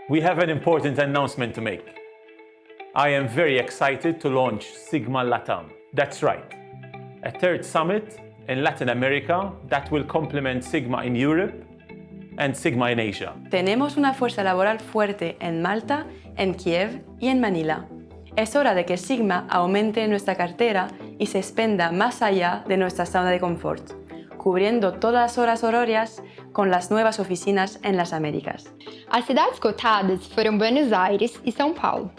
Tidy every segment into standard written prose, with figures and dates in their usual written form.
We have an important announcement to make. I am very excited to launch SiGMA LATAM. That's right, a third summit in Latin America that will complement SiGMA in Europe and SiGMA in Asia. Tenemos una fuerza laboral fuerte en Malta, en Kiev y en Manila. Es hora de que SiGMA aumente nuestra cartera y se expanda más allá de nuestra zona de confort, cubriendo todas las horas horarias con las nuevas oficinas en las Américas. As cidades cotadas foram Buenos Aires e São Paulo.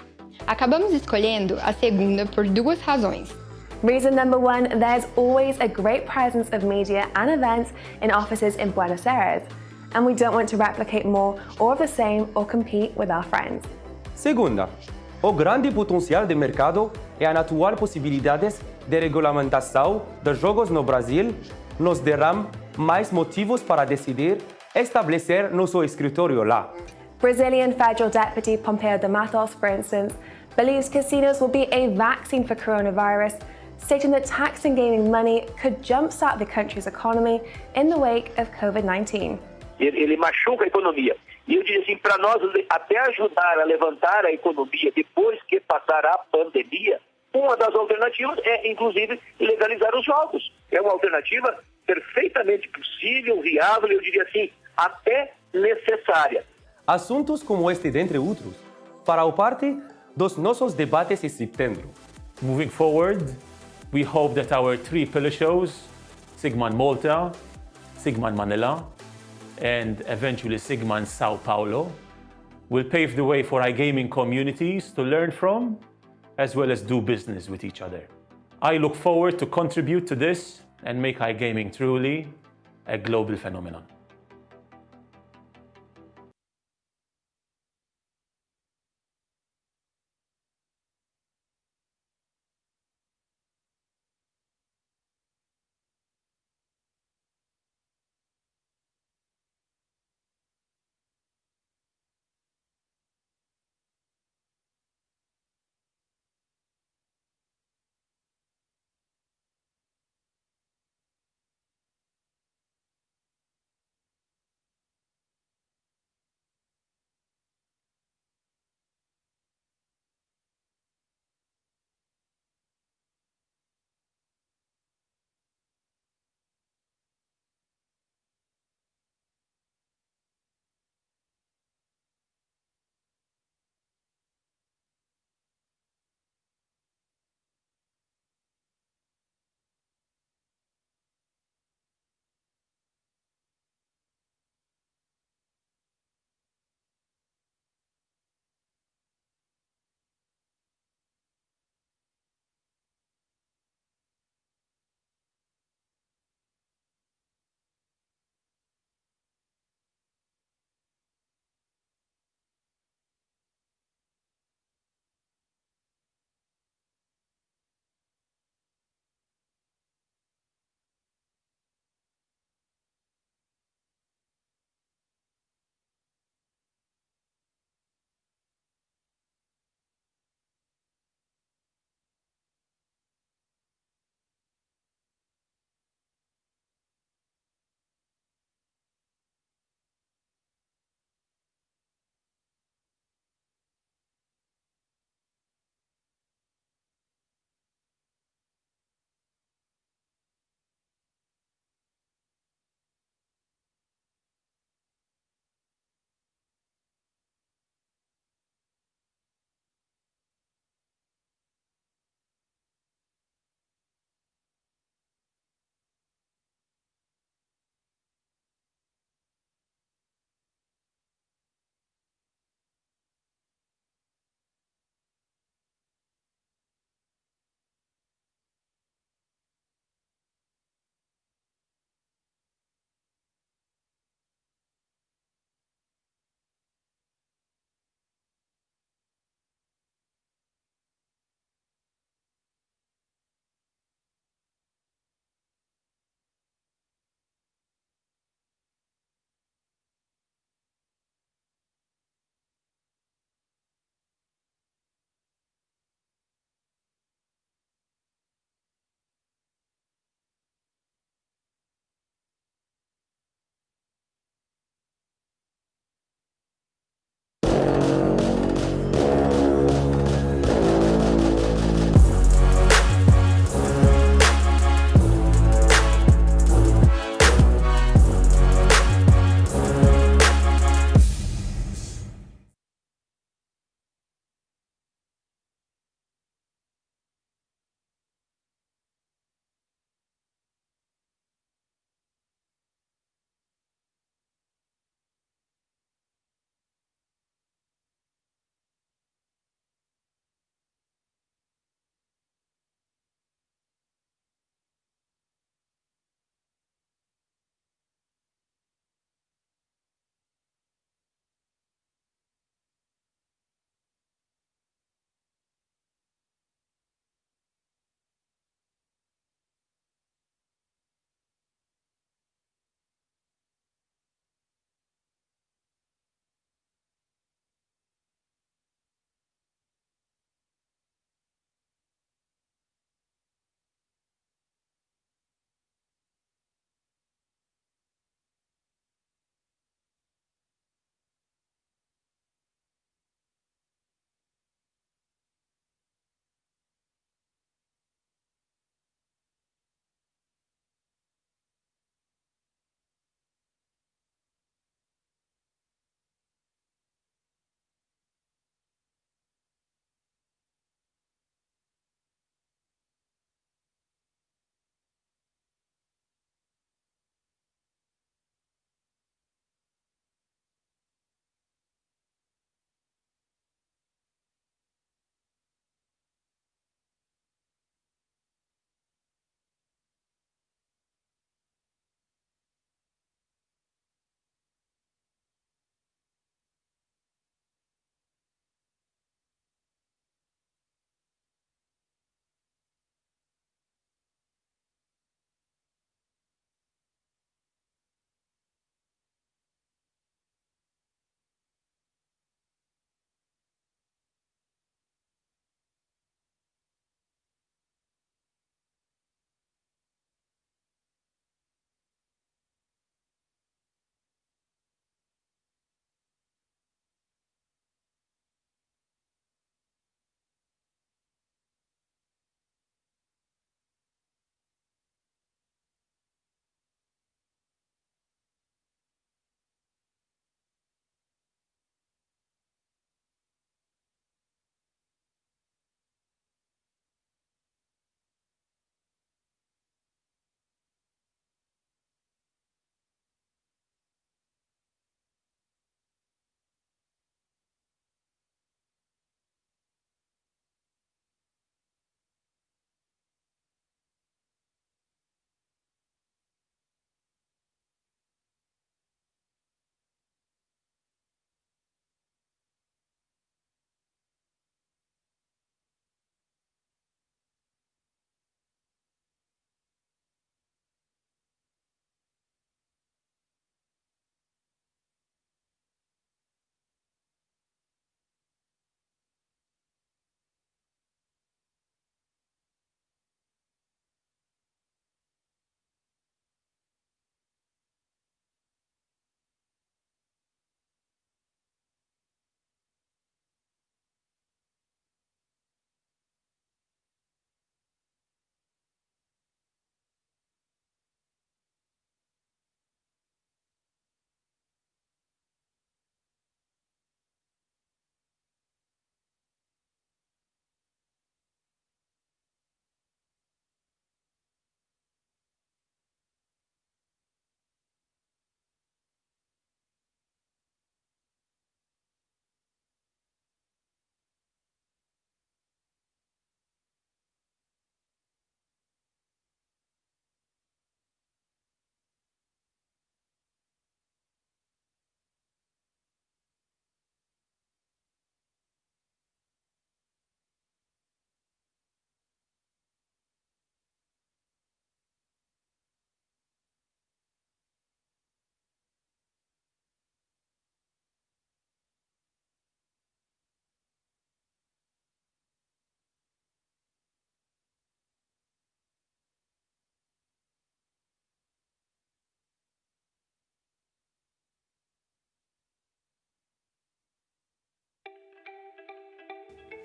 Acabamos escolhendo a segunda por duas razões. Reason number one, there's always a great presence of media and events in offices in Buenos Aires, and we don't want to replicate more or of the same or compete with our friends. Segunda, o grande potencial de mercado e a atual possibilidades de regulamentação de jogos no Brasil nos darão mais motivos para decidir estabelecer nosso escritório lá. Brazilian Federal Deputy Pompeo de Matos, for instance, believes casinos will be a vaccine for coronavirus, stating that taxing gaming money could jumpstart the country's economy in the wake of COVID-19. Ele machuca a economia. E eu diria assim, para nós até ajudar a levantar a economia depois que passar a pandemia, uma das alternativas é, inclusive, legalizar os jogos. É uma alternativa perfeitamente possível, viável, eu diria assim, até necessária. Assuntos como este, dentre outros, farão parte dos nossos debates em setembro. Moving forward, we hope that our three pillar shows, SiGMA in Malta, SiGMA in Manila, and eventually SiGMA in Sao Paulo, will pave the way for iGaming communities to learn from, as well as do business with each other. I look forward to contribute to this and make iGaming truly a global phenomenon.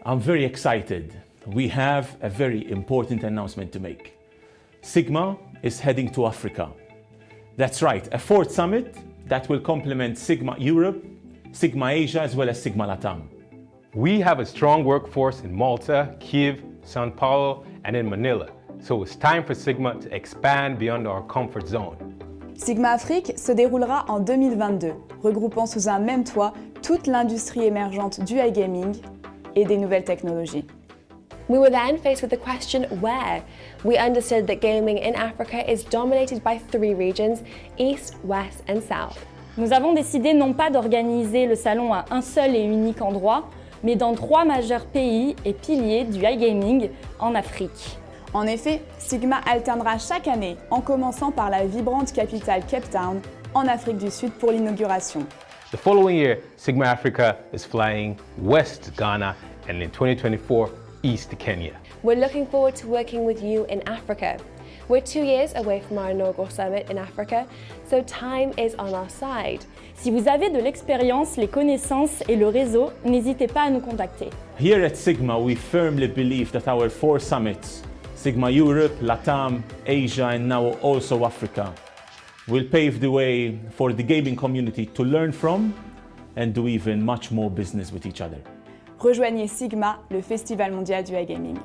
I'm very excited. We have a very important announcement to make. SiGMA is heading to Africa. That's right, a fourth summit that will complement SiGMA Europe, SiGMA Asia, as well as SiGMA Latam. We have a strong workforce in Malta, Kiev, Sao Paulo, and in Manila. So it's time for SiGMA to expand beyond our comfort zone. SiGMA Afrique se déroulera en 2022, regroupant sous un même toit toute l'industrie émergente du iGaming et des nouvelles technologies. We were then faced with the question where. We understood that gaming in Africa is dominated by 3 regions, East, West and South. Nous avons décidé non pas d'organiser le salon à un seul et unique endroit, mais dans 3 majeurs pays et piliers du iGaming en Afrique. En effet, SiGMA alternera chaque année, en commençant par la vibrante capitale Cape Town, en Afrique du Sud pour l'inauguration. The following year, SiGMA Africa is flying west to Ghana and in 2024, east to Kenya. We're looking forward to working with you in Africa. We're 2 years away from our inaugural summit in Africa, so time is on our side. Si vous avez de l'expérience, les connaissances et le réseau, n'hésitez pas à nous contacter. Here at SiGMA, we firmly believe that our 4 summits, SiGMA Europe, Latam, Asia, and now also Africa, will pave the way for the gaming community to learn from and do even much more business with each other. Rejoignez SiGMA, le Festival mondial du iGaming.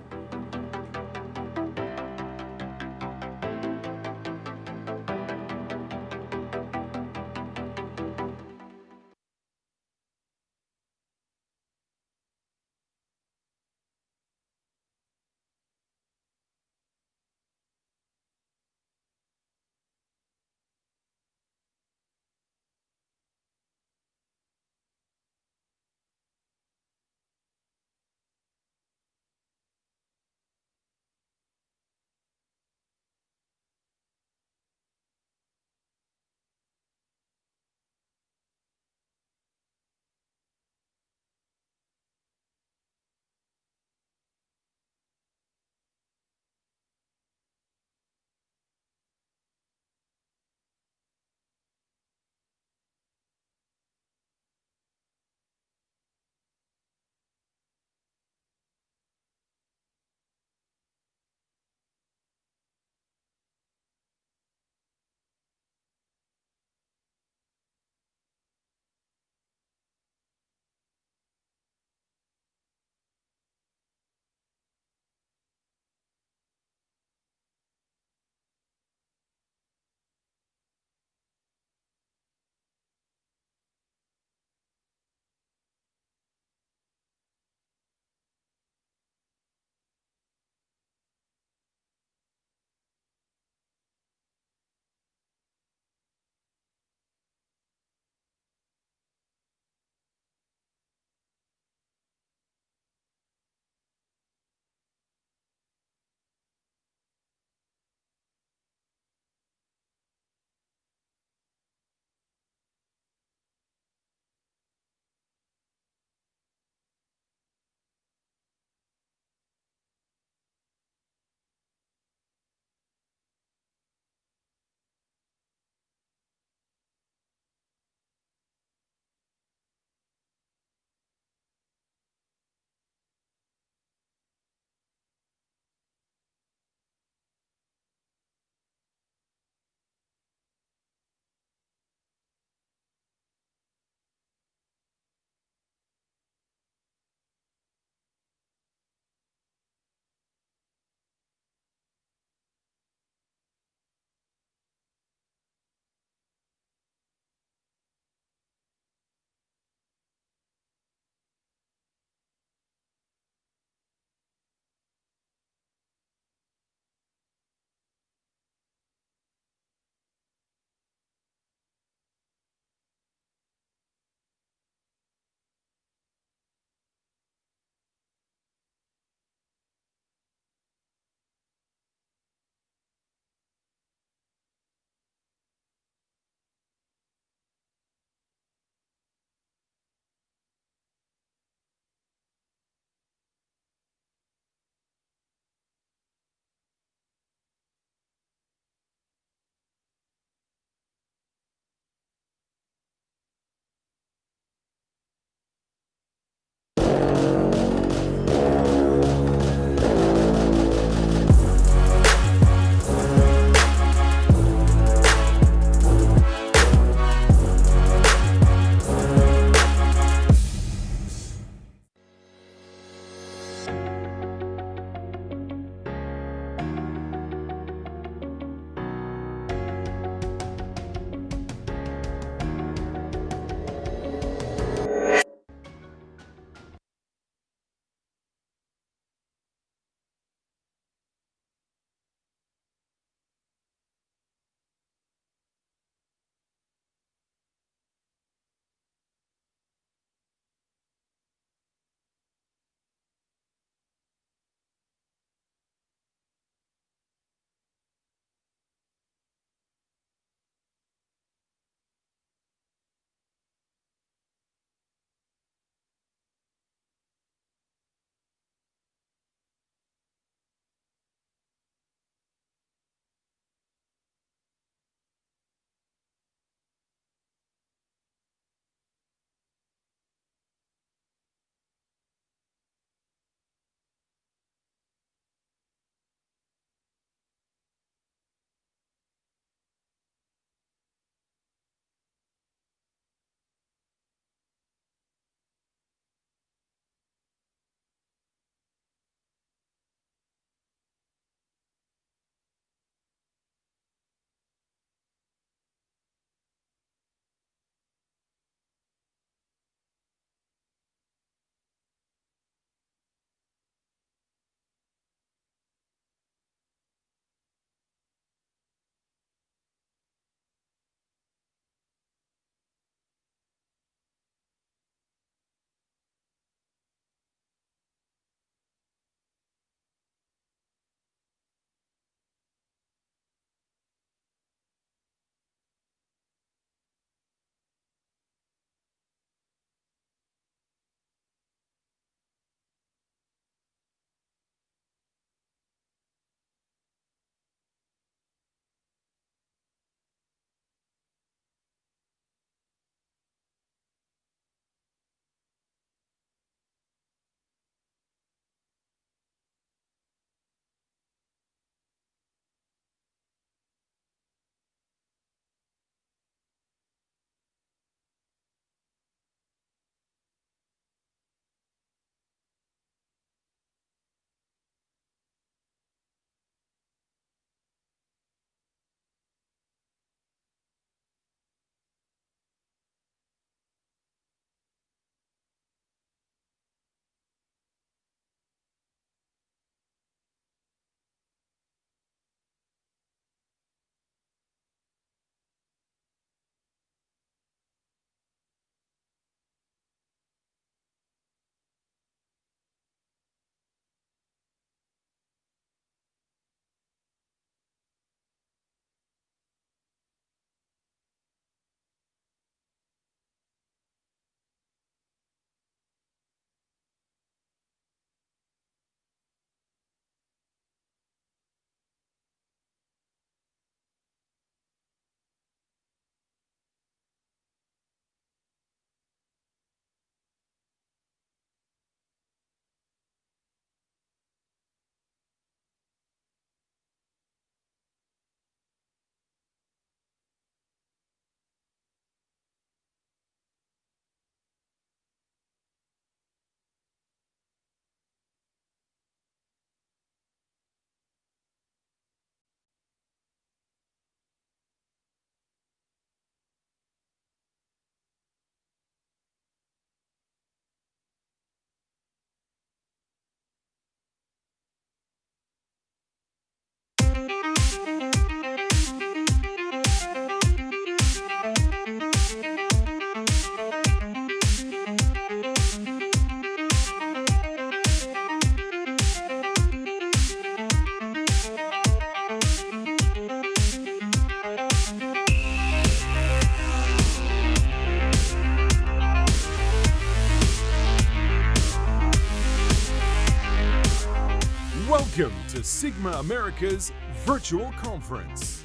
to SiGMA America's virtual conference.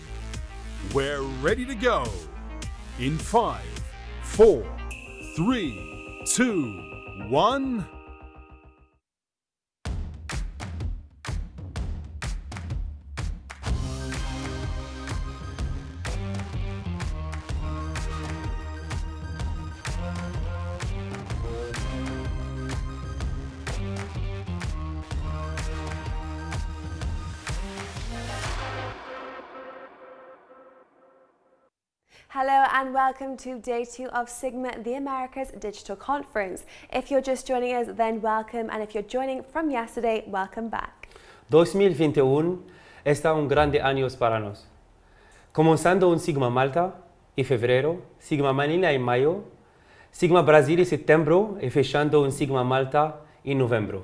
We're ready to go in 5, 4, 3, 2, 1. Hello and welcome to day 2 of SiGMA, the Americas Digital Conference. If you're just joining us, then welcome, and if you're joining from yesterday, welcome back. 2021 está un grande año para nos. Comenzando un SiGMA Malta en febrero, SiGMA Manila en mayo, SiGMA Brasil en septiembre y fechando un SiGMA Malta en noviembre.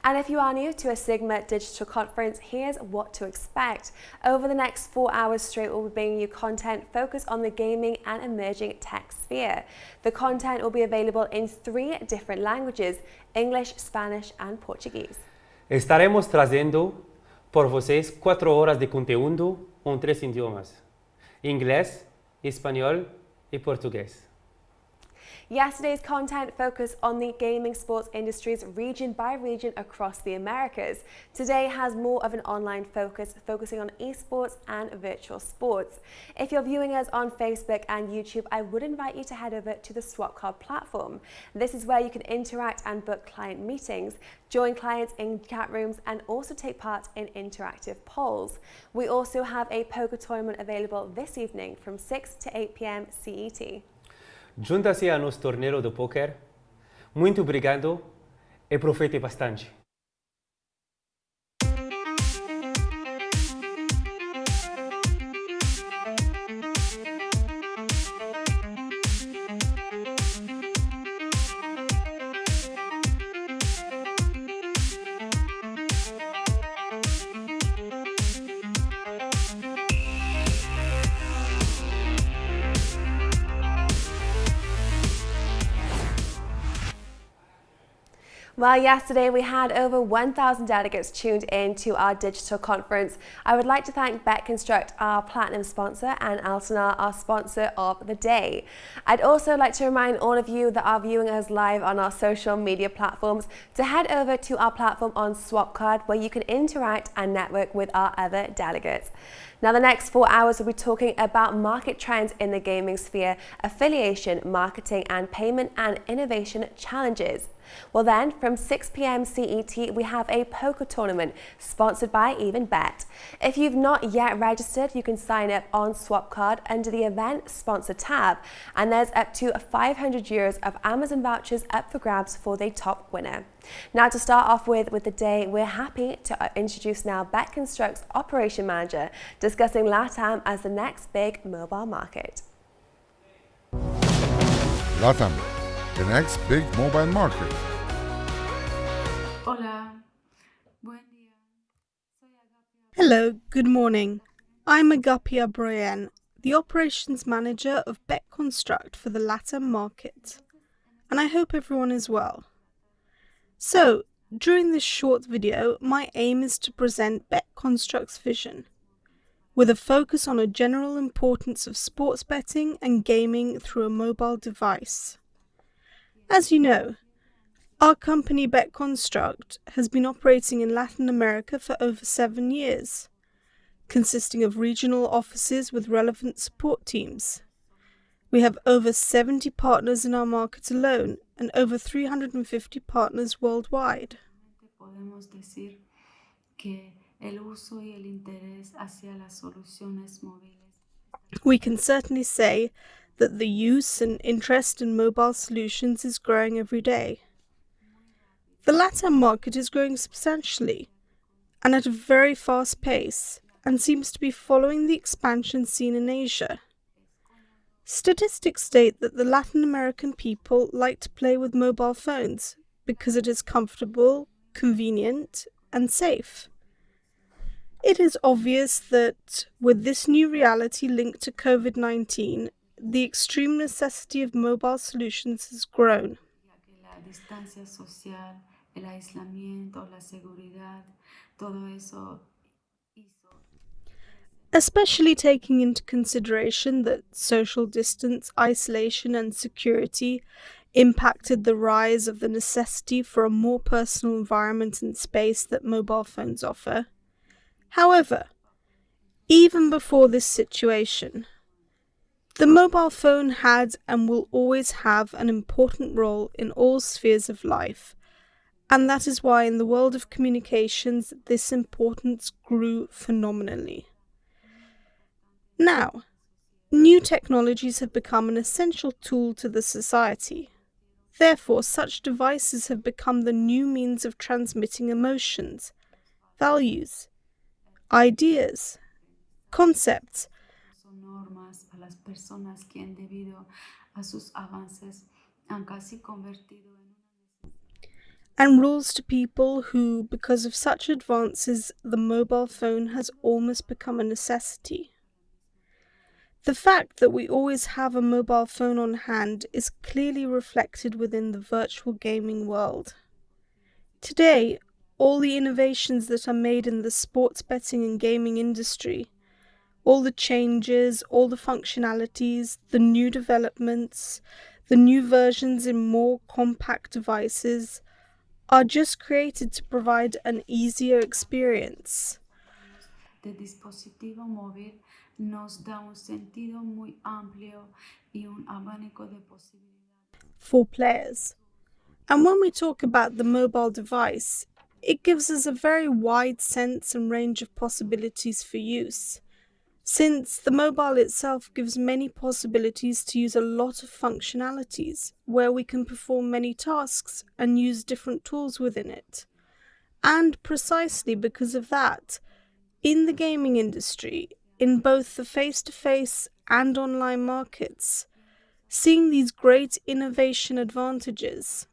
And if you are new to a SiGMA Digital Conference, here's what to expect. Over the next 4 hours straight, we'll be bringing you content focused on the gaming and emerging tech sphere. The content will be available in 3 different languages: English, Spanish and Portuguese. Estaremos trazendo por vocês 4 horas de conteúdo em 3 idiomas: inglês, espanhol e português. Yesterday's content focused on the gaming sports industries region by region across the Americas. Today has more of an online focus, focusing on esports and virtual sports. If you're viewing us on Facebook and YouTube, I would invite you to head over to the SwapCard platform. This is where you can interact and book client meetings, join clients in chat rooms, and also take part in interactive polls. We also have a poker tournament available this evening from 6 to 8 p.m. CET. Junta-se a nosso torneio de poker. Muito obrigado e aproveite bastante. Well, yesterday we had over 1,000 delegates tuned in to our digital conference. I would like to thank BetConstruct, our platinum sponsor, and Altenar, our sponsor of the day. I'd also like to remind all of you that are viewing us live on our social media platforms to head over to our platform on SwapCard, where you can interact and network with our other delegates. Now, the next 4 hours we'll be talking about market trends in the gaming sphere, affiliation, marketing and payment, and innovation challenges. Well then, from 6 p.m. CET, we have a poker tournament sponsored by EvenBet. If you've not yet registered, you can sign up on SwapCard under the event sponsor tab, and there's up to €500 of Amazon vouchers up for grabs for the top winner. Now, to start off with the day, we're happy to introduce now BetConstruct's operation manager, discussing LATAM as the next big mobile market. LATAM, the next big mobile market. Hola. Buen día. Hello, good morning. I'm Agapia Broyen, the operations manager of BetConstruct for the LATAM market, and I hope everyone is well. So, during this short video, my aim is to present BetConstruct's vision, with a focus on a general importance of sports betting and gaming through a mobile device. As you know, our company BetConstruct has been operating in Latin America for over 7 years, consisting of regional offices with relevant support teams. We have over 70 partners in our market alone and over 350 partners worldwide. Podemos decir que el uso y el interés hacia las soluciones móviles. We can certainly say that the use and interest in mobile solutions is growing every day. The LATAM market is growing substantially and at a very fast pace, and seems to be following the expansion seen in Asia. Statistics state that the Latin American people like to play with mobile phones because it is comfortable, convenient, and safe. It is obvious that with this new reality linked to COVID-19, the extreme necessity of mobile solutions has grown. La distancia social el aislamiento, la seguridad, todo eso hizo. Especially taking into consideration that social distance, isolation, and security impacted the rise of the necessity for a more personal environment and space that mobile phones offer. However, even before this situation, the mobile phone had and will always have an important role in all spheres of life, and that is why in the world of communications this importance grew phenomenally. Now, new technologies have become an essential tool to the society. Therefore, such devices have become the new means of transmitting emotions, values, ideas, concepts, Son normas a las personas que debido a sus avances han casi convertido en and rules to people who, because of such advances, the mobile phone has almost become a necessity. The fact that we always have a mobile phone on hand is clearly reflected within the virtual gaming world. Today, all the innovations that are made in the sports betting and gaming industry, all the changes, all the functionalities, the new developments, the new versions in more compact devices, are just created to provide an easier experience. de dispositivo móvil nos da un sentido muy amplio y un abanico de posibilidades. For players. And when we talk about the mobile device, it gives us a very wide sense and range of possibilities for use, since the mobile itself gives many possibilities to use a lot of functionalities, where we can perform many tasks and use different tools within it. And precisely because of that, in the gaming industry, in both the face-to-face and online markets, seeing these great innovation advantages,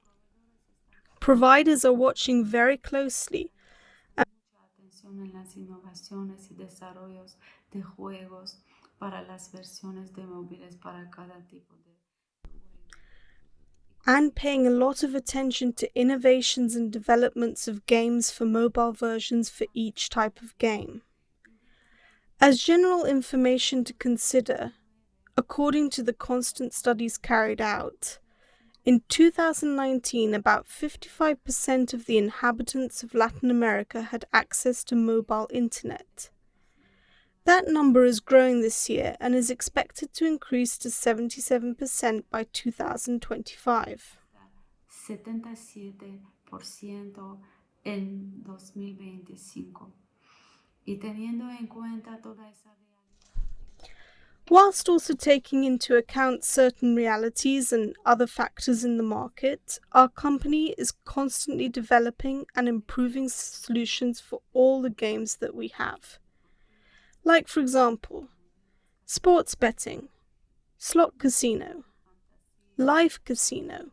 providers are watching very closely. Mucha atención en las innovaciones y desarrollos de juegos para las versiones de móviles para cada tipo de and paying a lot of attention to innovations and developments of games for mobile versions for each type of game. As general information to consider, according to the constant studies carried out, in 2019 about 55% of the inhabitants of Latin America had access to mobile internet. That number is growing this year and is expected to increase to 77% by 2025. 77% en 2025. Y teniendo en cuenta toda esa realidad, whilst also taking into account certain realities and other factors in the market, our company is constantly developing and improving solutions for all the games that we have. Like, for example, sports betting, slot casino, live casino,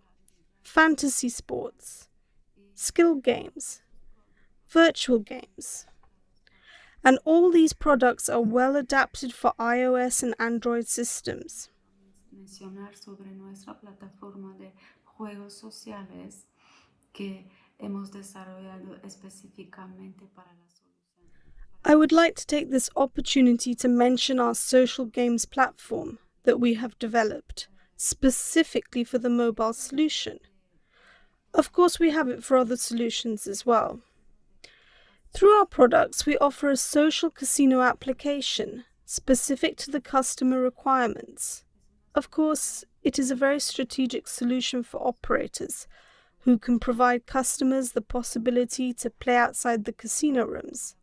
fantasy sports, skill games, virtual games. And all these products are well adapted for iOS and Android systems. mencionar sobre nuestra plataforma de juegos sociales que hemos desarrollado específicamente para la solución. I would like to take this opportunity to mention our social games platform that we have developed specifically for the mobile solution. Of course, we have it for other solutions as well. Through our products, we offer a social casino application specific to the customer requirements. Of course, it is a very strategic solution for operators who can provide customers the possibility to play outside the casino rooms.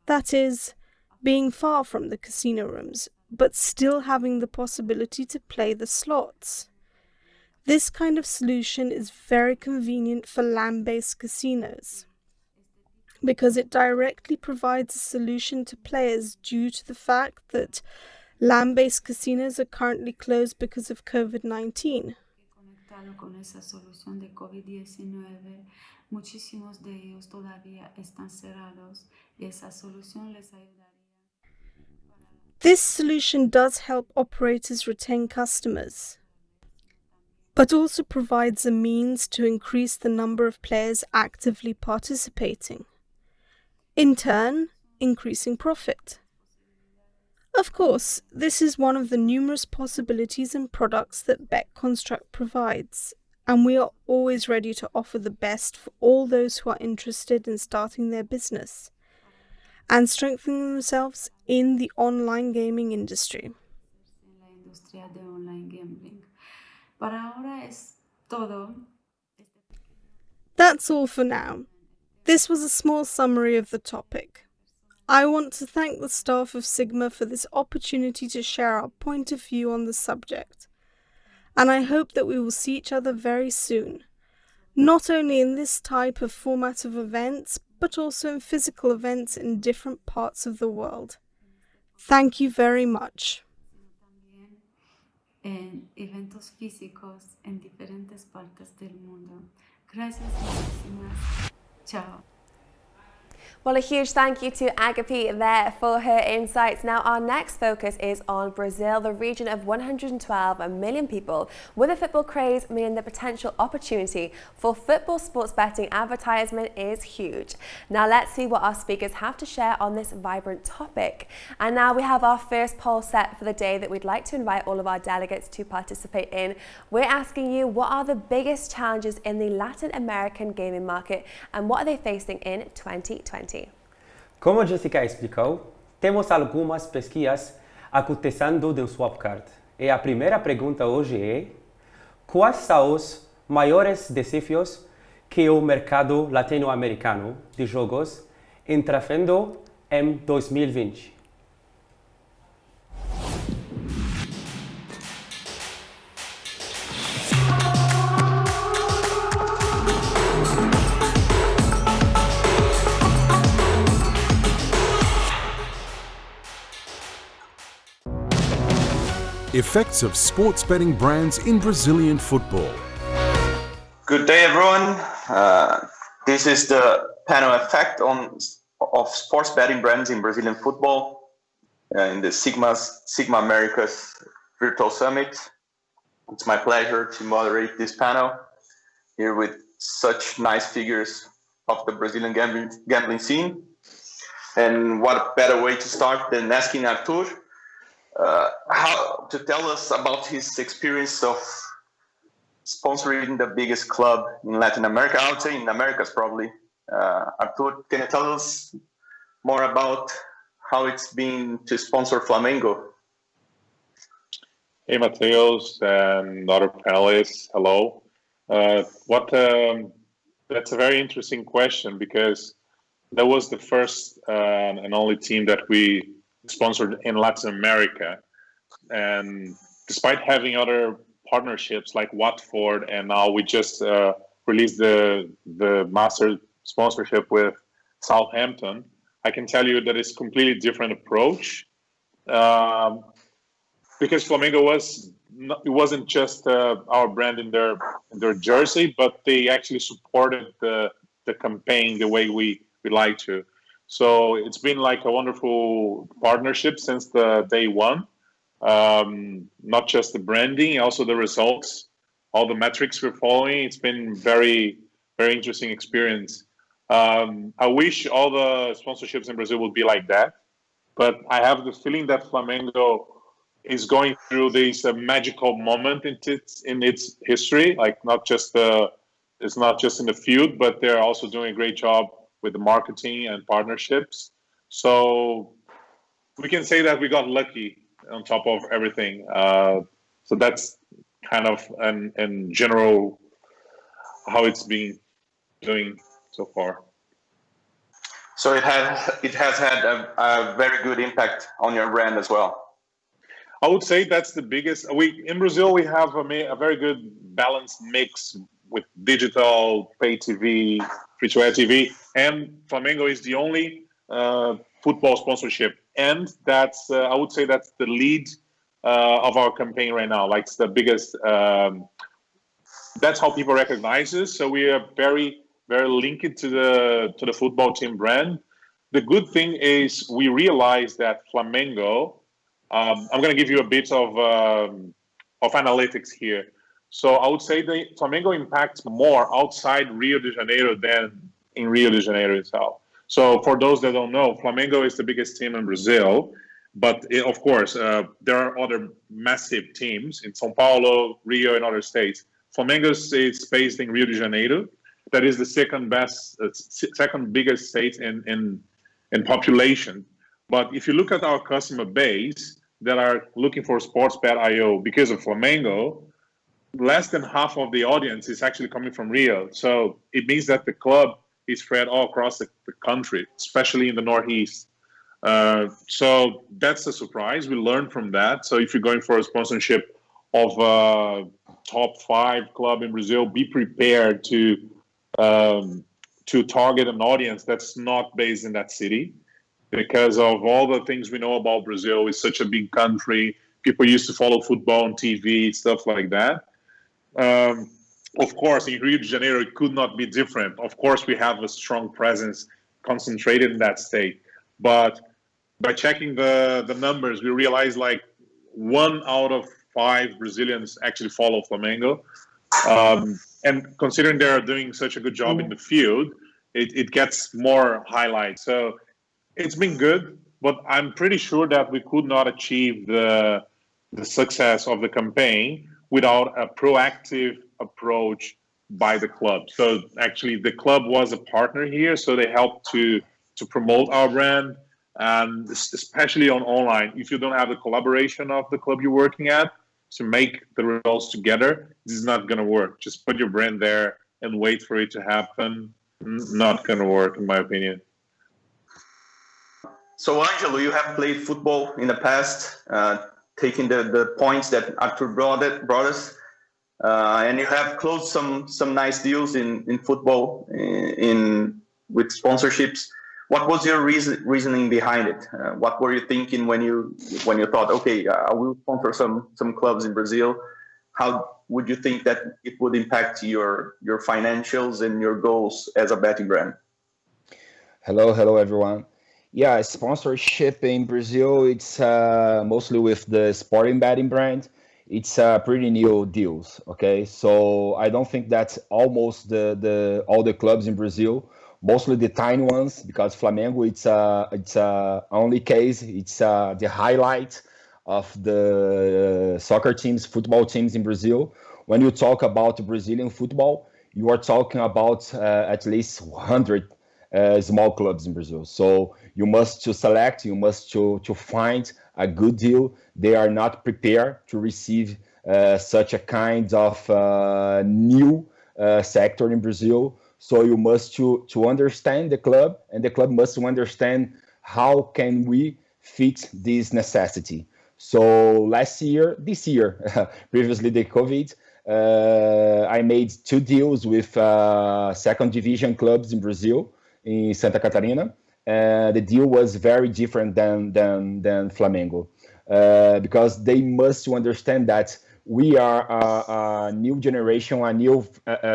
That is, being far from the casino rooms, but still having the possibility to play the slots. This kind of solution is very convenient for land-based casinos, because it directly provides a solution to players due to the fact that land-based casinos are currently closed because of COVID-19. Conectado con esa solución de COVID-19, muchísimos de ellos todavía están cerrados y esa solución les ayudaría. This solution does help operators retain customers, but also provides a means to increase the number of players actively participating, in turn, increasing profit. Of course, this is one of the numerous possibilities and products that BetConstruct provides, and we are always ready to offer the best for all those who are interested in starting their business and strengthening themselves in the online gaming industry. En la industria de online gambling. Para ahora es todo. That's all for now. This was a small summary of the topic. I want to thank the staff of SiGMA for this opportunity to share our point of view on the subject, and I hope that we will see each other very soon, not only in this type of format of events, but also in physical events in different parts of the world. Thank you very much. En eventos físicos en diferentes partes del mundo. Gracias muchísimas. Chao. Well, a huge thank you to Agapi there for her insights. Now, our next focus is on Brazil, the region of 112 million people, with a football craze meaning the potential opportunity for football sports betting advertisement is huge. Now, let's see what our speakers have to share on this vibrant topic. And now we have our first poll set for the day that we'd like to invite all of our delegates to participate in. We're asking you, what are the biggest challenges in the Latin American gaming market and what are they facing in 2020? Como Jessica explicou, temos algumas pesquisas acontecendo no Swapcard. E a primeira pergunta hoje é: quais são os maiores desafios que o mercado latino-americano de jogos enfrentou em 2020? Effects of sports betting brands in Brazilian football. Good day, everyone. This is the panel effect of sports betting brands in Brazilian football in the SiGMA Americas Virtual Summit. It's my pleasure to moderate this panel here with such nice figures of the Brazilian gambling scene. And what better way to start than asking Arthur how to tell us about his experience of sponsoring the biggest club in Latin America. I would say in Americas probably. Arthur, can you tell us more about how it's been to sponsor Flamengo? Hey, Mateus and other panelists, hello. That's a very interesting question because that was the first and only team that we sponsored in Latin America, and despite having other partnerships like Watford, and now we just released the master sponsorship with Southampton, I can tell you that it's a completely different approach because Flamengo wasn't just our brand in their jersey, but they actually supported the campaign the way we like to. So it's been like a wonderful partnership since the day one. Not just the branding, also the results, all the metrics we're following. It's been very, very interesting experience. I wish all the sponsorships in Brazil would be like that, but I have the feeling that Flamengo is going through this magical moment in its history. Like it's not just in the field, but they're also doing a great job with the marketing and partnerships. So we can say that we got lucky on top of everything. So that's kind of in general how it's been doing so far. So it has had a very good impact on your brand as well. I would say that's the biggest. In Brazil, we have a very good balanced mix with digital, pay TV, free-to-air TV, and Flamengo is the only football sponsorship. And that's, I would say that's the lead of our campaign right now. Like it's the biggest, that's how people recognize us. So we are very, very linked to the football team brand. The good thing is we realize that Flamengo, I'm going to give you a bit of analytics here. So I would say the Flamengo impacts more outside Rio de Janeiro than in Rio de Janeiro itself. So for those that don't know, Flamengo is the biggest team in Brazil, but of course, there are other massive teams in São Paulo, Rio, and other states. Flamengo is based in Rio de Janeiro. That is the second biggest state in population. But if you look at our customer base that are looking for sportsbet.io because of Flamengo, less than half of the audience is actually coming from Rio. So it means that the club is spread all across the country, especially in the Northeast. So that's a surprise. We learned from that. So if you're going for a sponsorship of a top 5 club in Brazil, be prepared to target an audience that's not based in that city, because of all the things we know about Brazil. It's such a big country. People used to follow football on TV, stuff like that. Of course, in Rio de Janeiro, it could not be different. Of course, we have a strong presence concentrated in that state. But by checking the numbers, we realize like 1 out of 5 Brazilians actually follow Flamengo. And considering they are doing such a good job in the field, it gets more highlights. So it's been good, but I'm pretty sure that we could not achieve the success of the campaign without a proactive approach by the club. So actually the club was a partner here, so they helped to promote our brand, and especially on online. If you don't have the collaboration of the club you're working at to make the results together, this is not going to work. Just put your brand there and wait for it to happen. Not going to work, in my opinion. So, Angelo, you have played football in the past, taking the points that Arthur brought us, and you have closed some nice deals in football with sponsorships. What was your reasoning behind it? What were you thinking when you thought, okay, I will sponsor some clubs in Brazil? How would you think that it would impact your financials and your goals as a betting brand? Hello everyone. Yeah, sponsorship in Brazil, it's mostly with the sporting betting brand. It's pretty new deals, okay? So I don't think that almost all the clubs in Brazil, mostly the tiny ones, because Flamengo, it's only case, it's the highlight of the soccer teams, football teams in Brazil. When you talk about Brazilian football, you are talking about at least 100 small clubs in Brazil. So you must to select, you must to find a good deal. They are not prepared to receive such a kind of new sector in Brazil. So you must to understand the club, and the club must understand how can we fit this necessity. So this year, previously the COVID, I made 2 deals with second division clubs in Brazil, in Santa Catarina. The deal was very different than Flamengo, because they must understand that we are a new generation, a new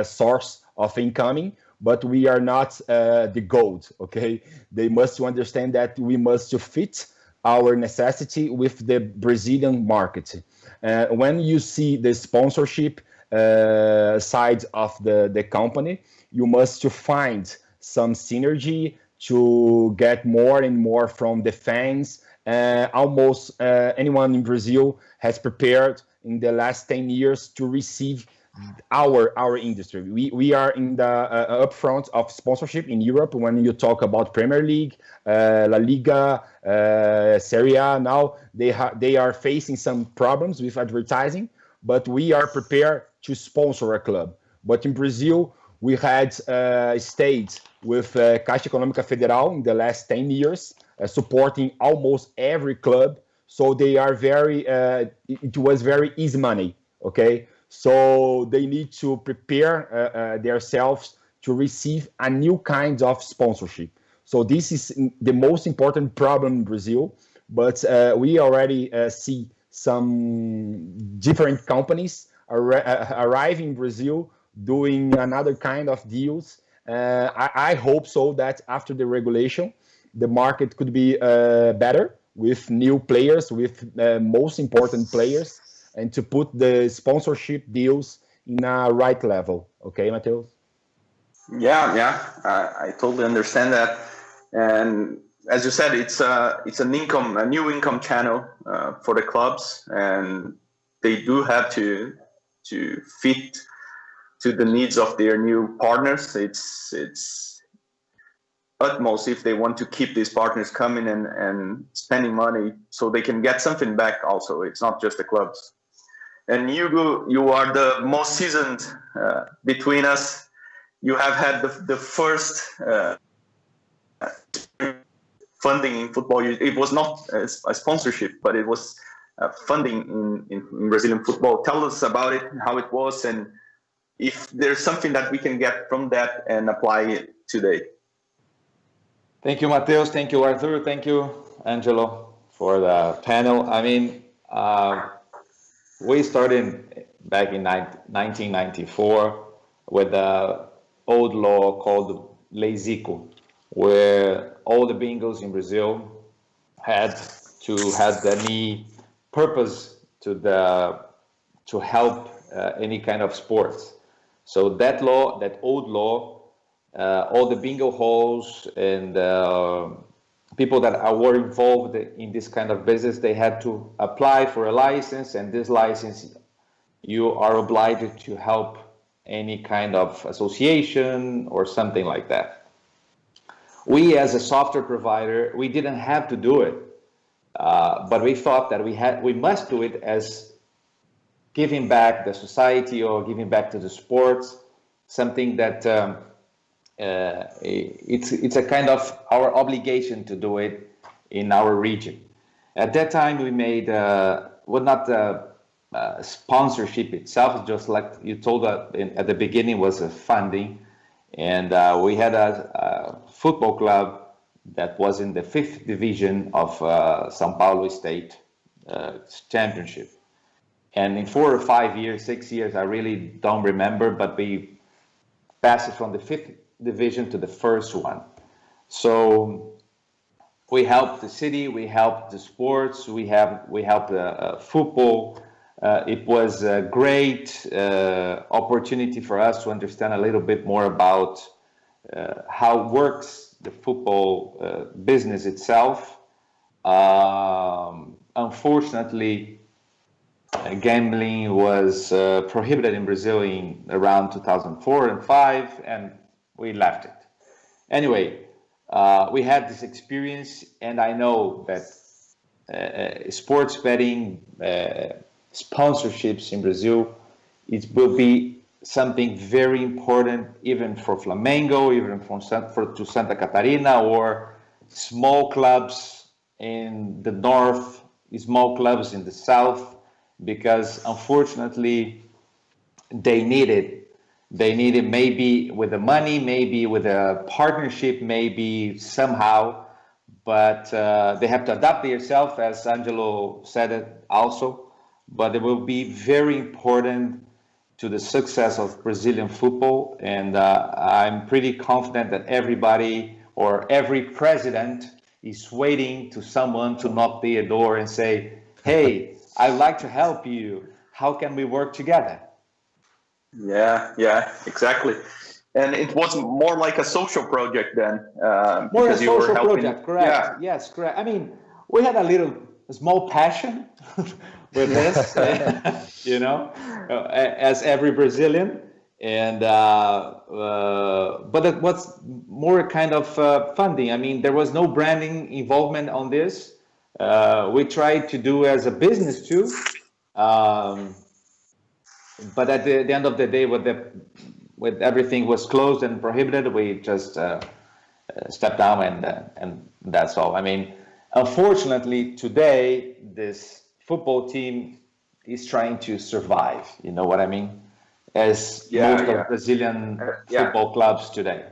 source of incoming, but we are not the gold, okay? They must understand that we must fit our necessity with the Brazilian market. When you see the sponsorship side of the company, you must find some synergy to get more and more from the fans. Almost anyone in Brazil has prepared in the last 10 years to receive our industry. We are in the upfront of sponsorship in Europe. When you talk about Premier League, La Liga, Serie A, now they are facing some problems with advertising, but we are prepared to sponsor a club. But in Brazil, we had stayed with Caixa Econômica Federal in the last 10 years, supporting almost every club. So they are it was very easy money, okay? So they need to prepare themselves to receive a new kind of sponsorship. So this is the most important problem in Brazil, but we already see some different companies arriving in Brazil doing another kind of deals. I hope so that after the regulation, the market could be better with new players, with most important players, and to put the sponsorship deals in a right level. Okay, Mateus? Yeah, I totally understand that. And as you said, it's a new income channel for the clubs, and they do have to fit to the needs of their new partners. It's utmost if they want to keep these partners coming and spending money, so they can get something back. Also, it's not just the clubs. And you are the most seasoned between us. You have had the first funding in football. It was not a sponsorship, but it was funding in Brazilian football. Tell us about it, how it was, and if there's something that we can get from that and apply it today. Thank you, Mateus. Thank you, Arthur. Thank you, Angelo, for the panel. I mean, we started back in 1994 with the old law called Lei Zico, where all the bingos in Brazil had to have any purpose to help any kind of sports. So that law, that old law, all the bingo halls and people that were involved in this kind of business, they had to apply for a license, and this license, you are obliged to help any kind of association or something like that. We, as a software provider, we didn't have to do it, but we thought that we must do it as giving back the society or giving back to the sports, something that it's a kind of our obligation to do it in our region. At that time, we made not sponsorship itself, just like you told at the beginning, was a funding, and we had a football club that was in the 5th division of São Paulo State Championship. And in 4 or 5 years, 6 years, I really don't remember, but we passed from the 5th division to the first one. So we helped the city, we helped the sports, we helped football. It was a great opportunity for us to understand a little bit more about how works the football business itself. Unfortunately, gambling was prohibited in Brazil in around 2004 and 5, and we left it. Anyway, we had this experience, and I know that sports betting sponsorships in Brazil, it will be something very important, even for Flamengo, even to Santa Catarina, or small clubs in the north, small clubs in the south, because unfortunately they need it. They need it maybe with the money, maybe with a partnership, maybe somehow, but they have to adapt themselves, as Angelo said it also. But it will be very important to the success of Brazilian football, and I'm pretty confident that everybody or every president is waiting to someone to knock their door and say, hey, I'd like to help you. How can we work together? Yeah, exactly. And it was more like a social project then. More a social project, correct. Yeah. Yes, correct. I mean, we had a small passion with this, as every Brazilian. And but it was more kind of funding. I mean, there was no branding involvement on this. We tried to do as a business too. But at the end of the day, with everything was closed and prohibited, we just stepped down, and that's all. I mean, unfortunately, today this football team is trying to survive. You know what I mean? As most of Brazilian football clubs today.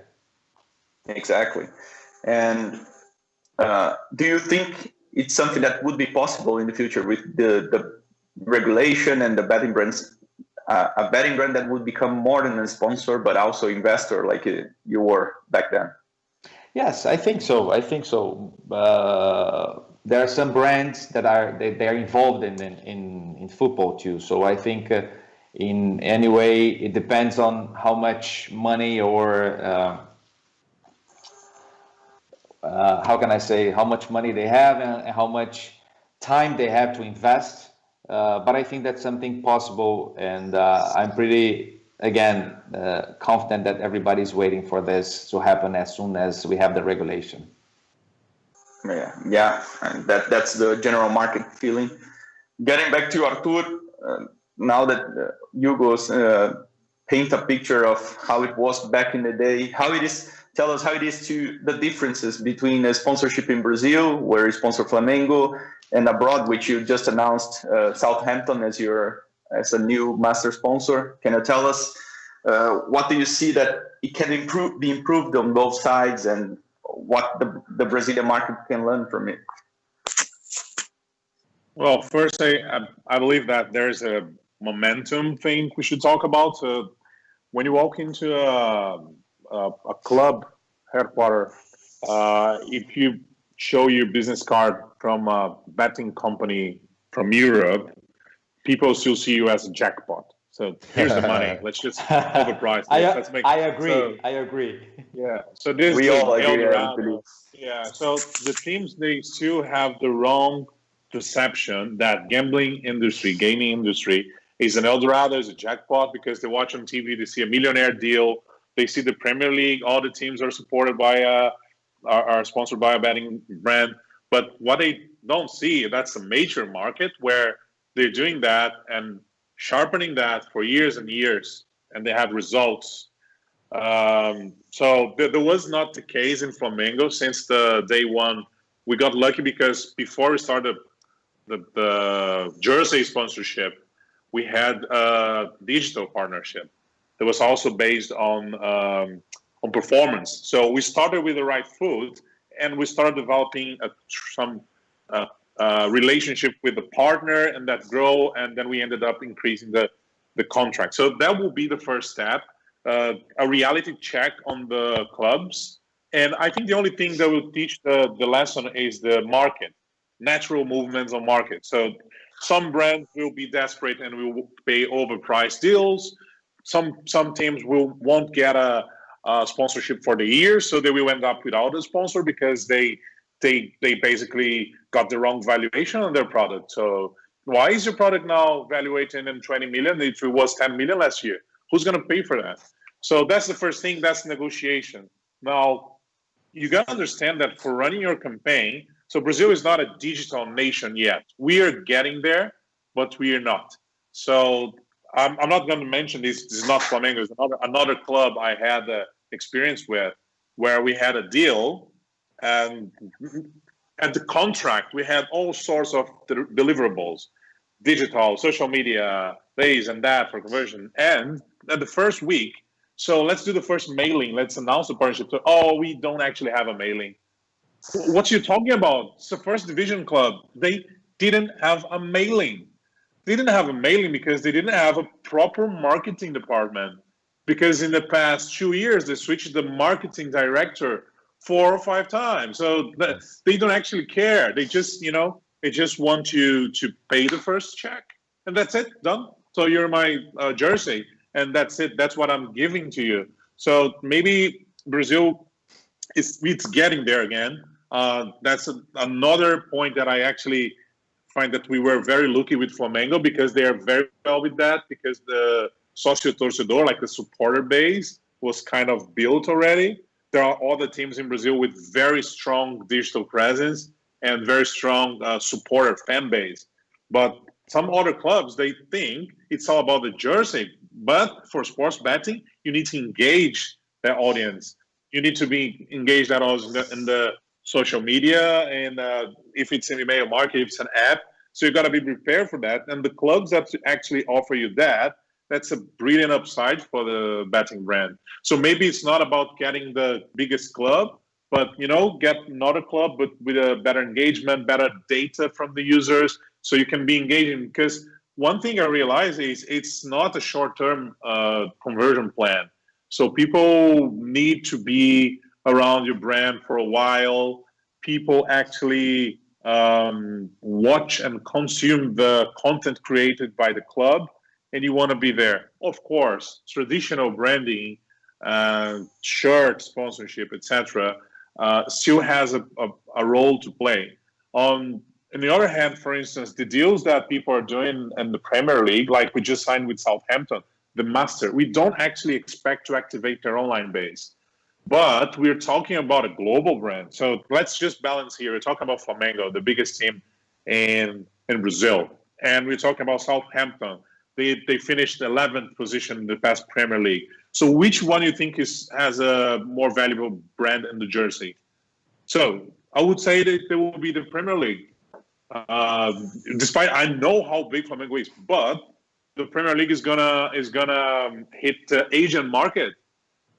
Exactly. And do you think it's something that would be possible in the future with the regulation and the betting brands? A betting brand that would become more than a sponsor, but also investor, like you were back then. Yes, I think so. There are some brands that are involved in football too. So I think in any way. It depends on how much money or how can I say, how much money they have and how much time they have to invest. But I think that's something possible, and I'm pretty, again, confident that everybody's waiting for this to happen as soon as we have the regulation. Yeah, and that's the general market feeling. Getting back to Arthur, now that Hugo's paint a picture of how it was back in the day, how it is. Tell us how it is to the differences between a sponsorship in Brazil, where you sponsor Flamengo, and abroad, which you just announced Southampton as a new master sponsor. Can you tell us what do you see that it can be improved on both sides, and what the Brazilian market can learn from it? Well, first, I believe that there's a momentum thing we should talk about. When you walk into a club headquarters, if you show your business card from a betting company from Europe, people still see you as a jackpot. So here's the money. Let's just overprice. I agree. Yeah. So this we all agree. Yeah. So the teams, they still have the wrong perception that gaming industry is an Eldorado, is a jackpot, because they watch on TV, they see a millionaire deal, they see the Premier League, all the teams are supported by are sponsored by a betting brand. But what they don't see, that's a major market where they're doing that and sharpening that for years and years, and they have results. So there was not the case in Flamengo since the day one. We got lucky because before we started the jersey sponsorship, we had a digital partnership that was also based on performance. So we started with the right foot, and we started developing some relationship with the partner, and that grow, and then we ended up increasing the contract. So that will be the first step, a reality check on the clubs. And I think the only thing that will teach the lesson is the market, natural movements on market. So some brands will be desperate and will pay overpriced deals. Some teams won't get a sponsorship for the year, so they will end up without a sponsor because they basically got the wrong valuation on their product. So why is your product now valuated in 20 million if it was 10 million last year? Who's going to pay for that? So that's the first thing, that's negotiation. Now, you got to understand that for running your campaign, so Brazil is not a digital nation yet. We are getting there, but we are not. So I'm not going to mention this. This is not Flamengo. It's another club I had experience with, where we had a deal, and at the contract we had all sorts of deliverables, digital, social media, this and that for conversion. And at the first week, so let's do the first mailing. Let's announce the partnership. So, we don't actually have a mailing. What you're talking about? It's the first division club. They didn't have a mailing. They didn't have a mailing because they didn't have a proper marketing department. Because in the past 2 years, they switched the marketing director 4 or 5 times. So they don't actually care. They just, they just want you to pay the first check. And that's it, done. So you're my jersey. And that's it. That's what I'm giving to you. So maybe Brazil, it's getting there again. That's another point that I actually find that we were very lucky with Flamengo, because they are very well with that, because the socio torcedor, like the supporter base, was kind of built already. There are other teams in Brazil with very strong digital presence and very strong supporter fan base. But some other clubs, they think it's all about the jersey. But for sports betting, you need to engage that audience. You need to be engaged in the social media, and if it's an email market, if it's an app. So you got to be prepared for that. And the clubs that actually offer you that's a brilliant upside for the betting brand. So maybe it's not about getting the biggest club, but get another club, but with a better engagement, better data from the users, so you can be engaging. Because one thing I realize is it's not a short-term conversion plan. So people need to be around your brand for a while. People actually watch and consume the content created by the club. and you want to be there. Of course, traditional branding, shirt sponsorship, etc., still has a role to play. On the other hand, for instance, the deals that people are doing in the Premier League, like we just signed with Southampton, the Master, we don't actually expect to activate their online base. But we're talking about a global brand. So let's just balance here. We're talking about Flamengo, the biggest team in Brazil. And we're talking about Southampton. They finished 11th position in the past Premier League. So which one you think has a more valuable brand in the jersey? So I would say that there will be the Premier League. Despite I know how big Flamengo is, but the Premier League is gonna hit the Asian market.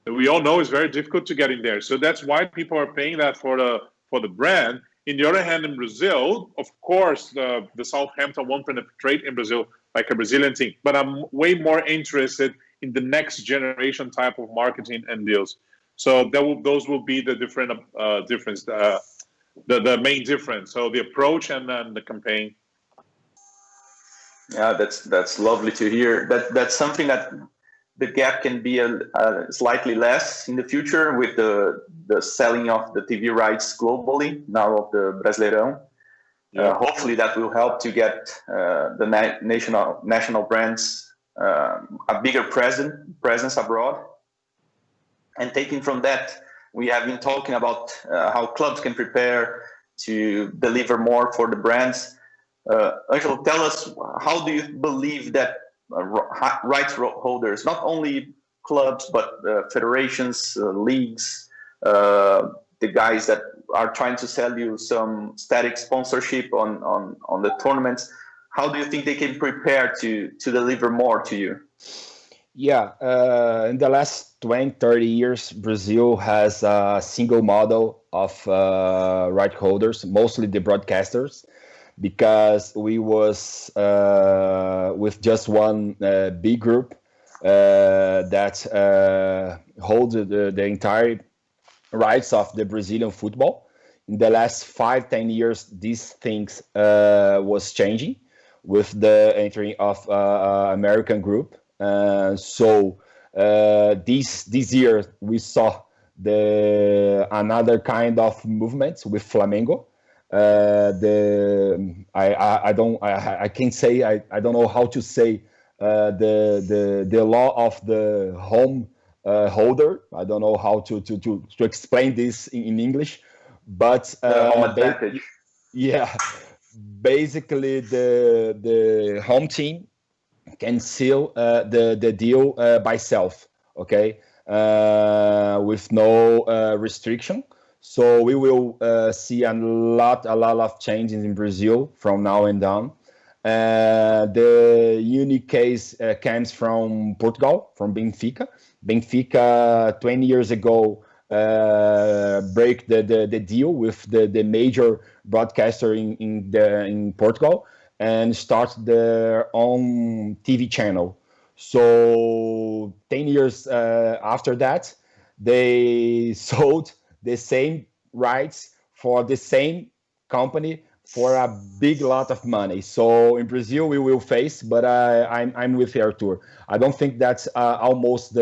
We all know it's very difficult to get in there. So that's why people are paying that for the brand. In the other hand, in Brazil, of course, the Southampton won't penetrate in Brazil like a Brazilian team. But I'm way more interested in the next generation type of marketing and deals. So those will be the different difference, the main difference. So the approach and then the campaign. Yeah, that's lovely to hear. That's something that the gap can be slightly less in the future with the selling of the TV rights globally now of the Brasileirão. Yeah. Hopefully that will help to get the national brands a bigger presence abroad. And taking from that, we have been talking about how clubs can prepare to deliver more for the brands. Angelo, tell us, how do you believe that rights holders, not only clubs, but federations, leagues, the guys that are trying to sell you some static sponsorship on the tournaments, how do you think they can prepare to deliver more to you? Yeah, in the last 20, 30 years, Brazil has a single model of right holders, mostly the broadcasters, because we was with just one big group that holds the entire rights of the Brazilian football. In the last 5, 10 years, these things was changing with the entry of American group. So this year we saw another kind of movement with Flamengo. I can't say, I don't know how to say the law of the home holder. I don't know how to explain this in English, but home advantage. Yeah, basically the home team can seal the deal by self, okay, with no restriction. So we will see a lot of changes in Brazil from now and on. The unique case comes from Portugal, from Benfica. Benfica 20 years ago break the deal with the major broadcaster in Portugal and start their own TV channel. So 10 years after that, they sold the same rights for the same company for a big lot of money. So in Brazil, we will face, but I'm with Artur. I don't think that almost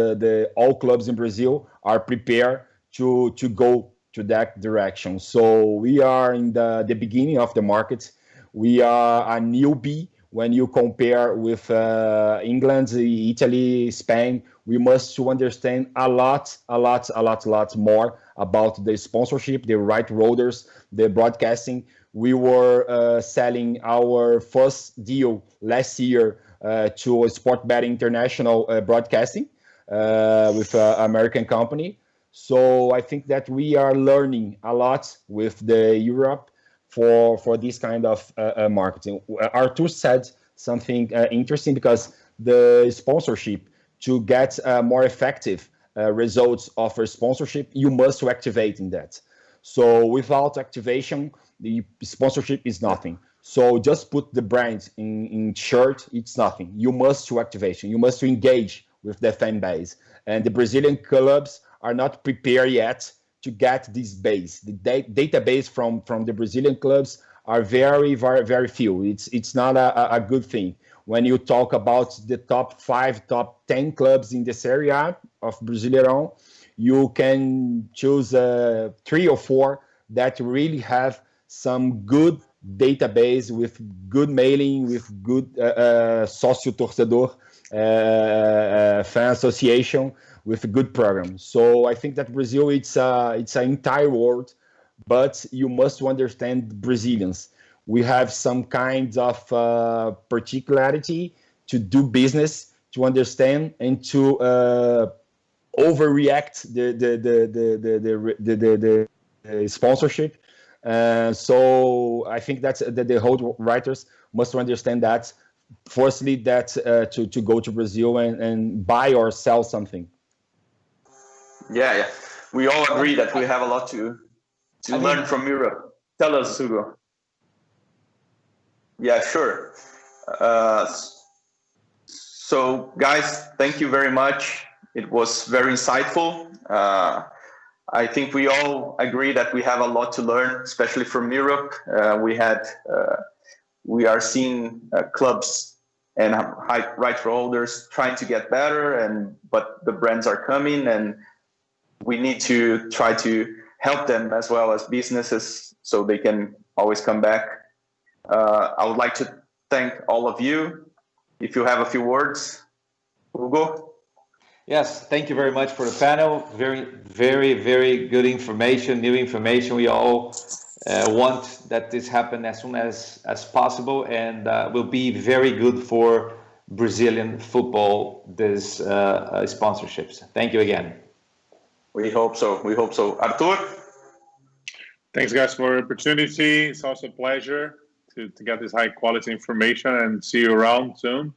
all clubs in Brazil are prepared to go to that direction. So we are in the beginning of the market. We are a newbie when you compare with England, Italy, Spain. We must understand a lot more about the sponsorship, the right holders, the broadcasting. We were selling our first deal last year to a Sport Betting International broadcasting with an American company. So I think that we are learning a lot with the Europe for this kind of marketing. Artur said something interesting, because the sponsorship, to get more effective results of a sponsorship, you must activate in that. So without activation, the sponsorship is nothing. So just put the brand in shirt, it's nothing. You must to activation. You must to engage with the fan base. And the Brazilian clubs are not prepared yet to get this base. The database from the Brazilian clubs are very few. It's not a good thing. when you talk about the top 5, top 10 clubs in the Serie A of Brasileirão, you can choose 3 or 4 that really have some good database with good mailing, with good sócio-torcedor fan association, with a good program. So I think that Brazil, it's an entire world, but you must understand Brazilians. We have some kinds of particularity to do business, to understand, and to overreact the sponsorship. So I think that the whole writers must understand that. Firstly, that to go to Brazil and buy or sell something. Yeah. We all agree that we have a lot to learn from Europe. Tell us, Hugo. Yeah, sure. So, guys, thank you very much. It was very insightful. I think we all agree that we have a lot to learn, especially from Europe. We are seeing clubs and right holders trying to get better, but the brands are coming, and we need to try to help them as well as businesses so they can always come back. I would like to thank all of you. If you have a few words, Hugo. Yes, thank you very much for the panel. Very, very, very good information, new information. We all want that this happen as soon as possible, and will be very good for Brazilian football, this sponsorships. Thank you again. We hope so. We hope so. Arthur? Thanks, guys, for the opportunity. It's also a pleasure to get this high quality information, and see you around soon.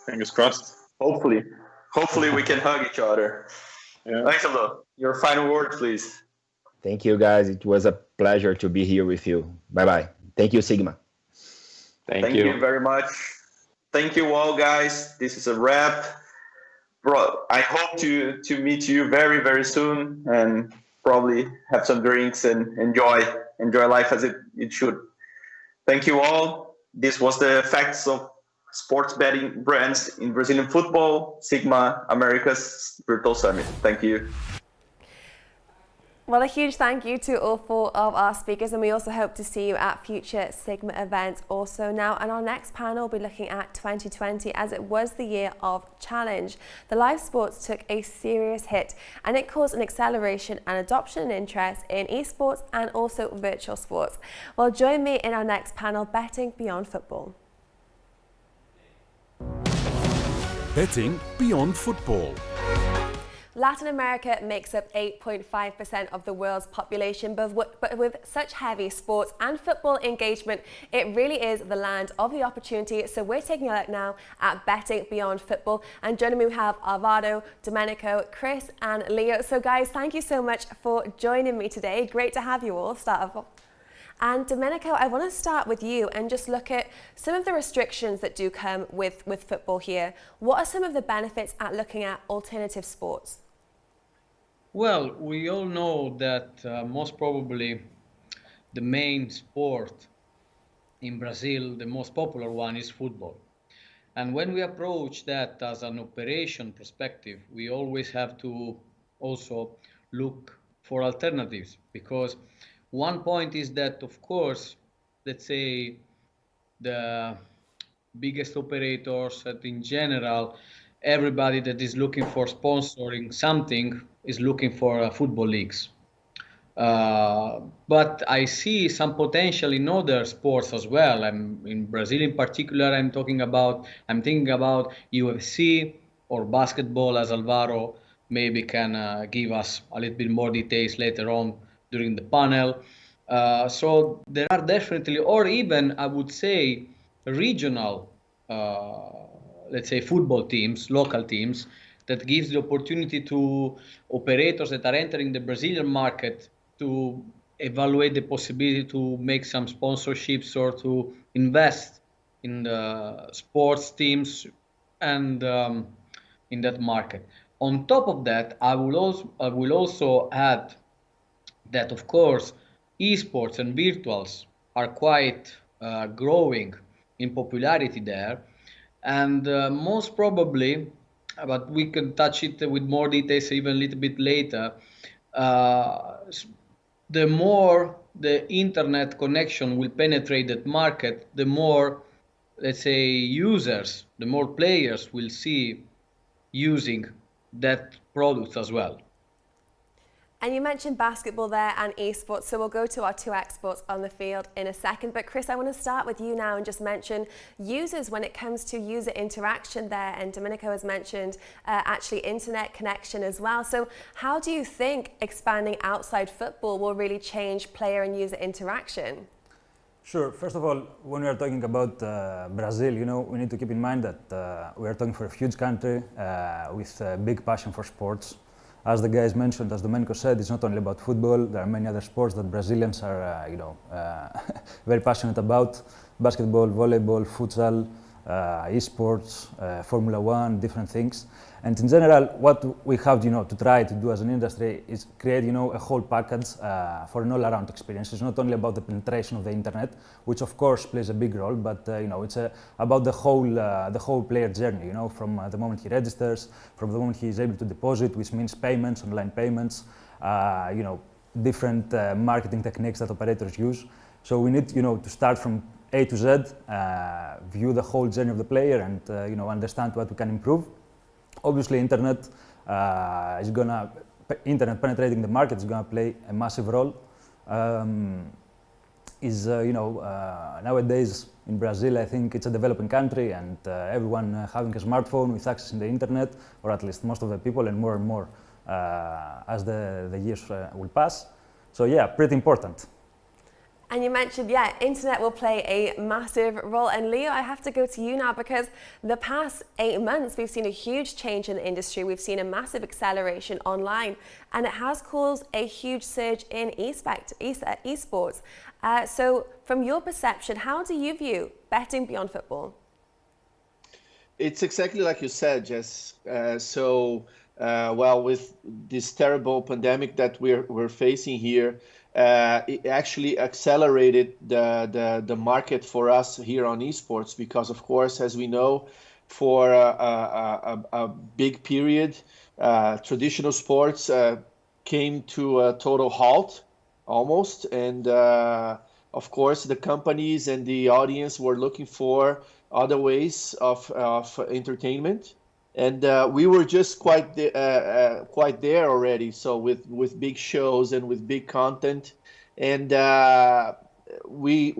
Fingers crossed. Hopefully we can hug each other. Yeah. Thanks a lot. Your final word, please. Thank you, guys. It was a pleasure to be here with you. Bye-bye. Thank you, SiGMA. Thank you very much. Thank you all, guys. This is a wrap. Bro, I hope to meet you very, very soon, and probably have some drinks and enjoy life as it should. Thank you all. This was the Facts of Sports Betting Brands in Brazilian Football, SiGMA America's Virtual Summit. Thank you. Well, a huge thank you to all 4 of our speakers, and we also hope to see you at future SiGMA events also now. And our next panel will be looking at 2020, as it was the year of challenge. The live sports took a serious hit, and it caused an acceleration and adoption and interest in esports and also virtual sports. Well, join me in our next panel, Betting Beyond Football. Betting Beyond Football. Latin America makes up 8.5% of the world's population, but with such heavy sports and football engagement, it really is the land of the opportunity. So we're taking a look now at Betting Beyond Football, and joining me we have Alvaro, Domenico, Chris and Leo. So guys, thank you so much for joining me today. Great to have you all start off. And Domenico, I want to start with you and just look at some of the restrictions that do come with football here. What are some of the benefits at looking at alternative sports? Well, we all know that most probably the main sport in Brazil, the most popular one, is football. And when we approach that as an operation perspective, we always have to also look for alternatives, because one point is that, of course, let's say the biggest operators, that in general, everybody that is looking for sponsoring something is looking for football leagues. But I see some potential in other sports as well. In Brazil in particular, I'm thinking about UFC or basketball, as Alvaro maybe can give us a little bit more details later on during the panel. So there are definitely, or even I would say, regional, let's say football teams, local teams, that gives the opportunity to operators that are entering the Brazilian market to evaluate the possibility to make some sponsorships or to invest in the sports teams and in that market. On top of that, I will also add that, of course, esports and virtuals are quite growing in popularity there. And most probably, but we can touch it with more details even a little bit later, the more the internet connection will penetrate that market, the more, let's say, users, the more players will see using that product as well. And you mentioned basketball there and esports, so we'll go to our two experts on the field in a second. But Chris, I want to start with you now and just mention users when it comes to user interaction there. And Domenico has mentioned actually internet connection as well. So how do you think expanding outside football will really change player and user interaction? Sure. First of all, when we are talking about Brazil, we need to keep in mind that we are talking for a huge country with a big passion for sports. As the guys mentioned, as Domenico said, it's not only about football. There are many other sports that Brazilians are, very passionate about: basketball, volleyball, futsal, esports, Formula One, different things. And in general, what we have, to try to do as an industry is create, a whole package for an all-around experience. It's not only about the penetration of the internet, which of course plays a big role, but it's about the whole player journey. From the moment he registers, from the moment he is able to deposit, which means payments, online payments, different marketing techniques that operators use. So we need, to start from A to Z, view the whole journey of the player, and understand what we can improve. Obviously, internet penetrating the market is going to play a massive role. Nowadays in Brazil, I think it's a developing country, and everyone having a smartphone with access to the internet, or at least most of the people, and more as the years will pass. So yeah, pretty important. And you mentioned, internet will play a massive role. And Leo, I have to go to you now, because the past 8 months, we've seen a huge change in the industry. We've seen a massive acceleration online, and it has caused a huge surge in esports. So from your perception, how do you view betting beyond football? It's exactly like you said, Jess. With this terrible pandemic that we're facing here, it actually accelerated the market for us here on esports, because of course, as we know, for a big period, traditional sports came to a total halt almost, and of course the companies and the audience were looking for other ways of entertainment. And we were just quite there already. So with big shows and with big content, and we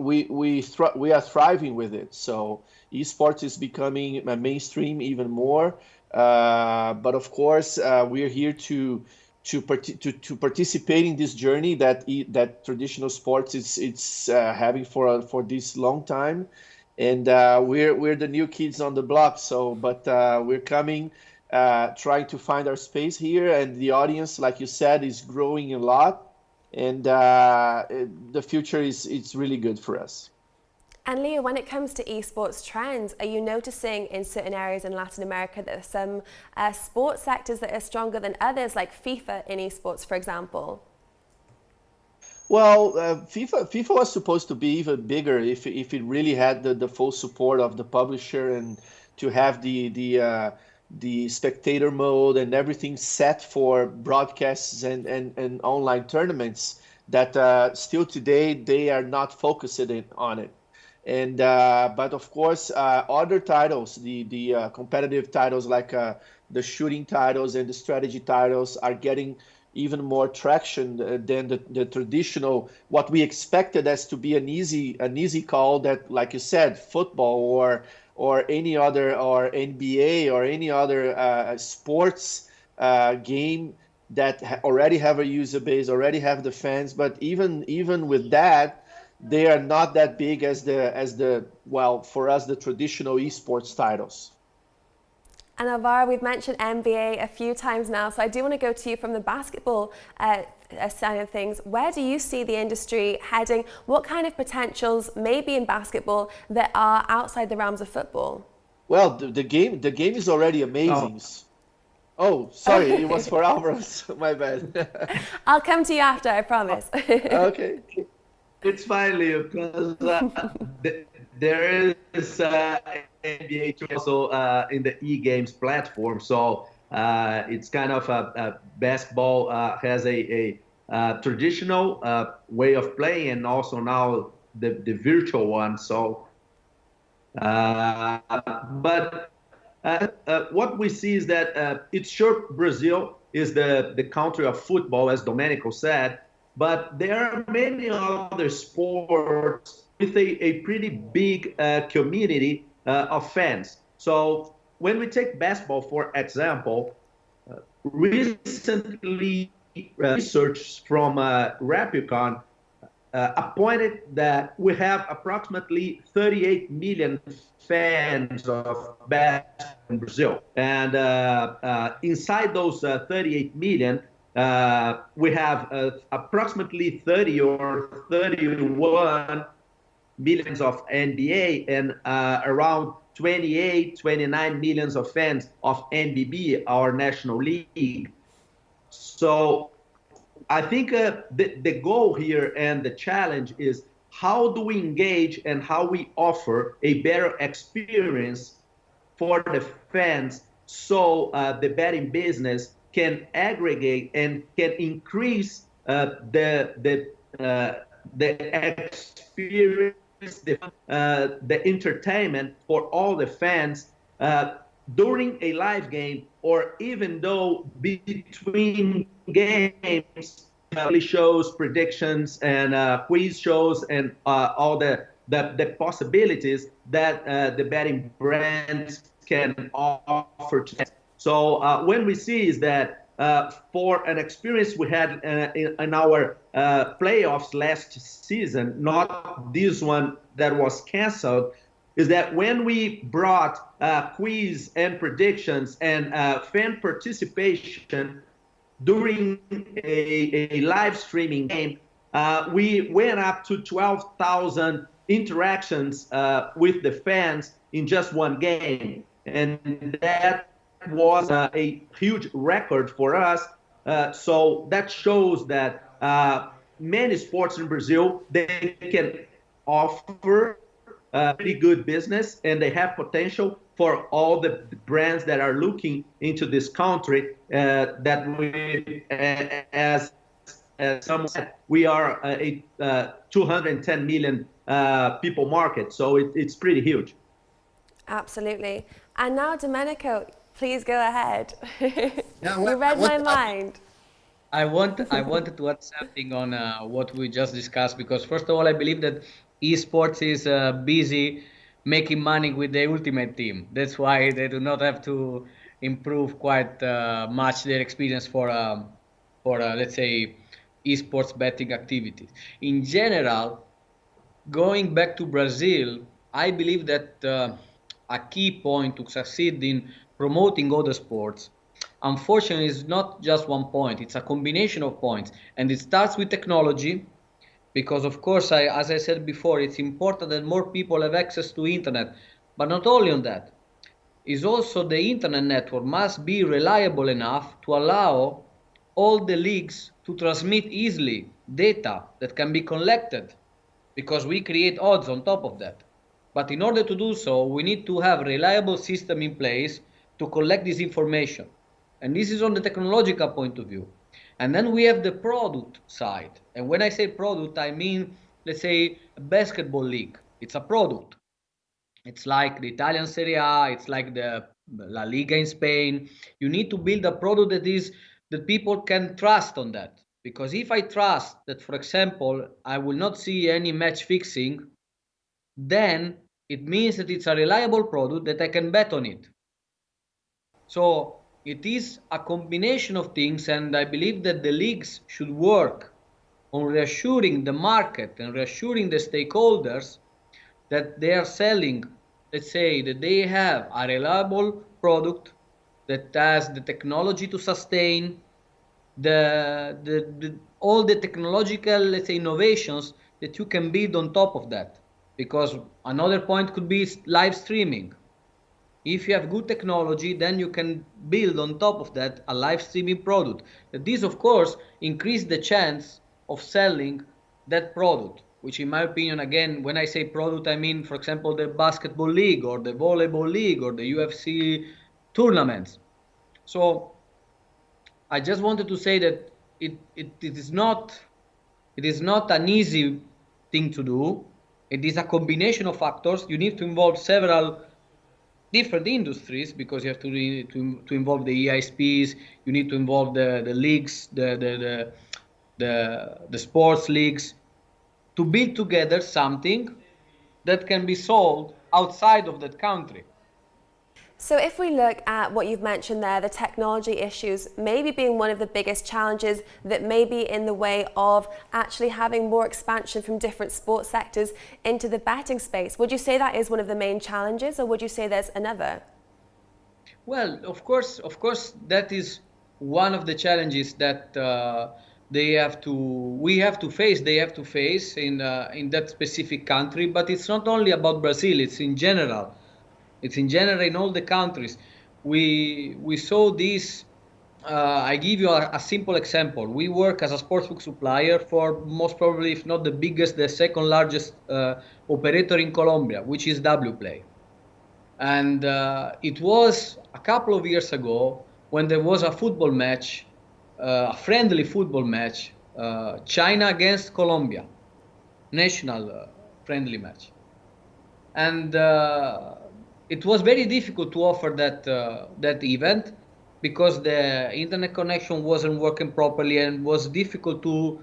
are thriving with it. So esports is becoming mainstream even more. But of course, we are here to participate in this journey that traditional sports it's having for this long time. And we're the new kids on the block. But we're coming, trying to find our space here, and the audience, like you said, is growing a lot, and the future is really good for us. And Leo, when it comes to esports trends, are you noticing in certain areas in Latin America that there are some sports sectors that are stronger than others, like FIFA in esports, for example? Well, FIFA was supposed to be even bigger if it really had the full support of the publisher, and to have the spectator mode and everything set for broadcasts and online tournaments that still today they are not focused on it. And but of course, other titles, the competitive titles like the shooting titles and the strategy titles are getting even more traction than the traditional, what we expected as to be an easy call, that, like you said, football or any other, or NBA or any other sports game that already have a user base, already have the fans. But even with that, they are not that big as the for us, the traditional esports titles. And Alvaro, we've mentioned NBA a few times now, so I do want to go to you from the basketball side of things. Where do you see the industry heading? What kind of potentials maybe in basketball that are outside the realms of football? Well, the game is already amazing. Oh, sorry, it was for Alvaro. My bad. I'll come to you after, I promise. Okay. It's fine, Leo, because there is NBA also in the e-games platform. So it's kind of basketball has a traditional way of playing, and also now the virtual one. So, but what we see is that it's sure Brazil is the country of football, as Domenico said, but there are many other sports with a pretty big community of fans. So when we take basketball, for example, recently research from Rapicon appointed that we have approximately 38 million fans of basketball in Brazil. And inside those 38 million, we have approximately 30 or 31 millions of NBA and around 28, 29 millions of fans of NBB, our national league. So I think the goal here and the challenge is how do we engage and how we offer a better experience for the fans so the betting business can aggregate and can increase the experience, the entertainment for all the fans during a live game, or even though between games, shows, predictions, and quiz shows, and all the possibilities that the betting brands can offer to them. So when we see is that for an experience we had in our playoffs last season, not this one that was canceled, is that when we brought quiz and predictions and fan participation during a live streaming game, we went up to 12,000 interactions with the fans in just one game. And that was a huge record for us. So that shows that many sports in Brazil, they can offer pretty good business, and they have potential for all the brands that are looking into this country. That we, as someone said, we are a 210 million people market, so it's pretty huge. Absolutely. And now, Domenico, please go ahead. Yeah, You read my mind. I wanted to add something on what we just discussed, because first of all, I believe that esports is busy making money with the ultimate team. That's why they do not have to improve quite much their experience for let's say esports betting activities. In general, going back to Brazil, I believe that a key point to succeed in promoting other sports, unfortunately, is not just one point. It's a combination of points, and it starts with technology. Because of course, as I said before, it's important that more people have access to internet. But not only on that, is also the internet network must be reliable enough to allow all the leagues to transmit easily data that can be collected, because we create odds on top of that. But in order to do so, we need to have a reliable system in place to collect this information. And this is on the technological point of view. And then we have the product side. And when I say product, I mean, let's say, a basketball league. It's a product. It's like the Italian Serie A, it's like the La Liga in Spain. You need to build a product that people can trust on that. Because if I trust that, for example, I will not see any match fixing, then it means that it's a reliable product that I can bet on it. So it is a combination of things, and I believe that the leagues should work on reassuring the market and reassuring the stakeholders that they are selling, let's say, that they have a reliable product that has the technology to sustain all the technological, let's say, innovations that you can build on top of that. Because another point could be live streaming. If you have good technology, then you can build on top of that a live streaming product. This, of course, increases the chance of selling that product. which in my opinion, again, when I say product, I mean, for example, the basketball league or the volleyball league or the UFC tournaments. So I just wanted to say that it is not an easy thing to do. It is a combination of factors. You need to involve several different industries because you have to involve the EISPs. You need to involve the leagues, the sports leagues, to build together something that can be sold outside of that country. So if we look at what you've mentioned there, the technology issues maybe being one of the biggest challenges that may be in the way of actually having more expansion from different sports sectors into the betting space. Would you say that is one of the main challenges, or would you say there's another? Well, of course, that is one of the challenges that they have to face in that specific country. But it's not only about Brazil; it's in general. It's in general in all the countries. We saw this. I give you a simple example. We work as a sportsbook supplier for most probably, if not the biggest, the second largest operator in Colombia, which is Wplay. And it was a couple of years ago when there was a football match, a friendly football match, China against Colombia, national friendly match. And it was very difficult to offer that event because the internet connection wasn't working properly and was difficult to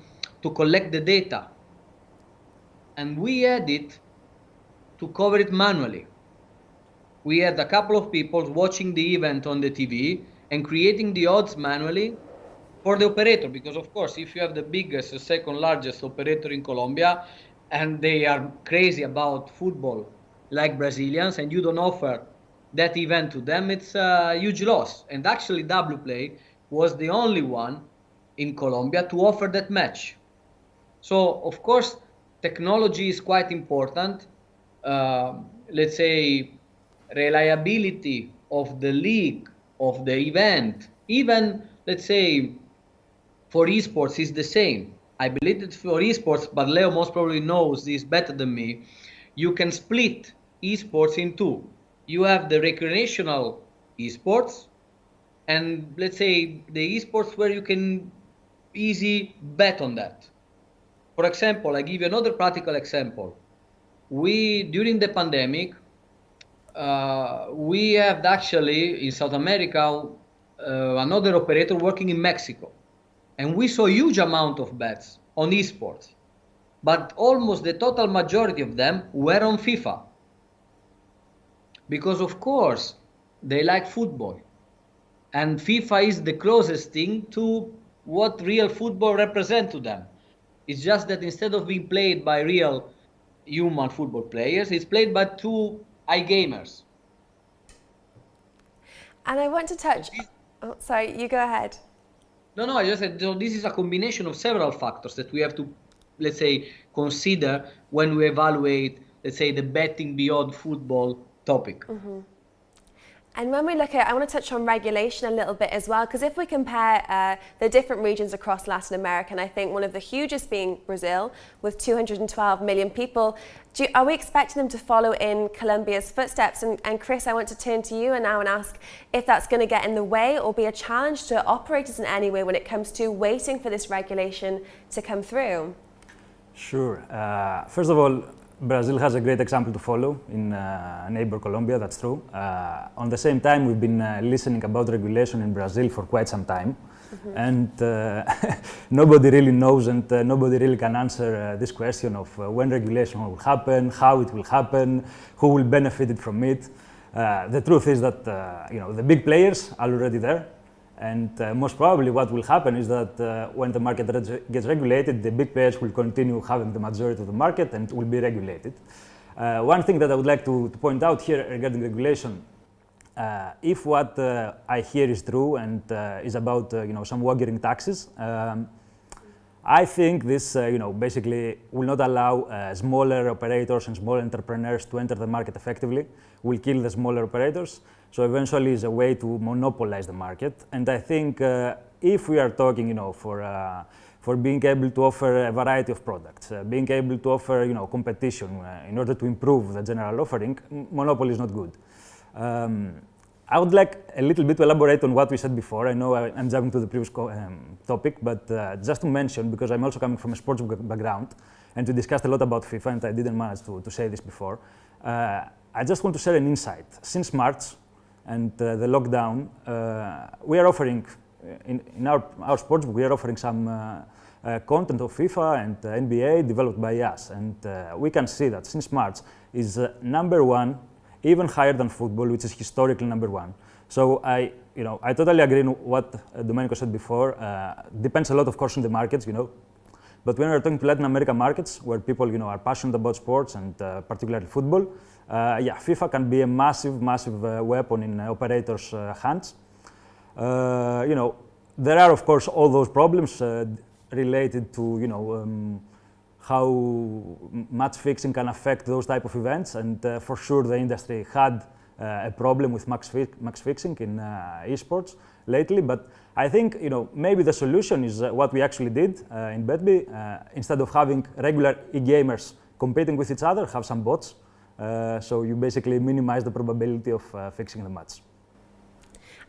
collect the data. And we had it to cover it manually. We had a couple of people watching the event on the TV and creating the odds manually for the operator, because of course, if you have the biggest, the second largest operator in Colombia, and they are crazy about football like Brazilians, and you don't offer that event to them, it's a huge loss. And actually, Wplay was the only one in Colombia to offer that match. So, of course, technology is quite important. Let's say reliability of the league, of the event, even, let's say, for esports is the same. I believe that for esports, but Leo most probably knows this better than me, you can split esports in two. You have the recreational esports, and let's say the esports where you can easy bet on that. For example, I give you another practical example. During the pandemic, we have actually in South America another operator working in Mexico, and we saw a huge amount of bets on esports, but almost the total majority of them were on FIFA, because of course they like football, and FIFA is the closest thing to what real football represents to them. It's just that instead of being played by real human football players, it's played by two iGamers. And I want to touch... Oh, sorry, you go ahead. No, I just said, so this is a combination of several factors that we have to, let's say, consider when we evaluate, let's say, the betting beyond football topic. Mm-hmm. And when we look at, I want to touch on regulation a little bit as well, because if we compare the different regions across Latin America, and I think one of the hugest being Brazil, with 212 million people, are we expecting them to follow in Colombia's footsteps? And Chris, I want to turn to you now and ask if that's going to get in the way or be a challenge to operators in any way when it comes to waiting for this regulation to come through. Sure. First of all, Brazil has a great example to follow in neighbor Colombia, that's true. On the same time, we've been listening about regulation in Brazil for quite some time. Mm-hmm. And nobody really knows and nobody really can answer this question of when regulation will happen, how it will happen, who will benefit from it. The truth is that the big players are already there. And most probably what will happen is that when the market gets regulated, the big players will continue having the majority of the market and will be regulated. One thing that I would like to point out here regarding regulation, if what I hear is true and is about some waggering taxes, I think this basically will not allow smaller operators and small entrepreneurs to enter the market effectively, will kill the smaller operators. So eventually it's a way to monopolize the market. And I think if we are talking, for for being able to offer a variety of products, being able to offer competition in order to improve the general offering, monopoly is not good. I would like a little bit to elaborate on what we said before. I know I'm jumping to the previous topic, but just to mention, because I'm also coming from a sports background, and we discussed a lot about FIFA, and I didn't manage to say this before. I just want to share an insight. Since March and the lockdown, we are offering, in our sports, we are offering some content of FIFA and NBA developed by us. And we can see that since March is #1, even higher than football, which is historically #1. So I totally agree on what Domenico said before. Depends a lot, of course, on the markets, But when we're talking to Latin American markets, where people, are passionate about sports and particularly football, FIFA can be a massive, massive weapon in operators' hands. There are, of course, all those problems related to, how match fixing can affect those type of events, and for sure the industry had a problem with match fixing in esports lately. But I think maybe the solution is what we actually did in BetB. Instead of having regular e-gamers competing with each other, have some bots. So you basically minimize the probability of fixing the match.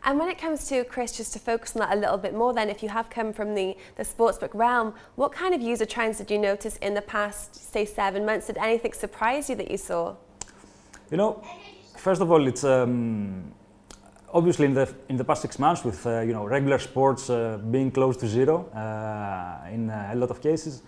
And when it comes to, Chris, just to focus on that a little bit more then, if you have come from the sportsbook realm, what kind of user trends did you notice in the past, say, 7 months? Did anything surprise you that you saw? First of all, it's obviously in the past 6 months with regular sports being close to zero in a lot of cases,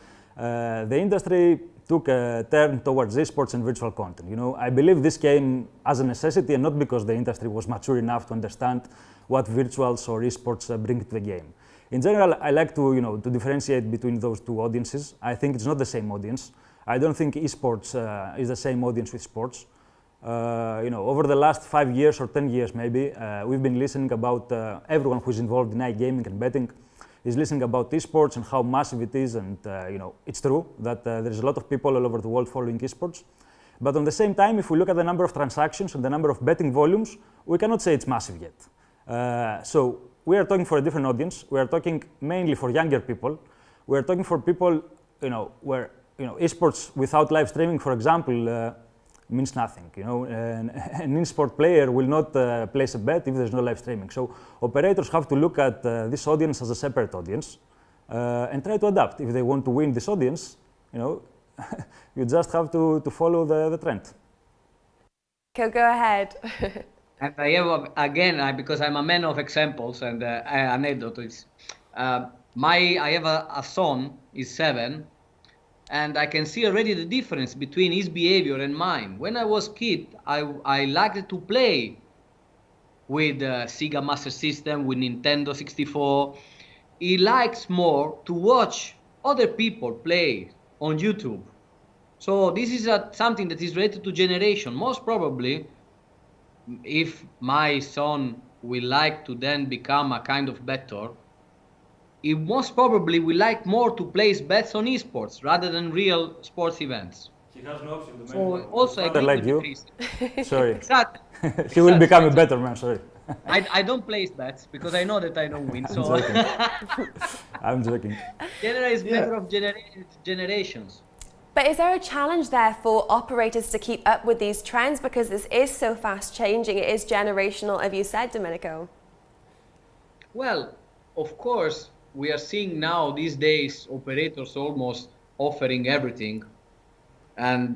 the industry took a turn towards esports and virtual content. I believe this came as a necessity and not because the industry was mature enough to understand what virtuals or esports bring to the game. In general, I like to differentiate between those two audiences. I think it's not the same audience. I don't think esports is the same audience with sports. Over the last 5 years or 10 years maybe, we've been listening about everyone who's involved in iGaming and betting is listening about esports and how massive it is, and it's true that there's a lot of people all over the world following esports. But on the same time, if we look at the number of transactions and the number of betting volumes, we cannot say it's massive yet. So we are talking for a different audience. We are talking mainly for younger people. We are talking for people, where esports without live streaming, for example, means nothing. An in-sport player will not place a bet if there's no live streaming. So operators have to look at this audience as a separate audience and try to adapt. If they want to win this audience, you just have to follow the trend. Go ahead. And I have, again, because I'm a man of examples and anecdotes. I have a son, he's 7, and I can see already the difference between his behavior and mine. When I was a kid, I liked to play with Sega Master System, with Nintendo 64. He likes more to watch other people play on YouTube. So this is something that is related to generation. Most probably, if my son will like to then become a kind of bettor, he most probably will like more to place bets on esports rather than real sports events. He has no option. So also I like you. Sorry. Exactly. He will become a better man. Sorry. I don't place bets because I know that I don't win. So I'm joking. Generally, it's matter of generations. But is there a challenge there for operators to keep up with these trends, because this is so fast changing? It is generational, as you said, Domenico. Well, of course, we are seeing now these days operators almost offering everything. And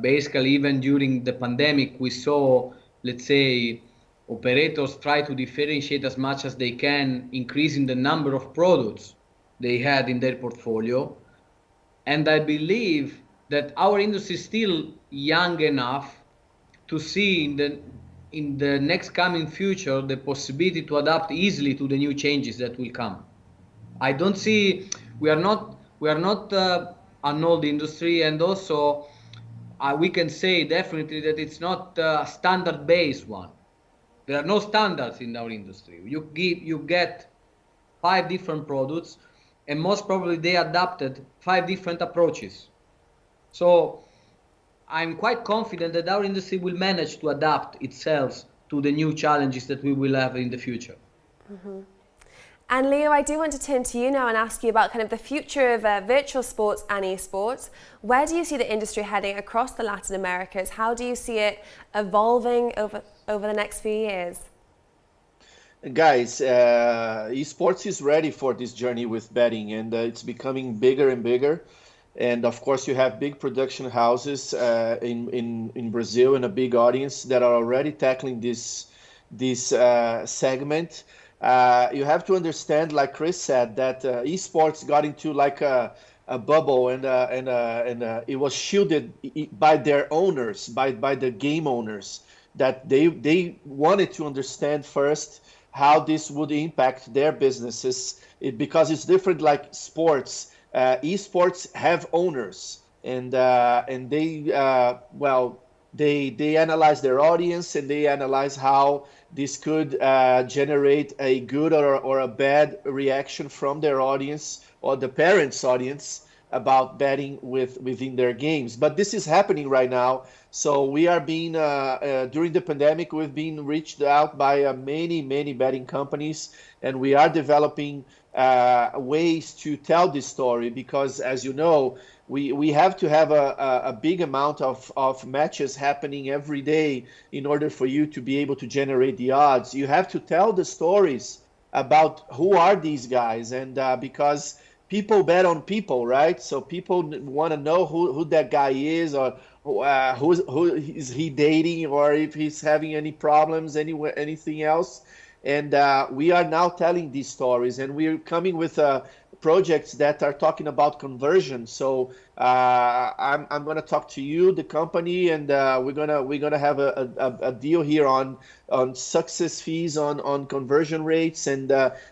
basically, even during the pandemic, we saw, let's say, operators try to differentiate as much as they can, increasing the number of products they had in their portfolio. And I believe that our industry is still young enough to see in the next coming future the possibility to adapt easily to the new changes that will come. I don't see, we are not an old industry, and also we can say definitely that it's not a standard-based one. There are no standards in our industry. You get 5 different products, and most probably they adapted 5 different approaches. So I'm quite confident that our industry will manage to adapt itself to the new challenges that we will have in the future. Mm-hmm. And Leo, I do want to turn to you now and ask you about kind of the future of virtual sports and esports. Where do you see the industry heading across the Latin Americas? How do you see it evolving over the next few years? Guys, esports is ready for this journey with betting, and it's becoming bigger and bigger. And of course, you have big production houses in Brazil and a big audience that are already tackling this segment. You have to understand, like Chris said, that esports got into like a bubble, and it was shielded by their owners, by the game owners, that they wanted to understand first how this would impact their businesses, because it's different like sports. Esports have owners, and they they analyze their audience, and they analyze how this could generate a good or a bad reaction from their audience or the parents' audience about betting within their games. But this is happening right now. So we are being, during the pandemic, we've been reached out by many betting companies, and we are developing ways to tell this story, because as you know, we have to have a big amount of matches happening every day in order for you to be able to generate the odds. You have to tell the stories about who are these guys, and because people bet on people, right? So people want to know who that guy is, or who is he dating, or if he's having any problems, anything else. And we are now telling these stories, and we're coming with projects that are talking about conversion. So I'm going to talk to you, the company, and we're gonna have a deal here on success fees, on conversion rates, and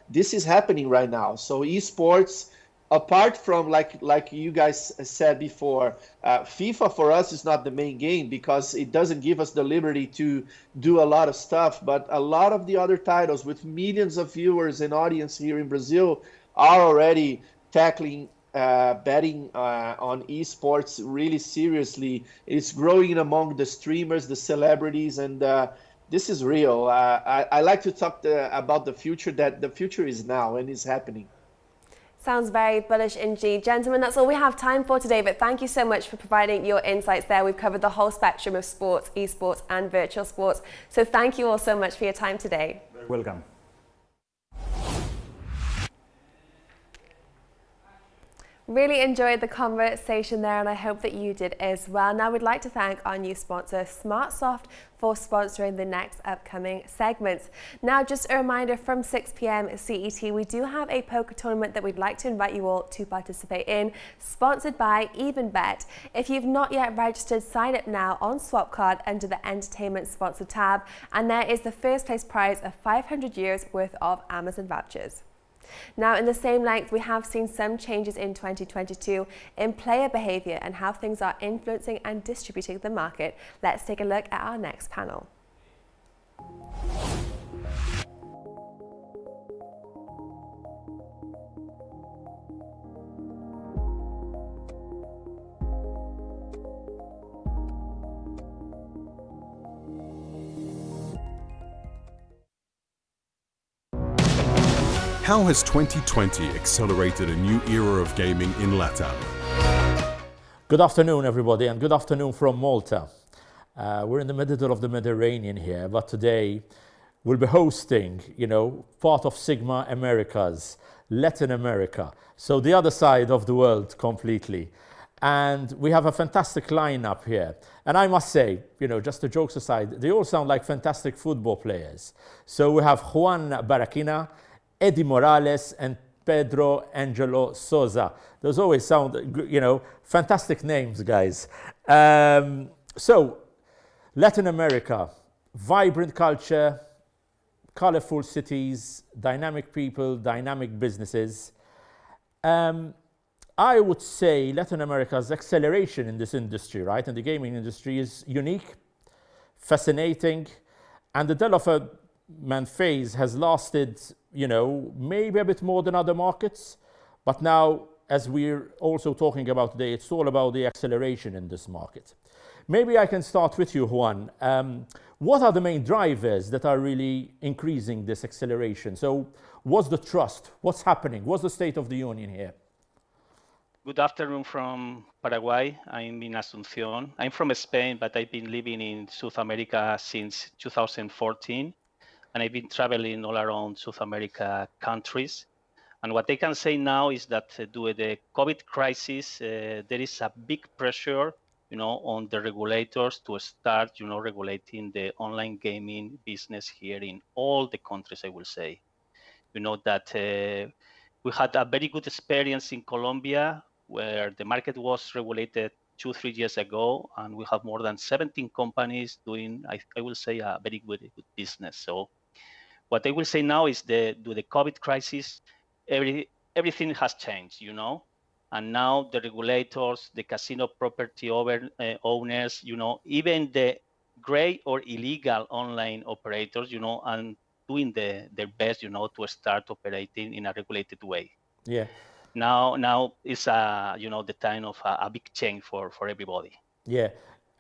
this is happening right now. So esports, apart from like you guys said before, FIFA for us is not the main game, because it doesn't give us the liberty to do a lot of stuff. But a lot of the other titles with millions of viewers and audience here in Brazil are already tackling betting on esports really seriously. It's growing among the streamers, the celebrities, and this is real. I like to talk about the future, that the future is now and is happening. Sounds very bullish indeed. Gentlemen, that's all we have time for today, but thank you so much for providing your insights there. We've covered the whole spectrum of sports, esports and virtual sports. So thank you all so much for your time today. Welcome. Really enjoyed the conversation there, and I hope that you did as well. Now we'd like to thank our new sponsor, SmartSoft, for sponsoring the next upcoming segments. Now, just a reminder, from 6 p.m. CET, we do have a poker tournament that we'd like to invite you all to participate in, sponsored by EvenBet. If you've not yet registered, sign up now on Swapcard under the Entertainment Sponsor tab, and there is the first place prize of 500 euros worth of Amazon vouchers. Now, in the same length, we have seen some changes in 2022 in player behaviour and how things are influencing and distributing the market. Let's take a look at our next panel. How has 2020 accelerated a new era of gaming in LATAM? Good afternoon, everybody, and good afternoon from Malta. We're in the middle of the Mediterranean here, but today we'll be hosting, part of SiGMA Americas, Latin America, so the other side of the world completely. And we have a fantastic lineup here. And I must say, just the jokes aside, they all sound like fantastic football players. So we have Juan Barraquina, Eddie Morales, and Pedro Angelo Souza. Those always sound, fantastic names, guys. So, Latin America, vibrant culture, colorful cities, dynamic people, dynamic businesses. I would say Latin America's acceleration in this industry, right, in the gaming industry, is unique, fascinating, and the development phase has lasted maybe a bit more than other markets, but now, as we're also talking about today, it's all about the acceleration in this market. Maybe I can start with you, Juan. What are the main drivers that are really increasing this acceleration? So what's the trust? What's happening? What's the state of the union here? Good afternoon from Paraguay. I'm in Asunción. I'm from Spain, but I've been living in South America since 2014. And I've been traveling all around South America countries. And what I can say now is that due to the COVID crisis, there is a big pressure, on the regulators to start, regulating the online gaming business here in all the countries, I will say. You know that we had a very good experience in Colombia, where the market was regulated 2-3 years ago, and we have more than 17 companies doing, I will say, a very good business. So what I will say now is due to the COVID crisis, everything has changed, and now the regulators, the casino property owners, even the gray or illegal online operators, and doing their best, to start operating in a regulated way. Yeah. Now is the time of a big change for everybody. Yeah.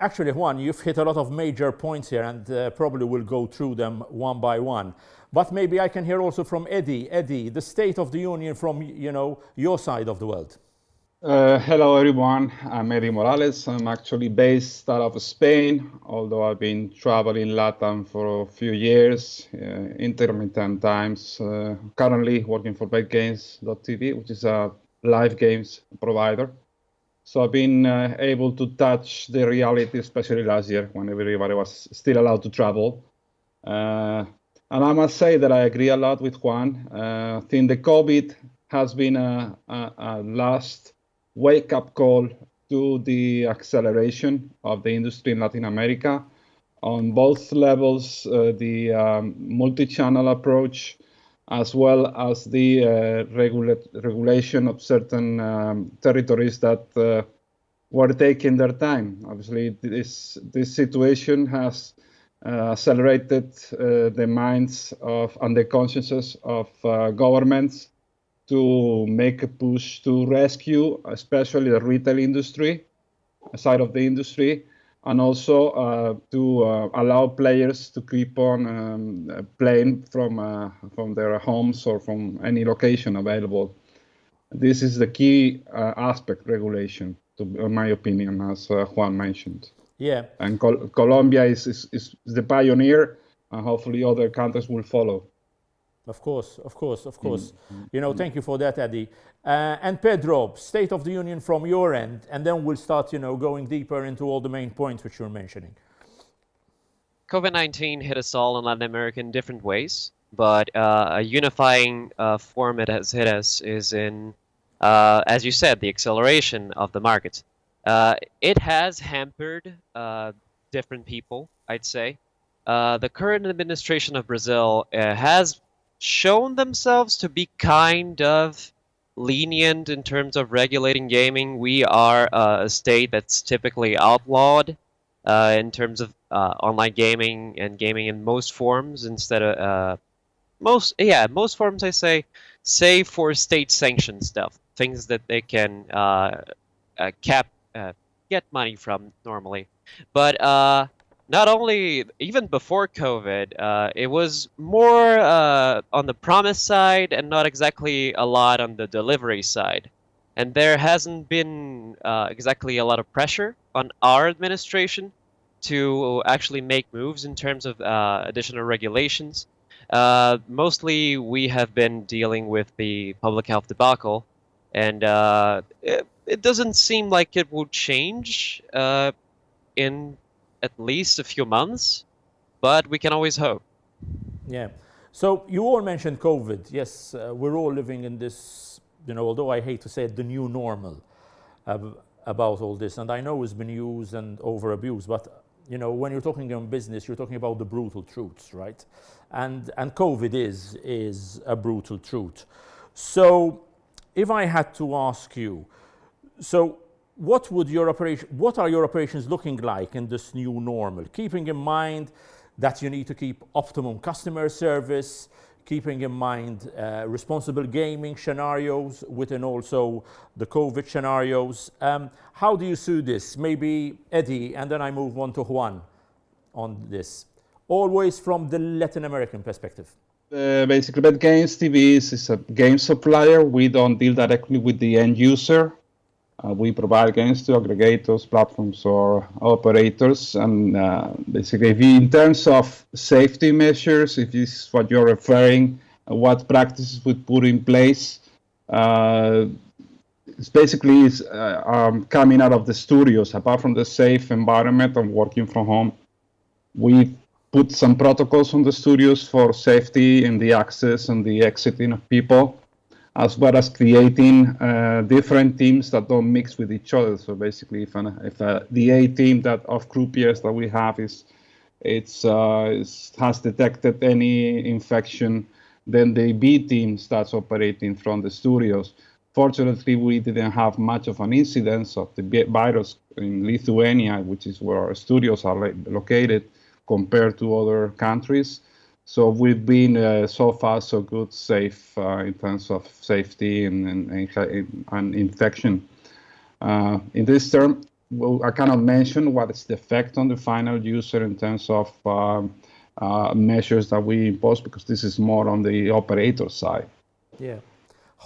Actually, Juan, you've hit a lot of major points here, and probably we'll go through them one by one. But maybe I can hear also from Eddie. Eddie, the state of the union from, your side of the world. Hello, everyone. I'm Eddie Morales. I'm actually based out of Spain, although I've been traveling Latin for a few years, intermittent times. Currently working for BetGames.tv, which is a live games provider. So I've been able to touch the reality, especially last year when everybody was still allowed to travel. And I must say that I agree a lot with Juan. I think the COVID has been a last wake-up call to the acceleration of the industry in Latin America on both levels, the multi-channel approach, as well as the regulation of certain territories that were taking their time. Obviously, this situation has accelerated the minds of and the consciences of governments to make a push to rescue, especially the retail industry, side of the industry, and also to allow players to keep on playing from their homes or from any location available. This is the key aspect, regulation, in my opinion, as Juan mentioned. Yeah. And Colombia is the pioneer, and hopefully other countries will follow. Of course. Thank you for that, Eddie. And Pedro, state of the union from your end, and then we'll start, going deeper into all the main points which you're mentioning. COVID-19 hit us all in Latin America in different ways, but a unifying form it has hit us is in, as you said, the acceleration of the market. It has hampered different people, I'd say. The current administration of Brazil has shown themselves to be kind of lenient in terms of regulating gaming. We are a state that's typically outlawed in terms of online gaming and gaming in most forms, instead of most forms, I say, save for state sanctioned stuff, things that they can get money from normally. But not only, even before COVID, it was more on the promise side and not exactly a lot on the delivery side. And there hasn't been exactly a lot of pressure on our administration to actually make moves in terms of additional regulations. Mostly we have been dealing with the public health debacle, and it doesn't seem like it will change in at least a few months, but we can always hope. Yeah. So you all mentioned COVID. Yes, we're all living in this, although I hate to say it, the new normal about all this. And I know it's been used and over abused, but when you're talking in business, you're talking about the brutal truths, right? And COVID is a brutal truth. So if I had to ask you, what are your operations looking like in this new normal? Keeping in mind that you need to keep optimum customer service, keeping in mind responsible gaming scenarios within also the COVID scenarios. How do you see this? Maybe Eddie, and then I move on to Juan on this. always from the Latin American perspective? Basically, Bet Games TV is a game supplier. We don't deal directly with the end user. We provide games to aggregators, platforms, or operators. And basically, in terms of safety measures, if this is what you're referring, what practices we put in place, it's basically coming out of the studios. Apart from the safe environment of working from home, we put some protocols on the studios for safety and the access and the exiting of people, as well as creating different teams that don't mix with each other. So basically, if the A team of croupiers that we have has detected any infection, then the B team starts operating from the studios. Fortunately, we didn't have much of an incidence of the virus in Lithuania, which is where our studios are located, compared to other countries. So we've been so far so good, safe in terms of safety and infection. In this term, I cannot mention what is the effect on the final user in terms of measures that we impose, because this is more on the operator side. Yeah.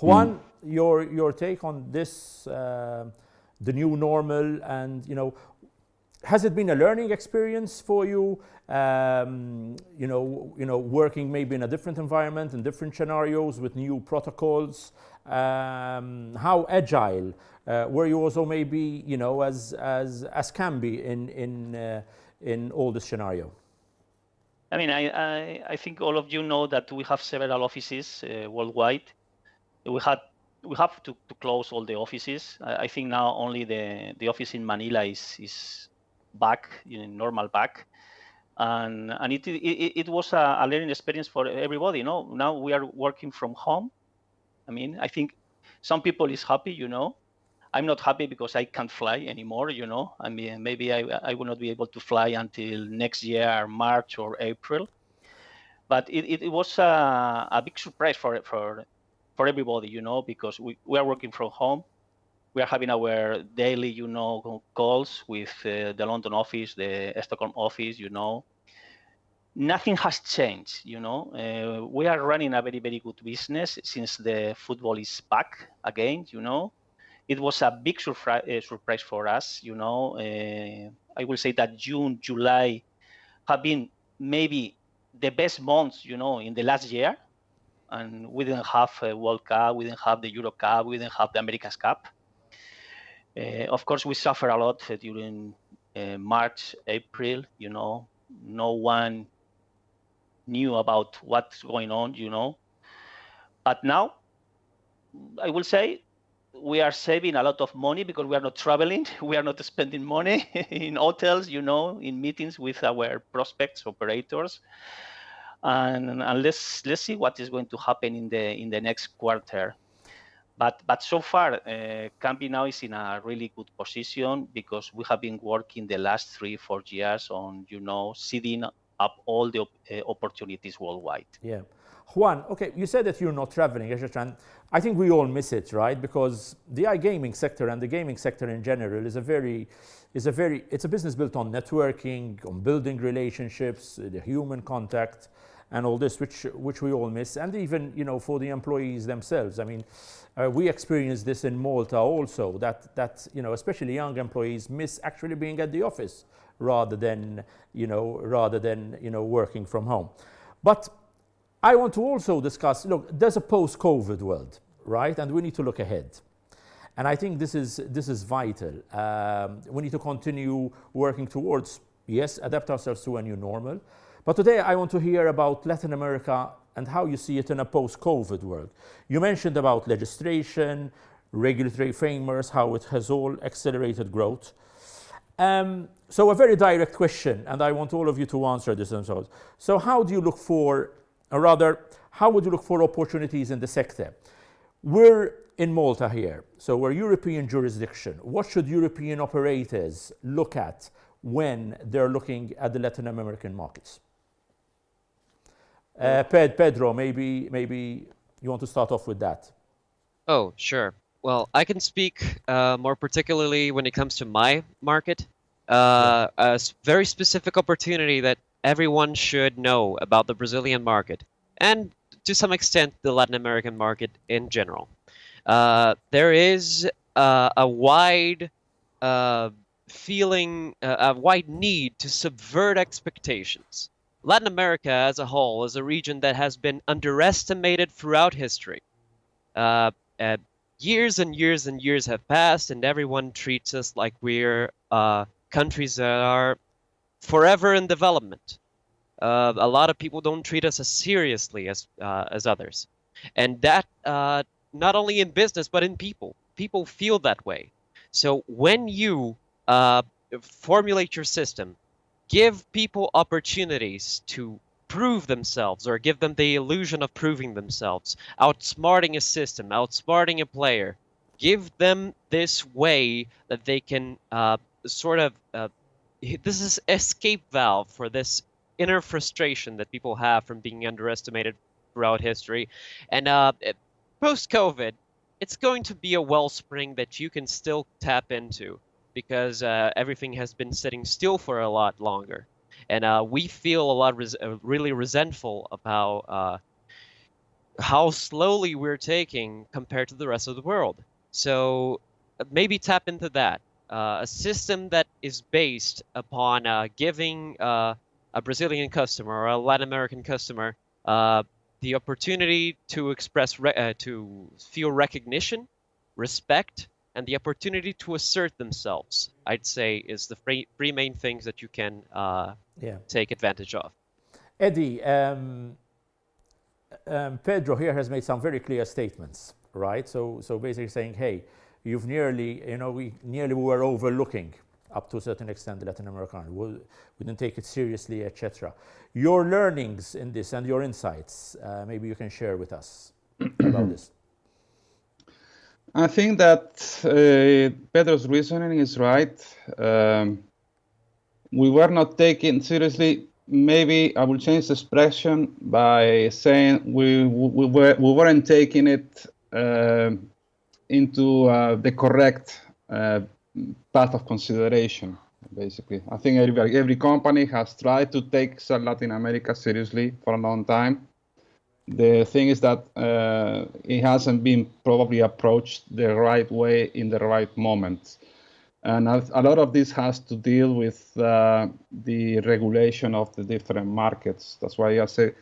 Juan, your take on this, the new normal, and has it been a learning experience for you? Working maybe in a different environment, in different scenarios with new protocols. How agile were you also maybe as can be in all this scenario? I mean, I think all of you know that we have several offices worldwide. We have to close all the offices. I think now only the office in Manila is back, normal back, and it was a learning experience for everybody. Now we are working from home. I mean, I think some people is happy. I'm not happy because I can't fly anymore. I mean, maybe I will not be able to fly until next year, March or April. But it was a big surprise for everybody, because we are working from home. We are having our daily, calls with the London office, the Stockholm office, Nothing has changed, We are running a very, very good business since the football is back again, It was a big surprise for us, I will say that June, July have been maybe the best months, in the last year. And we didn't have a World Cup, we didn't have the Euro Cup, we didn't have the America's Cup. Of course, we suffer a lot during March, April. No one knew about what's going on. But now, I will say, we are saving a lot of money because we are not traveling. We are not spending money in hotels. In meetings with our prospects, operators. And let's see what is going to happen in the next quarter. But so far, Campi now is in a really good position because we have been working the last 3-4 years on, seeding up all the opportunities worldwide. Yeah. Juan, okay, you said that you're not traveling, and I think we all miss it, right? Because the iGaming sector and the gaming sector in general is it's a business built on networking, on building relationships, the human contact, and all this, which we all miss, and even for the employees themselves. I mean, we experienced this in Malta also. That especially young employees miss actually being at the office rather than working from home. But I want to also discuss. Look, there's a post-COVID world, right? And we need to look ahead. And I think this is vital. We need to continue working towards, yes, adapt ourselves to a new normal. But today I want to hear about Latin America and how you see it in a post-COVID world. You mentioned about legislation, regulatory frameworks, how it has all accelerated growth. So a very direct question, and I want all of you to answer this themselves. So how do you look for, or rather, how would you look for opportunities in the sector? We're in Malta here, so we're European jurisdiction. What should European operators look at when they're looking at the Latin American markets? Pedro, maybe you want to start off with that. Oh, sure. Well, I can speak more particularly when it comes to my market. A very specific opportunity that everyone should know about the Brazilian market, and to some extent the Latin American market in general. There is a wide a wide need to subvert expectations. Latin America as a whole is a region that has been underestimated throughout history. Uh, Years and years and years have passed, and everyone treats us like we're countries that are forever in development. A lot of people don't treat us as seriously as others, and that not only in business but in people. People feel that way. So when you formulate your system, give people opportunities to prove themselves or give them the illusion of proving themselves, outsmarting a system, outsmarting a player, give them this way that they can this is escape valve for this inner frustration that people have from being underestimated throughout history. And post-COVID, it's going to be a wellspring that you can still tap into because everything has been sitting still for a lot longer. And we feel a lot really resentful about how slowly we're taking compared to the rest of the world. So maybe tap into that. A system that is based upon giving a Brazilian customer or a Latin American customer the opportunity to express, to feel recognition, respect, and the opportunity to assert themselves, I'd say, is the three main things that you can take advantage of. Eddie, Pedro here has made some very clear statements, right? So basically saying, hey, you've nearly, we nearly were overlooking up to a certain extent the Latin American. We didn't take it seriously, etc. Your learnings in this and your insights, maybe you can share with us about this. I think that Pedro's reasoning is right. We were not taking seriously. Maybe I will change the expression by saying we weren't taking it into the correct path of consideration. Basically, I think every company has tried to take Latin America seriously for a long time. The thing is that it hasn't been probably approached the right way in the right moment. And a lot of this has to deal with the regulation of the different markets. That's why I say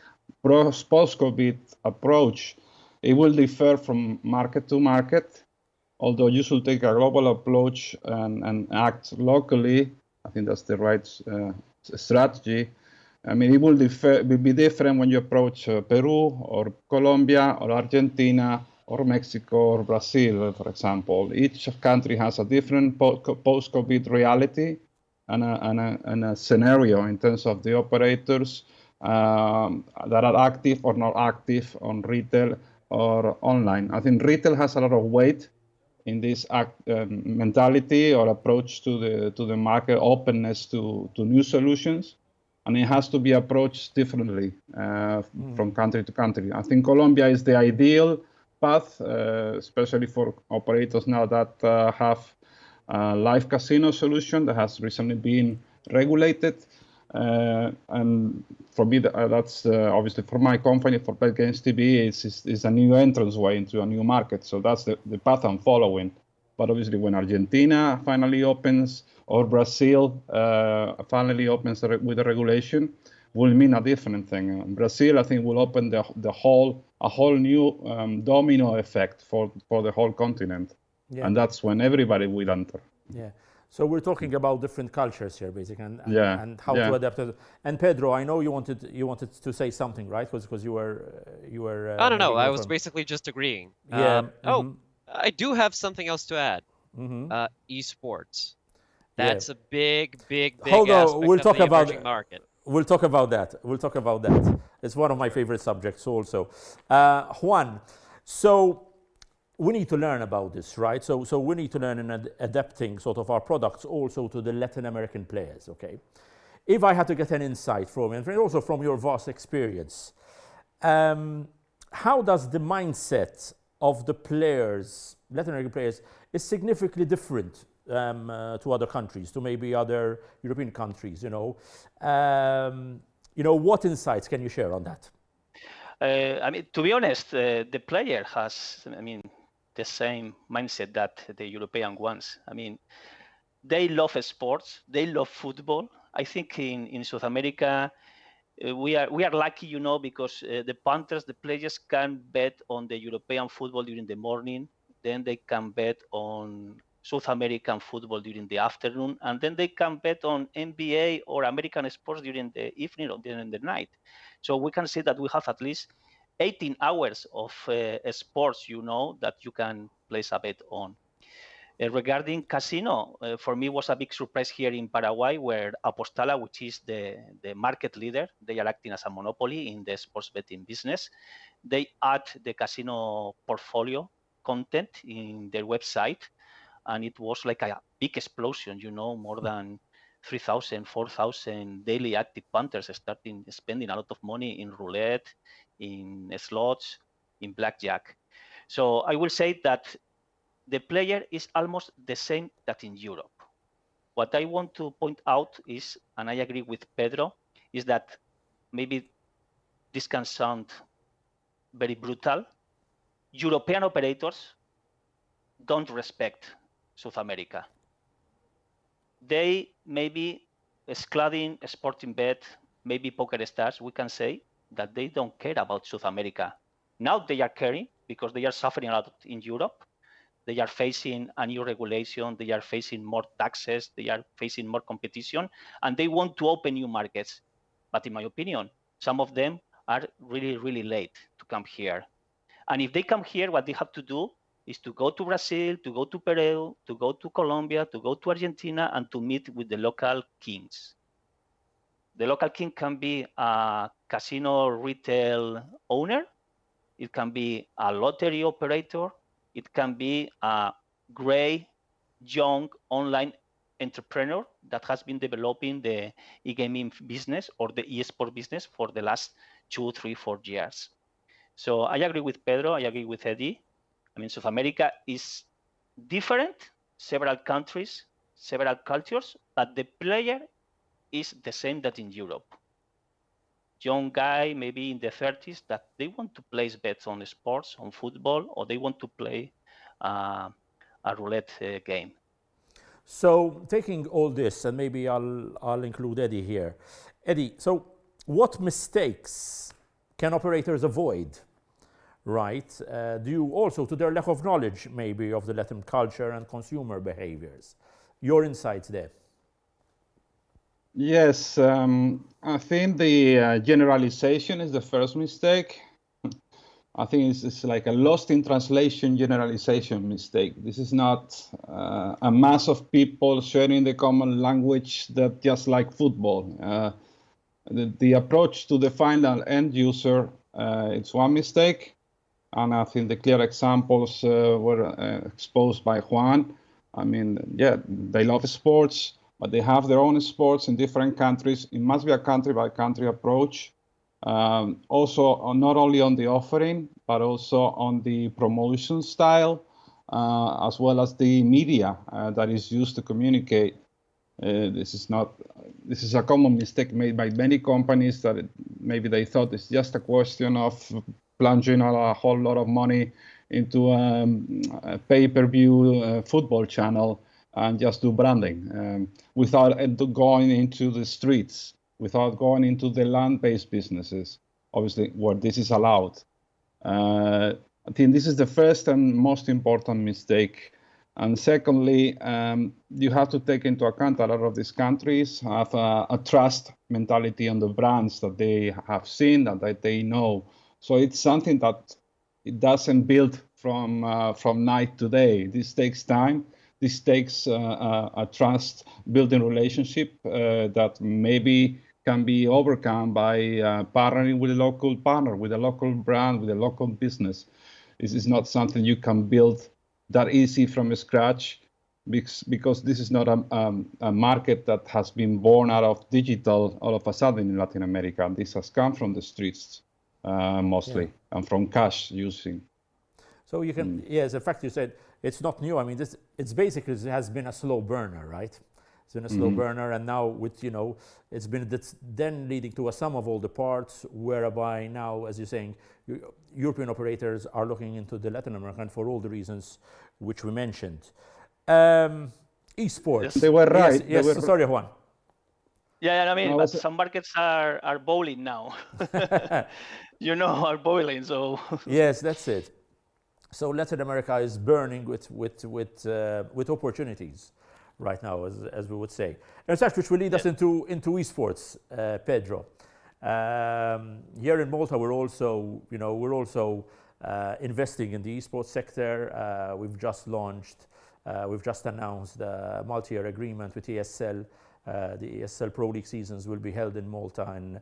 post-COVID approach, it will differ from market to market. Although you should take a global approach and act locally, I think that's the right strategy. I mean, it will be different when you approach Peru or Colombia or Argentina or Mexico or Brazil, for example. Each country has a different post-COVID reality and a scenario in terms of the operators that are active or not active on retail or online. I think retail has a lot of weight in this mentality or approach to the market, openness to new solutions. And it has to be approached differently from country to country. I think Colombia is the ideal path, especially for operators now that have a live casino solution that has recently been regulated. And for me, that's obviously for my company, for Bet Games TV, is a new entrance way into a new market. So that's the path I'm following. But obviously, when Argentina finally opens or Brazil finally opens with the regulation, will mean a different thing. Brazil, I think, will open a whole new domino effect for the whole continent, and that's when everybody will enter. Yeah. So we're talking about different cultures here, basically, and how to adapt to. And Pedro, I know you wanted to say something, right? Because you were. I don't know. I was basically just agreeing. Yeah. Oh, I do have something else to add. Esports. That's a big Hold on, aspect we'll of talk the about emerging market. We'll talk about that. It's one of my favorite subjects also. Juan, so we need to learn about this, right? So we need to learn in adapting sort of our products also to the Latin American players, okay? If I had to get an insight from you, and also from your vast experience, how does the mindset of the players, Latin American players, is significantly different to other countries, to maybe other European countries, What insights can you share on that? To be honest, the player has, the same mindset that the European ones. They love sports, they love football. I think in South America, we are lucky, because the Panthers, the players can bet on the European football during the morning, then they can bet on South American football during the afternoon, and then they can bet on NBA or American sports during the evening or during the night. So we can say that we have at least 18 hours of sports, that you can place a bet on. Regarding casino, for me was a big surprise here in Paraguay, where Apostala, which is the market leader, they are acting as a monopoly in the sports betting business. They add the casino portfolio content in their website, and it was like a big explosion, more than 3,000, 4,000 daily active punters starting spending a lot of money in roulette, in slots, in blackjack. So I will say that the player is almost the same that in Europe. What I want to point out is, and I agree with Pedro, is that maybe this can sound very brutal. European operators don't respect South America. They maybe Sclading, Sporting Bet, maybe Poker Stars, we can say that they don't care about South America. Now they are caring because they are suffering a lot in Europe. They are facing a new regulation, they are facing more taxes, they are facing more competition, and they want to open new markets. But in my opinion, some of them are really, really late to come here. And if they come here, what they have to do is to go to Brazil, to go to Peru, to go to Colombia, to go to Argentina, and to meet with the local kings. The local king can be a casino retail owner, it can be a lottery operator, it can be a gray, young online entrepreneur that has been developing the e-gaming business or the e-sport business for the last 2, 3, 4 years. So I agree with Pedro, I agree with Eddie. South America is different, several countries, several cultures, but the player is the same that in Europe. Young guy, maybe in the 30s, that they want to place bets on sports, on football, or they want to play a roulette game. So taking all this, and maybe I'll include Eddie here. Eddie, so what mistakes can operators avoid, right? Due also to their lack of knowledge, maybe, of the Latin culture and consumer behaviors. Your insights there. Yes, I think the generalization is the first mistake. I think it's like a lost in translation generalization mistake. This is not a mass of people sharing the common language that just like football. The approach to the final end user, it's one mistake. And I think the clear examples were exposed by Juan. They love sports, but they have their own sports in different countries. It must be a country-by-country approach. Also, not only on the offering, but also on the promotion style, as well as the media that is used to communicate. This is a common mistake made by many companies that maybe they thought it's just a question of plunging a whole lot of money into a pay-per-view football channel and just do branding without going into the streets, without going into the land-based businesses, obviously, where this is allowed. I think this is the first and most important mistake. And secondly, you have to take into account a lot of these countries have a trust mentality on the brands that they have seen and that they know. So it's something that it doesn't build from night to day. This takes time. This takes a trust building relationship that maybe can be overcome by partnering with a local partner, with a local brand, with a local business. This is not something you can build that easy from scratch because this is not a market that has been born out of digital all of a sudden in Latin America. This has come from the streets mostly and from cash using. So you can, yes, in fact, you said it's not new. It's basically, it has been a slow burner, right? It's been a slow burner, and now with, it's been then leading to a sum of all the parts, whereby now, as you're saying, European operators are looking into the Latin American for all the reasons which we mentioned. Esports. They were right. Yes, sorry, Juan. Yeah, I mean, but some markets are boiling now. Are boiling, so. Yes, that's it. So Latin America is burning with opportunities right now, as we would say. And such, which will lead us into esports, Pedro. Here in Malta, we're also investing in the esports sector. We've just announced a multi-year agreement with ESL. The ESL Pro League seasons will be held in Malta and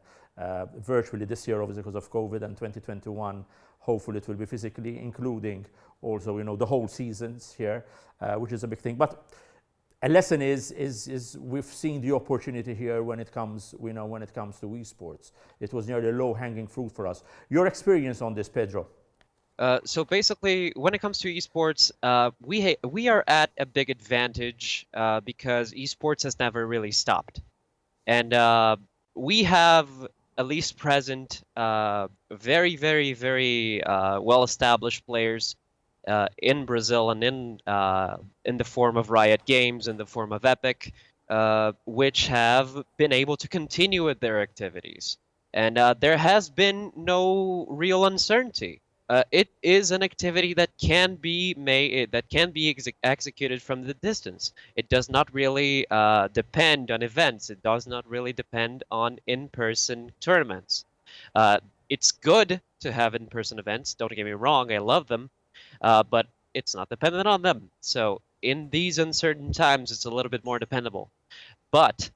virtually this year, obviously because of COVID, and 2021. Hopefully it will be physically, including also, the whole seasons here, which is a big thing. But a lesson is we've seen the opportunity here when it comes, to esports. It was nearly a low-hanging fruit for us. Your experience on this, Pedro? So basically, when it comes to esports, we are at a big advantage because esports has never really stopped, and we have at least present very, very, very well-established players in Brazil and in the form of Riot Games, in the form of Epic, which have been able to continue with their activities, and there has been no real uncertainty. It is an activity that can be executed from the distance. It does not really depend on events. It does not really depend on in-person tournaments. It's good to have in-person events. Don't get me wrong, I love them, but it's not dependent on them. So in these uncertain times, it's a little bit more dependable. But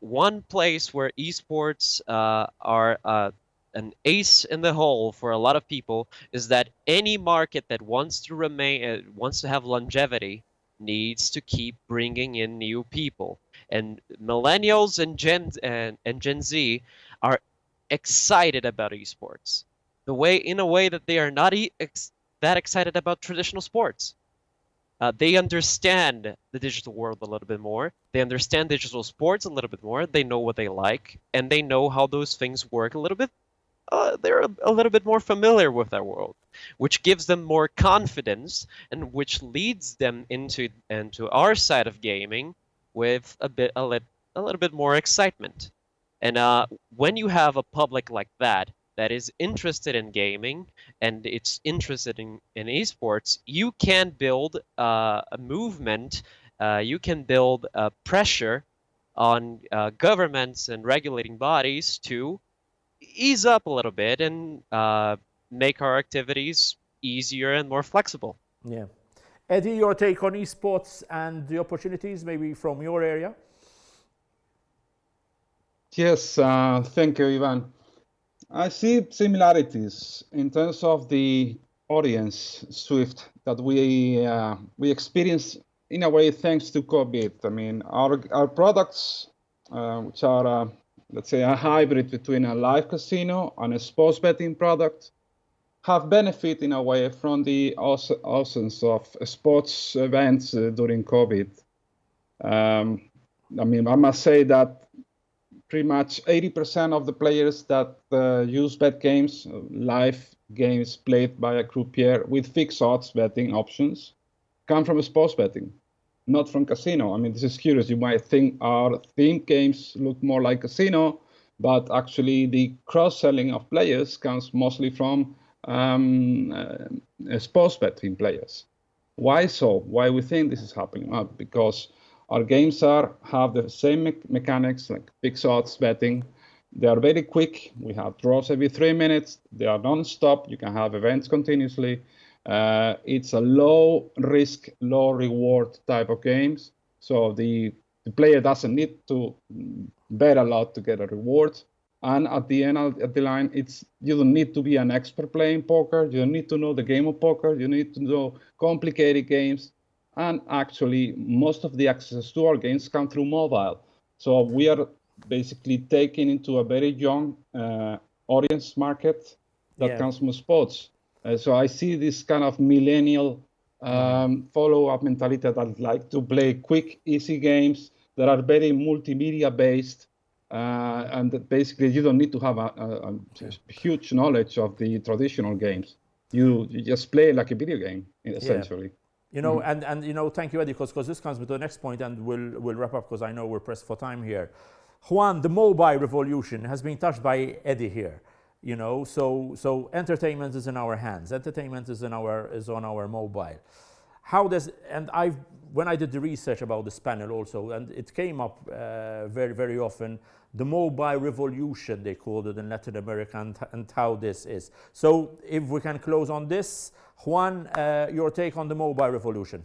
one place where esports are an ace in the hole for a lot of people is that any market that wants to have longevity needs to keep bringing in new people, and millennials and Gen Z are excited about esports in a way that they are not that excited about traditional sports. They understand the digital world a little bit more. They understand digital sports a little bit more. They know what they like, and they know how those things work a little bit. They're a little bit more familiar with that world, which gives them more confidence and which leads them into our side of gaming with a little bit more excitement. And when you have a public like that is interested in gaming and it's interested in esports, you can build a movement. You can build pressure on governments and regulating bodies to ease up a little bit and make our activities easier and more flexible. Yeah. Eddie, your take on esports and the opportunities, maybe from your area? Yes, thank you, Ivan. I see similarities in terms of the audience shift that we experienced in a way thanks to COVID. I mean, our products, which are let's say a hybrid between a live casino and a sports betting product, have benefit in a way from the absence of sports events during COVID. I mean, I must say that pretty much 80% of the players that use bet games, live games played by a croupier with fixed odds betting options, come from sports betting, not from casino. I mean, this is curious. You might think our themed games look more like casino, but actually the cross-selling of players comes mostly from sports betting players. Why so? Why we think this is happening? Because our games have the same mechanics like fixed odds betting. They are very quick. We have draws every 3 minutes. They are non-stop. You can have events continuously. It's a low risk, low reward type of games. So the player doesn't need to bet a lot to get a reward. And at the end of the line, you don't need to be an expert playing poker. You don't need to know the game of poker. You need to know complicated games. And actually, most of the access to our games come through mobile. So we are basically taking into a very young audience market that comes from sports. So I see this kind of millennial follow-up mentality that like to play quick, easy games, that are very multimedia based, and that basically you don't need to have a huge knowledge of the traditional games. You just play like a video game, essentially. You know, and you know, thank you, Eddie, because this comes to the next point, and we'll wrap up because I know we're pressed for time here. Juan, the mobile revolution has been touched by Eddie here. You know, so entertainment is in our hands. Entertainment is on our mobile. How does, and when I did the research about this panel also, and it came up very, very often, the mobile revolution, they called it in Latin America, and how this is. So if we can close on this, Juan, your take on the mobile revolution.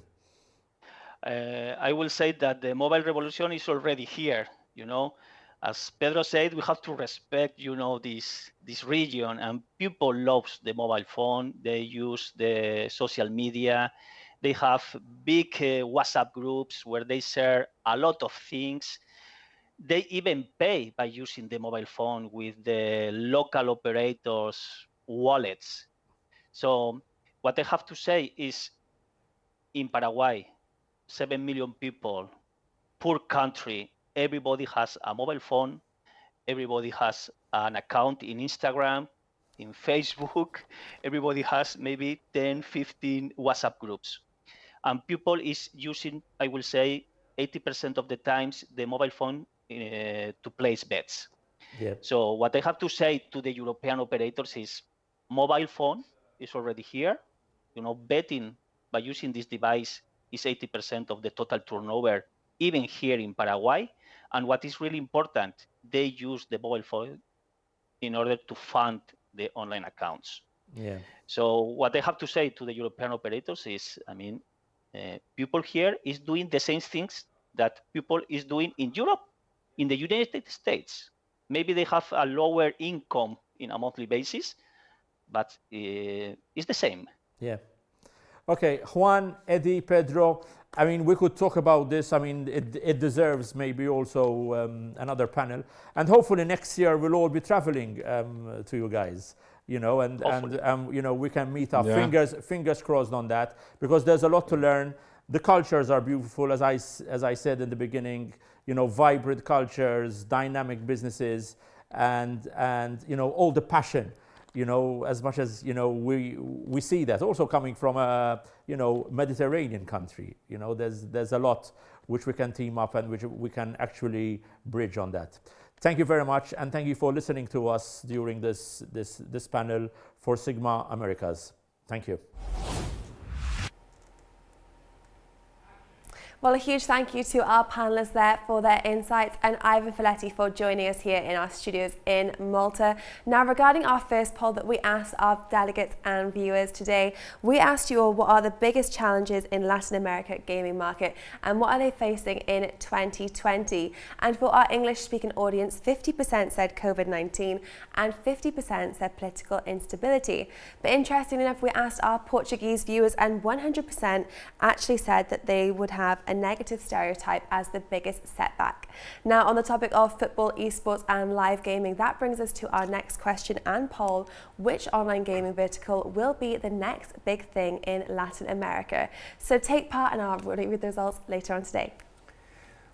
I will say that the mobile revolution is already here, you know. As Pedro said, we have to respect, you know, this region, and people love the mobile phone. They use the social media. They have big WhatsApp groups where they share a lot of things. They even pay by using the mobile phone with the local operators' wallets. So what I have to say is, in Paraguay, 7 million people, poor country, everybody has a mobile phone, everybody has an account in Instagram, in Facebook, everybody has maybe 10, 15 WhatsApp groups. And people is using, I will say, 80% of the times the mobile phone to place bets. Yeah. So what I have to say to the European operators is, mobile phone is already here. You know, betting by using this device is 80% of the total turnover, even here in Paraguay. And what is really important, they use the mobile phone in order to fund the online accounts. Yeah. So what I have to say to the European operators is, I mean, people here is doing the same things that people is doing in Europe, in the United States. Maybe they have a lower income in a monthly basis, but it's the same. Yeah. Okay, Juan, Eddie, Pedro, I mean, we could talk about this. I mean, it deserves maybe also another panel. And hopefully next year we'll all be traveling to you guys, you know, and you know, we can meet up. Yeah. Fingers crossed on that, because there's a lot to learn. The cultures are beautiful, as I said in the beginning, you know, vibrant cultures, dynamic businesses, and you know, all the passion. You know, as much as, you know, we see that also coming from a, you know, Mediterranean country. You know, there's a lot which we can team up and which we can actually bridge on that. Thank you very much, and thank you for listening to us during this panel for SiGMA Americas. Thank you. Well, a huge thank you to our panelists there for their insights, and Ivan Folletti for joining us here in our studios in Malta. Now, regarding our first poll that we asked our delegates and viewers today, we asked you all, what are the biggest challenges in Latin America gaming market and what are they facing in 2020? And for our English-speaking audience, 50% said COVID-19 and 50% said political instability. But interestingly enough, we asked our Portuguese viewers, and 100% actually said that they would have a negative stereotype as the biggest setback. Now, on the topic of football, esports and live gaming, that brings us to our next question and poll: which online gaming vertical will be the next big thing in Latin America? So take part, and I'll read the results later on today.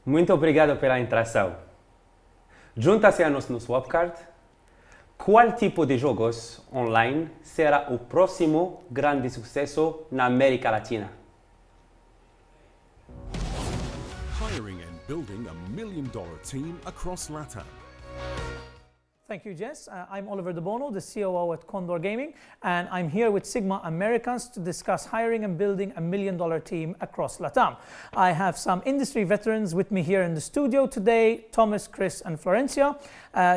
Muito obrigado pela interação. Junta-se a nós no Swapcard. Qual tipo de jogos online será o próximo grande sucesso na América Latina? Hiring and building $1 million team across LATAM. Thank you, Jess. I'm Oliver De Bono, the COO at Condor Gaming, and I'm here with SiGMA Americans to discuss hiring and building $1 million team across LATAM. I have some industry veterans with me here in the studio today, Thomas, Chris, and Florencia,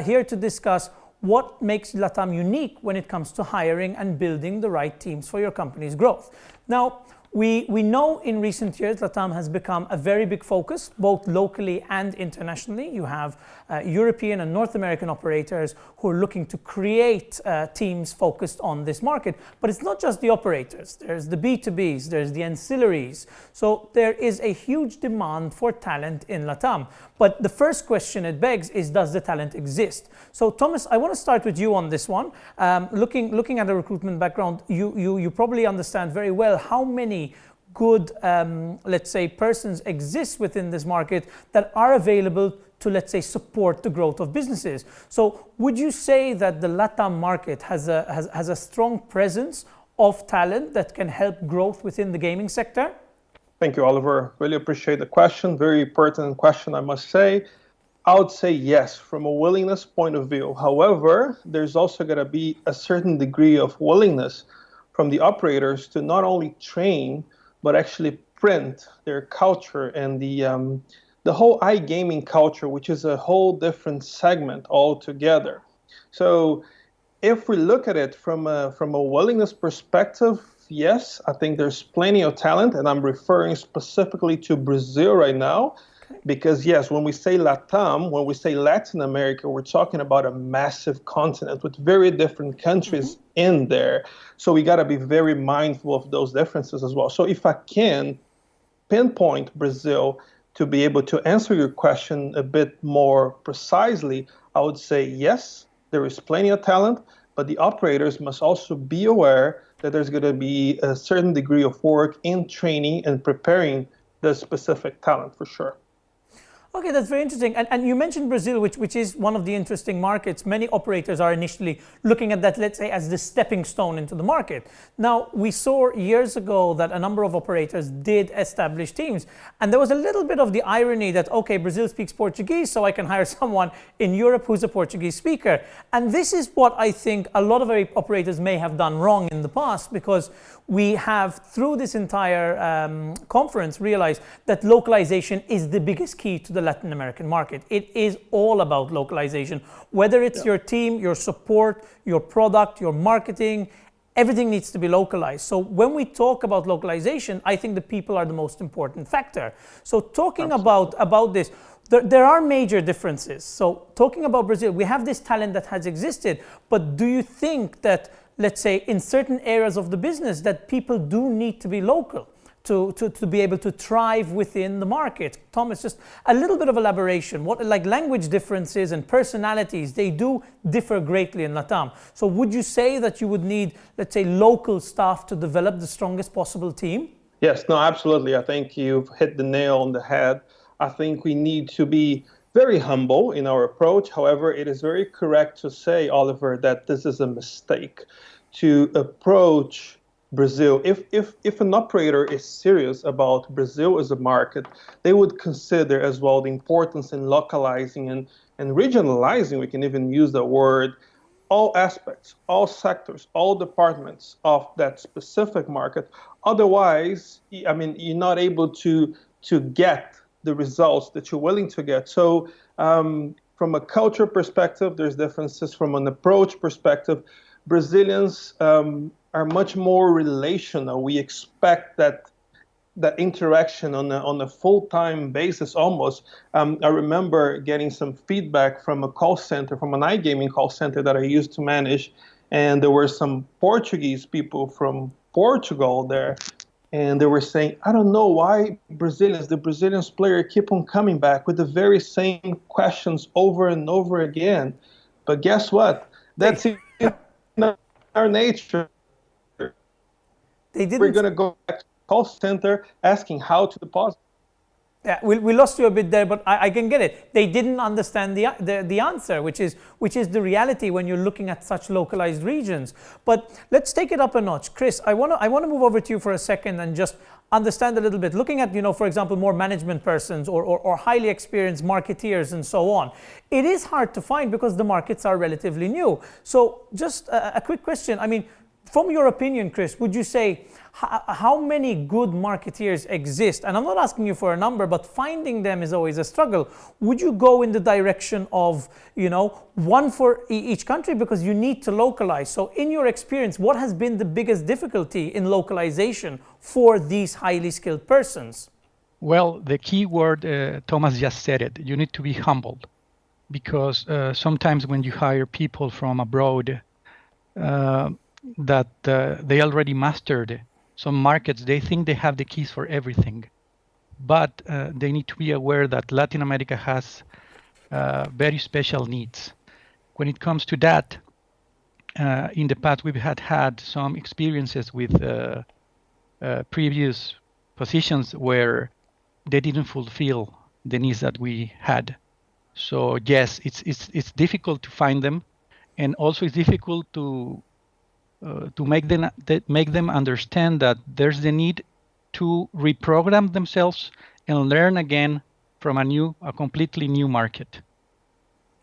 here to discuss what makes LATAM unique when it comes to hiring and building the right teams for your company's growth. Now, we know in recent years LATAM has become a very big focus, both locally and internationally. You have European and North American operators who are looking to create teams focused on this market. But it's not just the operators. There's the B2Bs, there's the ancillaries. So there is a huge demand for talent in LATAM. But the first question it begs is, does the talent exist? So Thomas, I want to start with you on this one. Looking at a recruitment background, you probably understand very well how many good, let's say, persons exist within this market that are available to, let's say, support the growth of businesses. So would you say that the LATAM market has a strong presence of talent that can help growth within the gaming sector? Thank you, Oliver. Really appreciate the question. Very pertinent question, I must say. I would say yes, from a willingness point of view. However, there's also going to be a certain degree of willingness from the operators to not only train, but actually print their culture and the whole iGaming culture, which is a whole different segment altogether. So if we look at it from a willingness perspective, yes, I think there's plenty of talent, and I'm referring specifically to Brazil right now, because yes, when we say LATAM, when we say Latin America, we're talking about a massive continent with very different countries in there. So we got to be very mindful of those differences as well. So if I can pinpoint Brazil to be able to answer your question a bit more precisely, I would say yes, there is plenty of talent, but the operators must also be aware that there's going to be a certain degree of work in training and preparing the specific talent for sure. Okay, that's very interesting. And you mentioned Brazil, which is one of the interesting markets. Many operators are initially looking at that, let's say, as the stepping stone into the market. Now, we saw years ago that a number of operators did establish teams. And there was a little bit of the irony that, okay, Brazil speaks Portuguese, so I can hire someone in Europe who's a Portuguese speaker. And this is what I think a lot of our operators may have done wrong in the past, because we have, through this entire conference, realized that localization is the biggest key to the Latin American market. It is all about localization. Whether it's your team, your support, your product, your marketing, everything needs to be localized. So when we talk about localization, I think the people are the most important factor. So talking about this, there are major differences. So talking about Brazil, we have this talent that has existed, but do you think that, let's say, in certain areas of the business, that people do need to be local to be able to thrive within the market? Thomas, just a little bit of elaboration. What, like, language differences and personalities, they do differ greatly in LATAM. So would you say that you would need, let's say, local staff to develop the strongest possible team? Yes, no, absolutely. I think you've hit the nail on the head. I think we need to be very humble in our approach. However, it is very correct to say, Oliver, that this is a mistake to approach Brazil. If an operator is serious about Brazil as a market, they would consider as well the importance in localizing and regionalizing, we can even use the word, all aspects, all sectors, all departments of that specific market. Otherwise, I mean, you're not able to get the results that you're willing to get. So from a culture perspective, there's differences. From an approach perspective, Brazilians are much more relational. We expect that interaction on a full-time basis almost. I remember getting some feedback from a call center, from an iGaming call center that I used to manage, and there were some Portuguese people from Portugal there, and they were saying, I don't know why the Brazilian player keep on coming back with the very same questions over and over again. But guess what? That's in our nature. We're going to go back to the call center asking how to deposit. Yeah, we lost you a bit there, but I can get it. They didn't understand the answer, which is the reality when you're looking at such localized regions. But let's take it up a notch. Chris, I want to move over to you for a second and just understand a little bit. Looking at, for example, more management persons or highly experienced marketeers and so on. It is hard to find because the markets are relatively new. So just a quick question. I mean, from your opinion, Chris, would you say how many good marketeers exist? And I'm not asking you for a number, but finding them is always a struggle. Would you go in the direction of, one for each country, because you need to localize? So in your experience, what has been the biggest difficulty in localization for these highly skilled persons? Well, the key word, Thomas just said it, you need to be humbled, because sometimes when you hire people from abroad, that they already mastered some markets, they think they have the keys for everything. But they need to be aware that Latin America has very special needs. When it comes to that, in the past we've had some experiences with previous positions where they didn't fulfill the needs that we had. So yes, it's difficult to find them, and also it's difficult to make them understand that there's the need to reprogram themselves and learn again from a completely new market.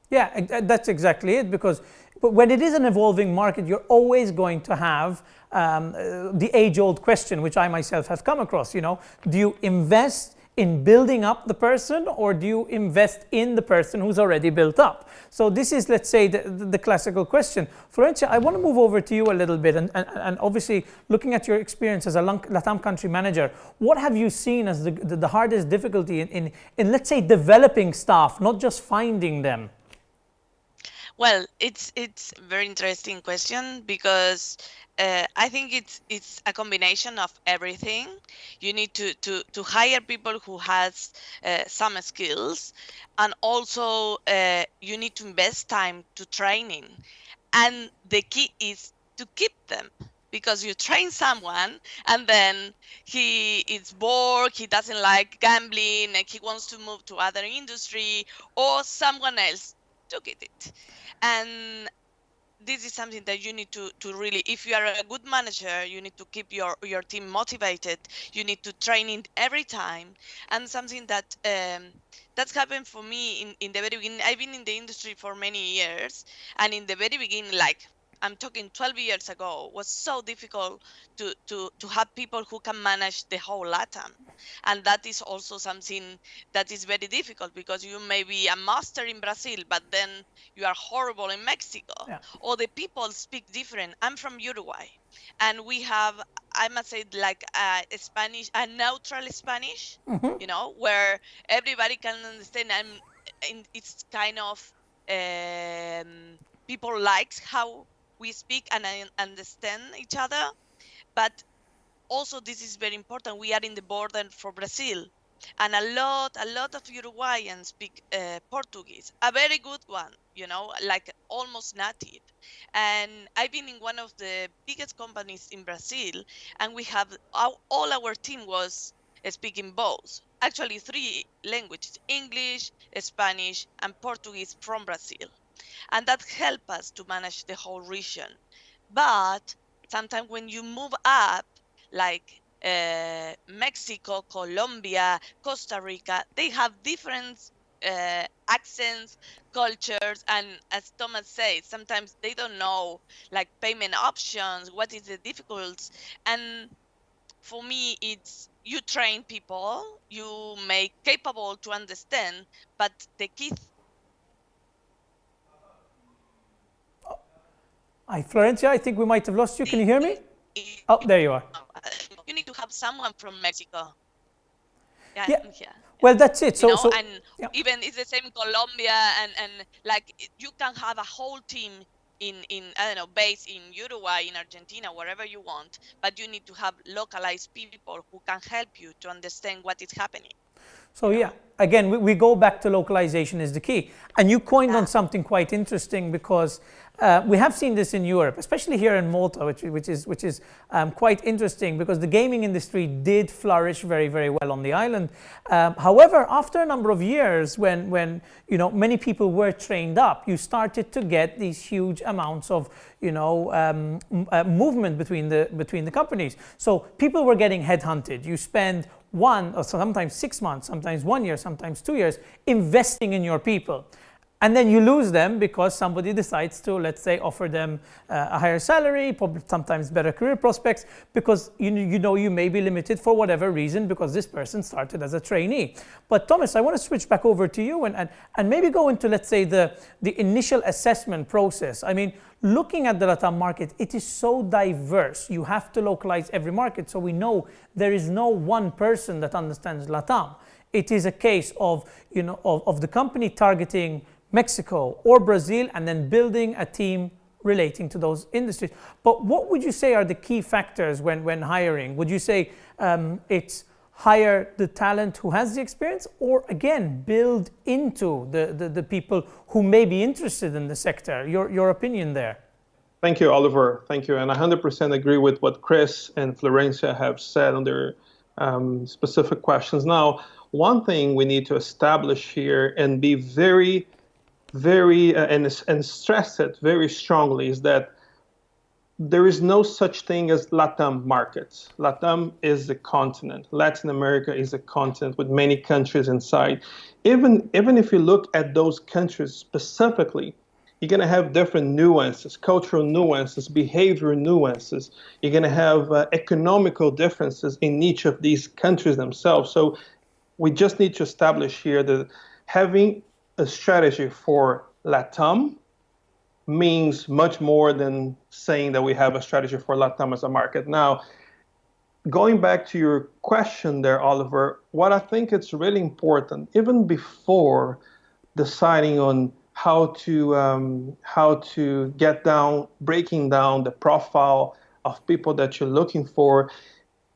Yeah, that's exactly it, because when it is an evolving market, you're always going to have the age-old question, which I myself have come across. Do you invest in building up the person, or do you invest in the person who's already built up? So this is, let's say, the classical question. Florencia, I want to move over to you a little bit, and obviously looking at your experience as a LATAM country manager, what have you seen as the hardest difficulty in, let's say, developing staff, not just finding them? Well, it's a very interesting question, because I think it's a combination of everything. You need to hire people who has some skills, and also you need to invest time to training. And the key is to keep them, because you train someone and then he is bored, he doesn't like gambling, and he wants to move to other industry, or someone else took it. And this is something that you need to really, if you are a good manager, you need to keep your team motivated. You need to train it every time. And something that that's happened for me in the very beginning. I've been in the industry for many years, and in the very beginning, like I'm talking 12 years ago, was so difficult to have people who can manage the whole LATAM. And that is also something that is very difficult, because you may be a master in Brazil, but then you are horrible in Mexico. Yeah. Or the people speak different. I'm from Uruguay, and we have, I must say, like a neutral Spanish, where everybody can understand, and it's kind of people likes how we speak and understand each other. But also, this is very important. We are in the border for Brazil, and a lot of Uruguayans speak Portuguese, a very good one, like almost native. And I've been in one of the biggest companies in Brazil, and we have all our team was speaking both, actually 3 languages: English, Spanish, and Portuguese from Brazil. And that helped us to manage the whole region. But sometimes when you move up, like Mexico, Colombia, Costa Rica, they have different accents, cultures, and as Thomas said, sometimes they don't know like payment options, what is the difficulties. And for me, it's you train people, you make capable to understand, but the key Florencia, I think we might have lost you. Can you hear me? Oh, there you are. You need to have someone from Mexico. Yeah. Well, that's it. So and even it's the same in Colombia, and like you can have a whole team in I don't know, based in Uruguay, in Argentina, wherever you want, but you need to have localized people who can help you to understand what is happening. So yeah, again, we go back to localization is the key. And you coined on something quite interesting, because we have seen this in Europe, especially here in Malta, which is quite interesting, because the gaming industry did flourish very, very well on the island. However, after a number of years, when many people were trained up, you started to get these huge amounts of movement between the companies. So people were getting headhunted. You spend 1 or sometimes 6 months, sometimes 1 year, sometimes 2 years investing in your people. And then you lose them because somebody decides to, let's say, offer them a higher salary, probably sometimes better career prospects, because you may be limited for whatever reason, because this person started as a trainee. But Thomas, I want to switch back over to you and maybe go into, let's say, the initial assessment process. I mean, looking at the LATAM market, it is so diverse. You have to localize every market, so we know there is no one person that understands LATAM. It is a case of the company targeting Mexico or Brazil, and then building a team relating to those industries. But what would you say are the key factors when hiring? Would you say it's hire the talent who has the experience, or again, build into the people who may be interested in the sector? Your opinion there? Thank you, Oliver. Thank you. And I 100% agree with what Chris and Florencia have said on their specific questions. Now, one thing we need to establish here and be very, very, and stress it very strongly is that there is no such thing as LATAM markets. LATAM is a continent. Latin America is a continent with many countries inside. Even if you look at those countries specifically, you're going to have different nuances, cultural nuances, behavioral nuances. You're going to have economical differences in each of these countries themselves. So we just need to establish here that having a strategy for LATAM means much more than saying that we have a strategy for LATAM as a market. Now, going back to your question there, Oliver, what I think it's really important, even before deciding on how to get down, breaking down the profile of people that you're looking for,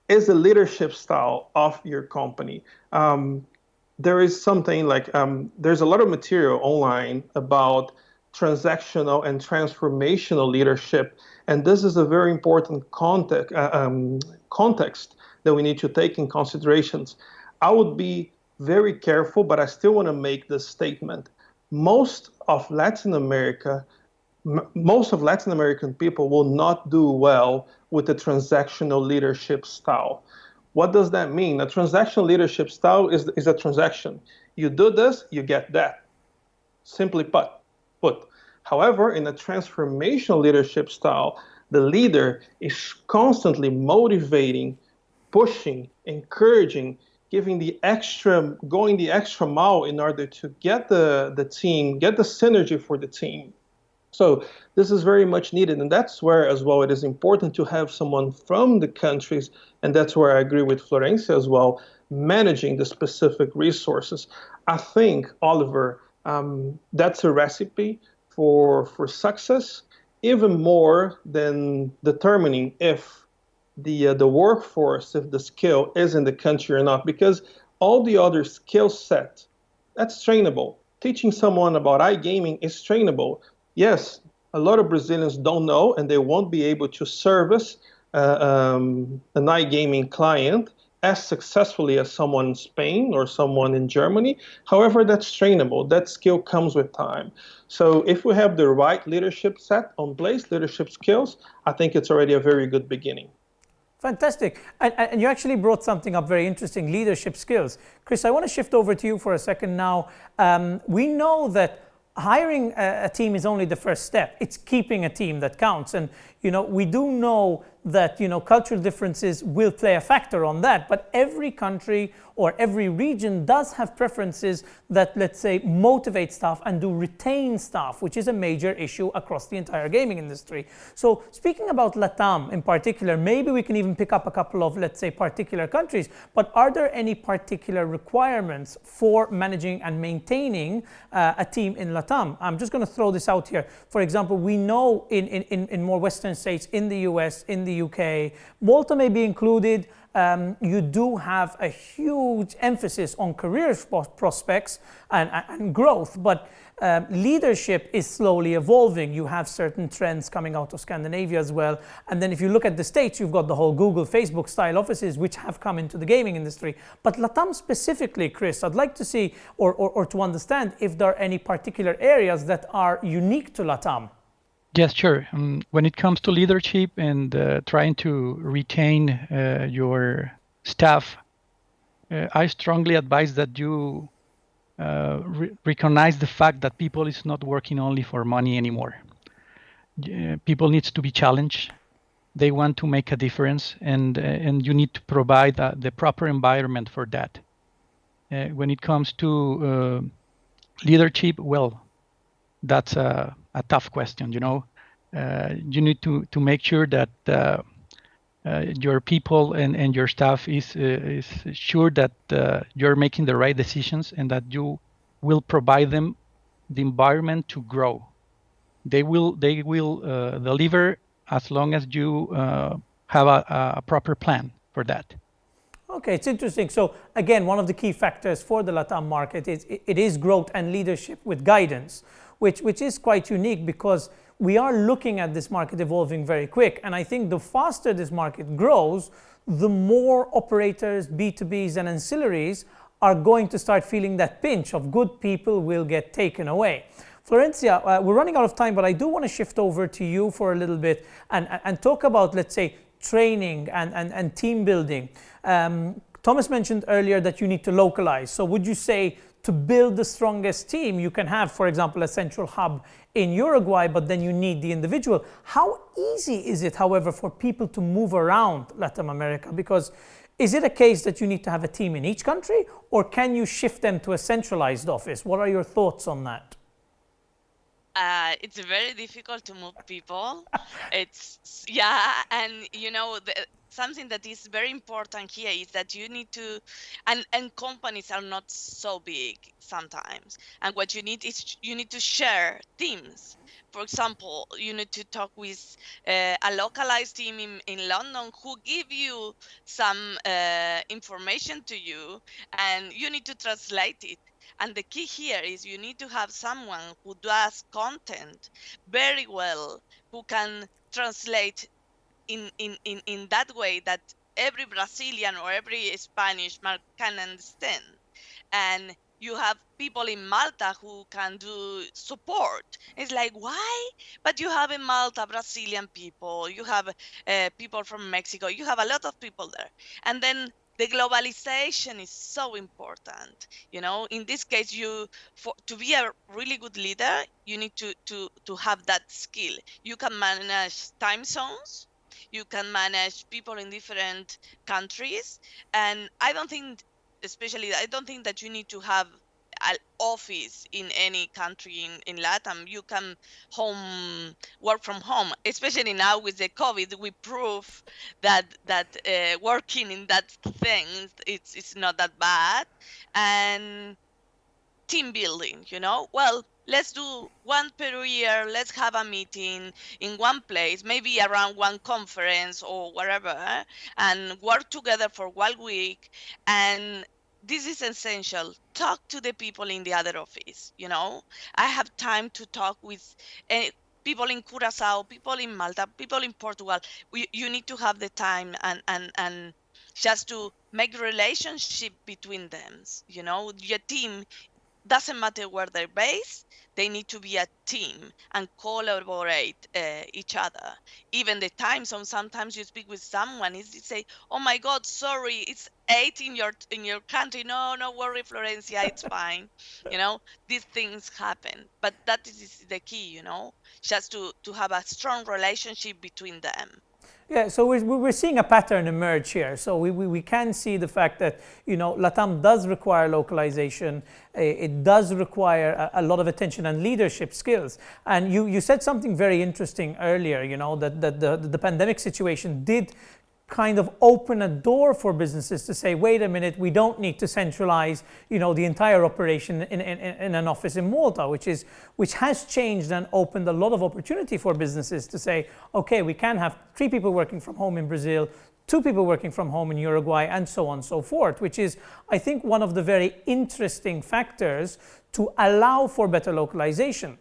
is the leadership style of your company. There is something like, there's a lot of material online about transactional and transformational leadership. And this is a very important context that we need to take in considerations. I would be very careful, but I still want to make this statement. Most of Latin American people will not do well with the transactional leadership style. What does that mean? A transactional leadership style is a transaction. You do this, you get that. Simply put. However, in a transformational leadership style, the leader is constantly motivating, pushing, encouraging, going the extra mile in order to get the team, get the synergy for the team. So this is very much needed, and that's where as well it is important to have someone from the countries, and that's where I agree with Florencia as well, managing the specific resources. I think, Oliver, that's a recipe for success, even more than determining if the workforce, if the skill is in the country or not, because all the other skill set, that's trainable. Teaching someone about iGaming is trainable. Yes, a lot of Brazilians don't know, and they won't be able to service an iGaming client as successfully as someone in Spain or someone in Germany. However, that's trainable. That skill comes with time. So if we have the right leadership set on place, leadership skills, I think it's already a very good beginning. Fantastic. And you actually brought something up very interesting, leadership skills. Chris, I want to shift over to you for a second now. We know that hiring a team is only the first step. It's keeping a team that counts. And, we do know that, cultural differences will play a factor on that. But every country or every region does have preferences that, let's say, motivate staff and do retain staff, which is a major issue across the entire gaming industry. So speaking about LATAM in particular, maybe we can even pick up a couple of, let's say, particular countries. But are there any particular requirements for managing and maintaining a team in LATAM? I'm just going to throw this out here. For example, we know in more Western states, in the US, in the UK, Malta may be included, you do have a huge emphasis on career prospects and growth, but leadership is slowly evolving. You have certain trends coming out of Scandinavia as well. And then if you look at the States, you've got the whole Google, Facebook style offices, which have come into the gaming industry. But LATAM specifically, Chris, I'd like to see or to understand if there are any particular areas that are unique to LATAM. Yes, sure. When it comes to leadership and trying to retain your staff, I strongly advise that you recognize the fact that people is not working only for money anymore. People needs to be challenged. They want to make a difference, and you need to provide the proper environment for that. When it comes to leadership, well, that's a tough question. You need to make sure that your people and your staff is sure that you're making the right decisions and that you will provide them the environment to grow. They will deliver as long as you have a proper plan for that. Okay, it's interesting. So again, one of the key factors for the LATAM market is it is growth and leadership with guidance, which is quite unique because we are looking at this market evolving very quick. And I think the faster this market grows, the more operators, B2Bs and ancillaries are going to start feeling that pinch of good people will get taken away. Florencia, we're running out of time, but I do want to shift over to you for a little bit and talk about, let's say, training and team building. Thomas mentioned earlier that you need to localize. So would you say to build the strongest team, you can have, for example, a central hub in Uruguay, but then you need the individual? How easy is it, however, for people to move around Latin America? Because is it a case that you need to have a team in each country, or can you shift them to a centralized office? What are your thoughts on that? It's very difficult to move people. It's, yeah, and you know, something that is very important here is that you need to, and companies are not so big sometimes. And what you need is you need to share teams. For example, you need to talk with a localized team in London who give you some information to you, and you need to translate it. And the key here is you need to have someone who does content very well, who can translate in that way that every Brazilian or every Spanish can understand. And you have people in Malta who can do support. It's like, why? But you have in Malta Brazilian people, you have people from Mexico, you have a lot of people there. And then the globalization is so important. You know, in this case, to be a really good leader, you need to have that skill. You can manage time zones, you can manage people in different countries, and I don't think that you need to have an office in any country in LATAM. You can work from home, especially now with the COVID. We prove that working in that thing, it's not that bad. And team building, you know, well, let's do one per year, let's have a meeting in one place, maybe around one conference or wherever, and work together for 1 week. And this is essential. Talk to the people in the other office. You know, I have time to talk with people in Curacao, people in Malta, people in Portugal. You need to have the time and just to make relationship between them. You know, your team doesn't matter where they're based, they need to be a team and collaborate each other. Even the time zone, sometimes you speak with someone, you say, oh my God, sorry, it's 8 in your country. No, no worry, Florencia, it's fine. You know, these things happen. But that is the key, you know, just to have a strong relationship between them. Yeah, so we're seeing a pattern emerge here. So we can see the fact that, you know, LATAM does require localization. It does require a lot of attention and leadership skills. And you said something very interesting earlier, you know, that the pandemic situation did kind of open a door for businesses to say, wait a minute, we don't need to centralize, you know, the entire operation in an office in Malta, which has changed and opened a lot of opportunity for businesses to say, okay, we can have 3 people working from home in Brazil, 2 people working from home in Uruguay, and so on and so forth, which is, I think, one of the very interesting factors to allow for better localization.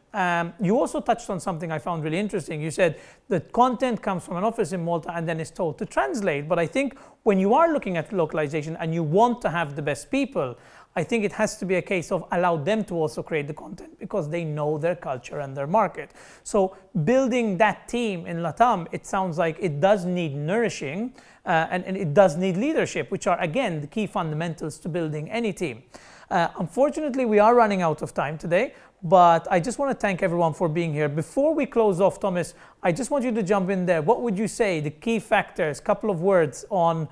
You also touched on something I found really interesting. You said that content comes from an office in Malta and then is told to translate. But I think when you are looking at localization and you want to have the best people, I think it has to be a case of allow them to also create the content because they know their culture and their market. So building that team in LATAM, it sounds like it does need nourishing and it does need leadership, which are, again, the key fundamentals to building any team. Unfortunately, we are running out of time today, but I just want to thank everyone for being here. Before we close off, Thomas, I just want you to jump in there. What would you say, the key factors, couple of words on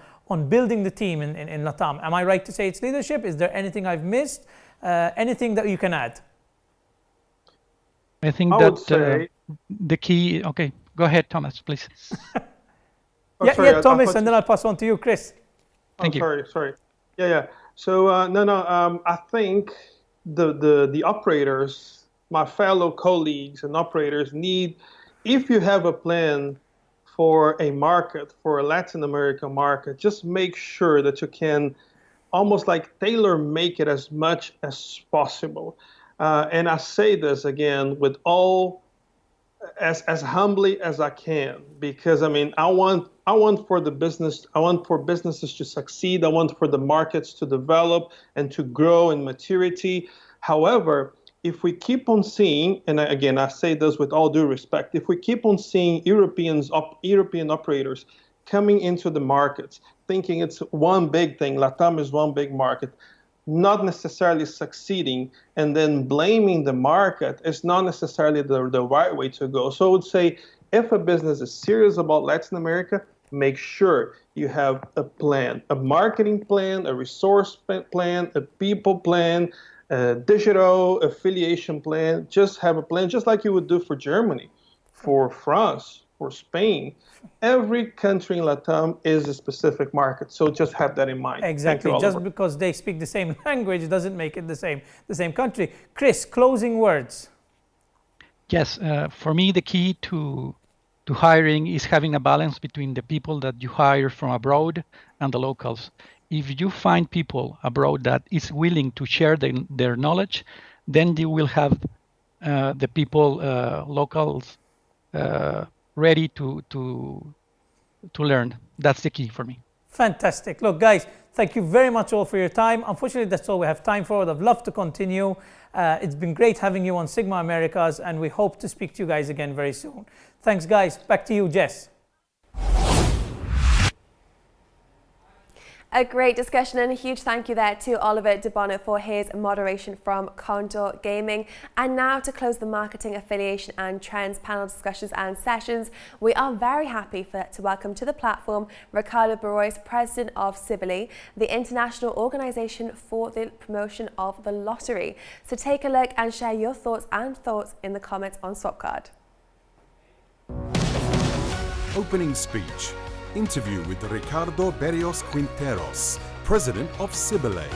building the team in LATAM? Am I right to say it's leadership? Is there anything I've missed? Anything that you can add? I think that the key, okay, go ahead, Thomas, please. Yeah, Thomas, and then I'll pass on to you, Chris. Thank you. Sorry. Yeah. So I think the operators, my fellow colleagues and operators need, if you have a plan for a market, for a Latin American market, just make sure that you can almost like tailor make it as much as possible. And I say this again with all as humbly as I can, because I mean I want for businesses to succeed. I want for the markets to develop and to grow in maturity. However, if we keep on seeing, and again I say this with all due respect, if we keep on seeing European operators coming into the markets thinking it's one big thing, LATAM is one big market, not necessarily succeeding, and then blaming the market is not necessarily the right way to go. So I would say if a business is serious about Latin America, make sure you have a plan, a marketing plan, a resource plan, a people plan, a digital affiliation plan. Just have a plan, just like you would do for Germany, for France, for Spain. Every country in LATAM is a specific market, so just have that in mind. Exactly. You, just because they speak the same language doesn't make it the same country. Chris, closing words. Yes, for me the key to hiring is having a balance between the people that you hire from abroad and the locals. If you find people abroad that is willing to share their knowledge, then you will have the people locals ready to learn. That's the key for me. Fantastic. Look, guys, thank you very much all for your time. Unfortunately, that's all we have time for. I'd love to continue. It's been great having you on SiGMA Americas, and we hope to speak to you guys again very soon. Thanks, guys. Back to you, Jess. A great discussion, and a huge thank you there to Oliver De Bono for his moderation from Condor Gaming. And now to close the marketing, affiliation and trends panel discussions and sessions, we are very happy to welcome to the platform Ricardo Barrois, President of SiGMA, the international organization for the promotion of the lottery. So take a look and share your thoughts in the comments on Swapcard. Opening speech. Interview with Ricardo Barrios Quinteros, President of SiGMA.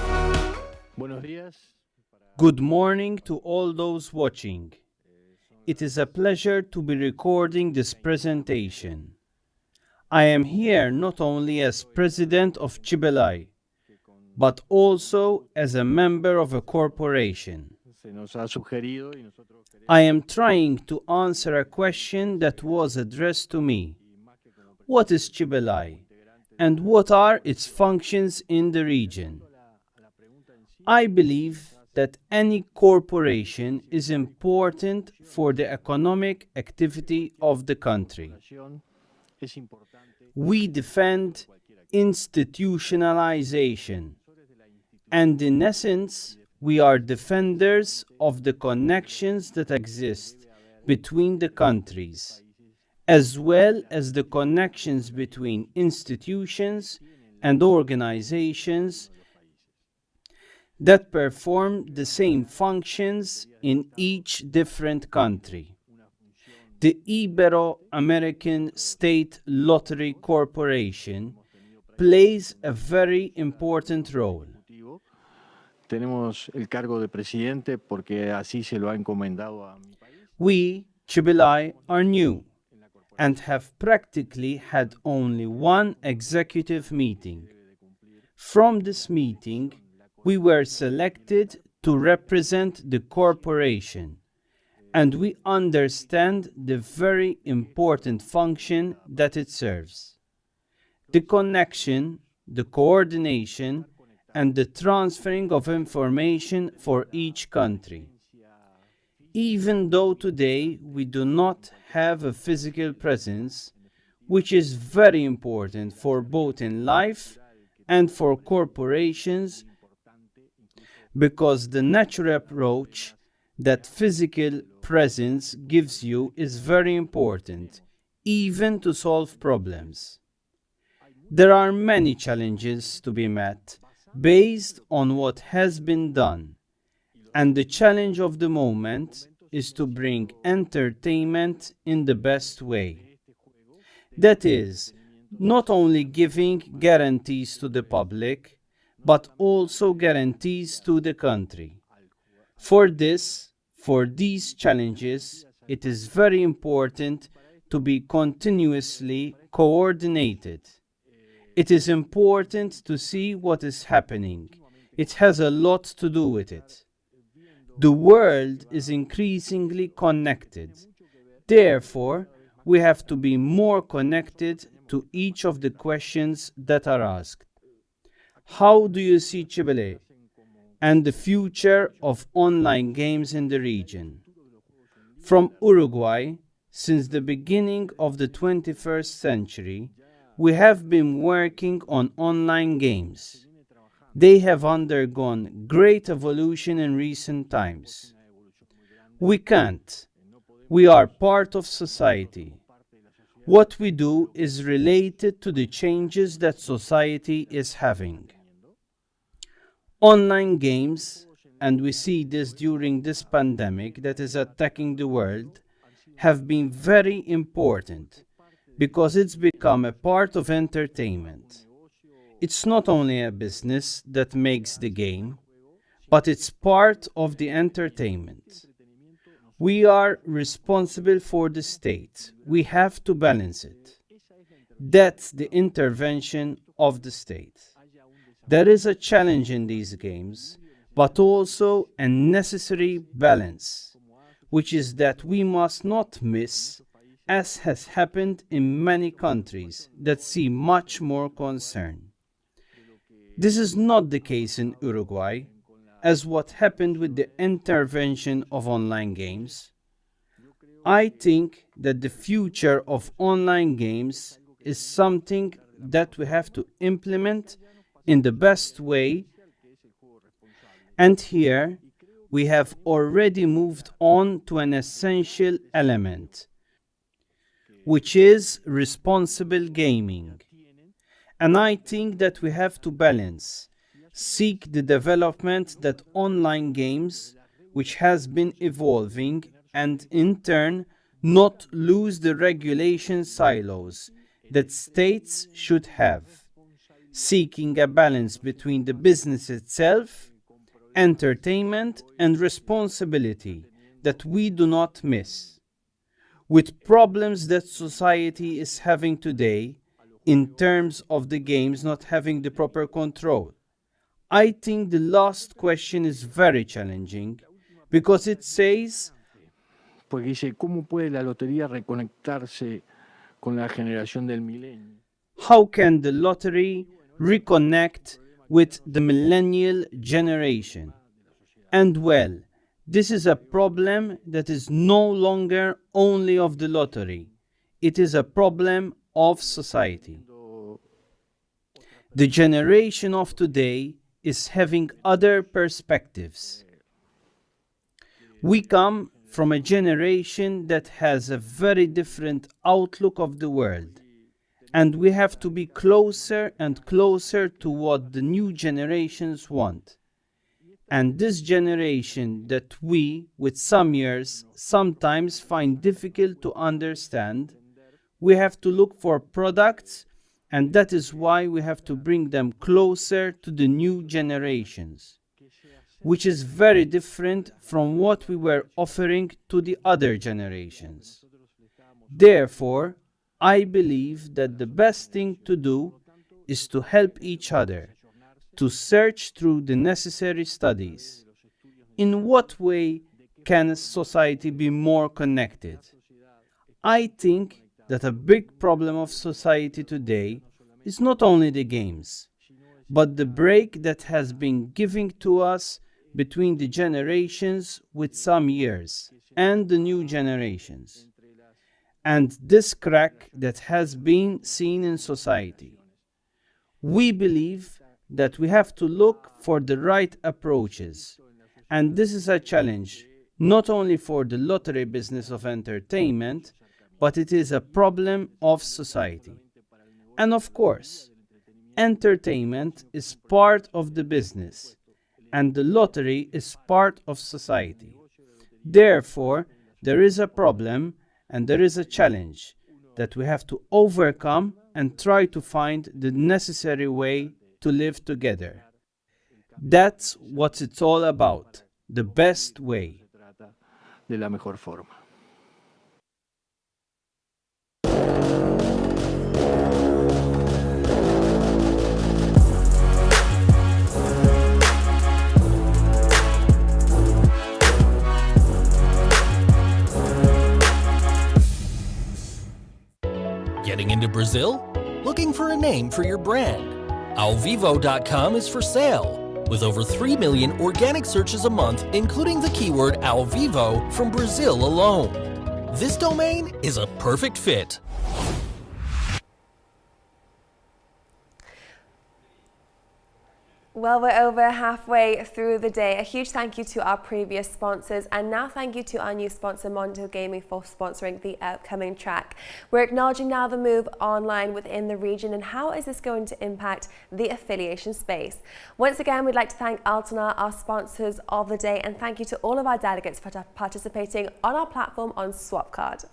Good morning to all those watching. It is a pleasure to be recording this presentation. I am here not only as President of SiGMA, but also as a member of a corporation. I am trying to answer a question that was addressed to me. What is SiGMA and what are its functions in the region? I believe that any corporation is important for the economic activity of the country. We defend institutionalization, and in essence, we are defenders of the connections that exist between the countries, as well as the connections between institutions and organizations that perform the same functions in each different country. The Ibero-American State Lottery Corporation plays a very important role. We, SiGMA, are new and have practically had only one executive meeting. From this meeting, we were selected to represent the corporation, and we understand the very important function that it serves. The connection, the coordination, and the transferring of information for each country. Even though today we do not have a physical presence, which is very important for both in life and for corporations, because the natural approach that physical presence gives you is very important, even to solve problems. There are many challenges to be met based on what has been done. And the challenge of the moment is to bring entertainment in the best way. That is, not only giving guarantees to the public, but also guarantees to the country. For these challenges, it is very important to be continuously coordinated. It is important to see what is happening. It has a lot to do with it. The world is increasingly connected. Therefore, we have to be more connected to each of the questions that are asked. How do you see Chile and the future of online games in the region? From Uruguay, since the beginning of the 21st century, we have been working on online games. They have undergone great evolution in recent times. We can't. We are part of society. What we do is related to the changes that society is having. Online games, and we see this during this pandemic that is attacking the world, have been very important because it's become a part of entertainment. It's not only a business that makes the game, but it's part of the entertainment. We are responsible for the state. We have to balance it. That's the intervention of the state. There is a challenge in these games, but also a necessary balance, which is that we must not miss, as has happened in many countries that see much more concern. This is not the case in Uruguay, as what happened with the intervention of online games. I think that the future of online games is something that we have to implement in the best way, and here we have already moved on to an essential element, which is responsible gaming. And I think that we have to balance, seek the development that online games, which has been evolving, and in turn not lose the regulation silos that states should have, seeking a balance between the business itself, entertainment, and responsibility that we do not miss. With problems that society is having today in terms of the games not having the proper control, I think the last question is very challenging because it says, Pues dice, ¿cómo puede la lotería reconectarse con la generación del milenio? how can the lottery reconnect with the millennial generation? And well, this is a problem that is no longer only of the lottery. It is a problem of society. The generation of today is having other perspectives. We come from a generation that has a very different outlook of the world, and we have to be closer and closer to what the new generations want. And this generation that we, with some years, sometimes find difficult to understand, we have to look for products, and that is why we have to bring them closer to the new generations, which is very different from what we were offering to the other generations. Therefore, I believe that the best thing to do is to help each other, to search through the necessary studies. In what way can society be more connected? I think that a big problem of society today is not only the games, but the break that has been given to us between the generations with some years and the new generations, and this crack that has been seen in society. We believe that we have to look for the right approaches, and this is a challenge not only for the lottery business of entertainment, but it is a problem of society. And of course, entertainment is part of the business, and the lottery is part of society. Therefore, there is a problem and there is a challenge that we have to overcome and try to find the necessary way to live together. That's what it's all about, the best way. De la mejor forma. Brazil? Looking for a name for your brand? Alvivo.com is for sale, with over 3 million organic searches a month, including the keyword Alvivo from Brazil alone. This domain is a perfect fit. Well, we're over halfway through the day. A huge thank you to our previous sponsors, and now thank you to our new sponsor, Mondo Gaming, for sponsoring the upcoming track. We're acknowledging now the move online within the region, and how is this going to impact the affiliation space? Once again, we'd like to thank Altona, our sponsors of the day, and thank you to all of our delegates for participating on our platform on Swapcard.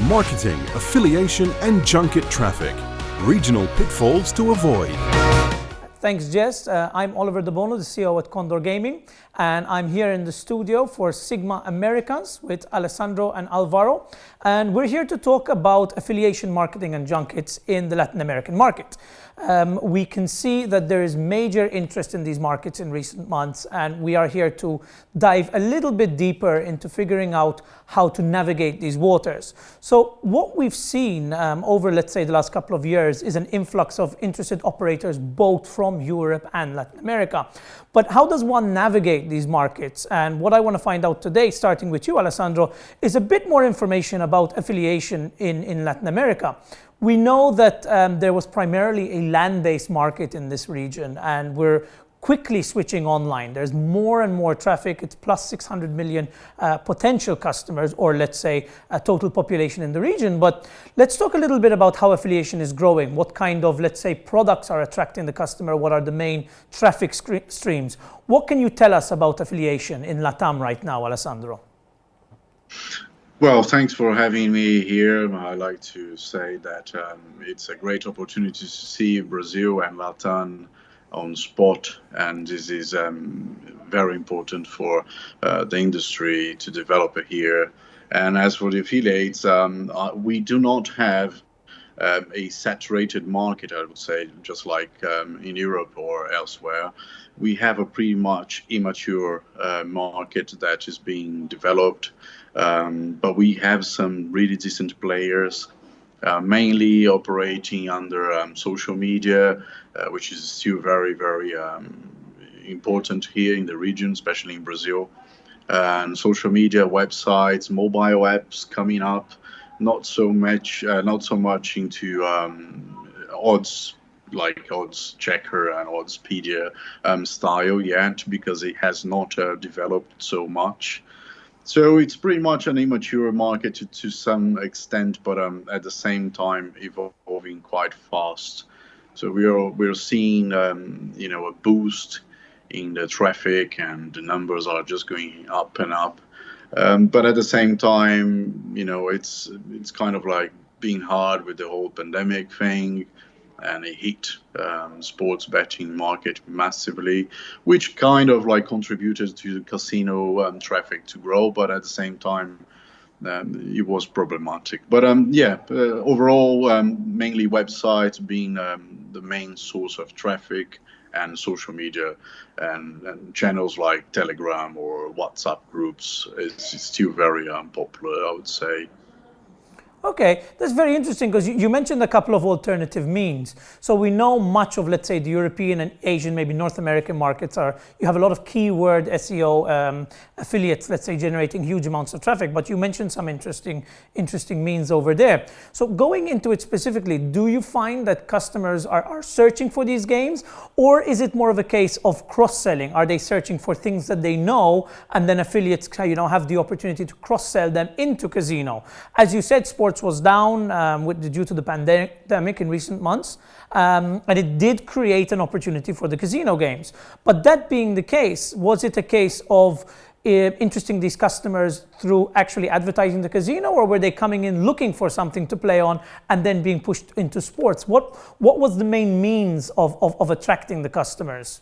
Marketing, affiliation and junket traffic. Regional pitfalls to avoid. Thanks, Jess. I'm Oliver De Bono, the CEO at Condor Gaming, and I'm here in the studio for SiGMA Americans with Alessandro and Alvaro. And we're here to talk about affiliation marketing and junkets in the Latin American market. We can see that there is major interest in these markets in recent months, and we are here to dive a little bit deeper into figuring out how to navigate these waters. So what we've seen over, let's say, the last couple of years is an influx of interested operators both from Europe and Latin America. But how does one navigate these markets? And what I want to find out today, starting with you, Alessandro, is a bit more information about affiliation in Latin America. We know that there was primarily a land-based market in this region, and we're quickly switching online. There's more and more traffic. It's plus 600 million potential customers, or let's say a total population in the region. But let's talk a little bit about how affiliation is growing. What kind of, let's say, products are attracting the customer? What are the main traffic streams? What can you tell us about affiliation in LATAM right now, Alessandro? Well, thanks for having me here. I'd like to say that it's a great opportunity to see Brazil and Latam on spot, and this is very important for the industry to develop here. And as for the affiliates, we do not have a saturated market, I would say, just like in Europe or elsewhere. We have a pretty much immature market that is being developed, but we have some really decent players, mainly operating under social media, which is still very, very important here in the region, especially in Brazil. And social media, websites, mobile apps coming up, not so much into odds, like odds checker and oddspedia style yet, because it has not developed so much. So it's pretty much an immature market to some extent, but at the same time evolving quite fast. So we're seeing a boost in the traffic, and the numbers are just going up and up. But at the same time, it's kind of like being hard with the whole pandemic thing, and it hit sports betting market massively, which kind of like contributed to the casino traffic to grow, but at the same time it was problematic. But overall, mainly websites being the main source of traffic, and social media and channels like Telegram or WhatsApp groups is still very popular, I would say. Okay, that's very interesting, because you mentioned a couple of alternative means. So we know much of, let's say, the European and Asian, maybe North American markets you have a lot of keyword SEO affiliates, let's say, generating huge amounts of traffic, but you mentioned some interesting means over there. So going into it specifically, do you find that customers are searching for these games, or is it more of a case of cross-selling? Are they searching for things that they know, and then affiliates have the opportunity to cross-sell them into casino? As you said, sports was down due to the pandemic in recent months, and it did create an opportunity for the casino games. But that being the case, was it a case of interesting these customers through actually advertising the casino, or were they coming in looking for something to play on and then being pushed into sports? What was the main means of attracting the customers?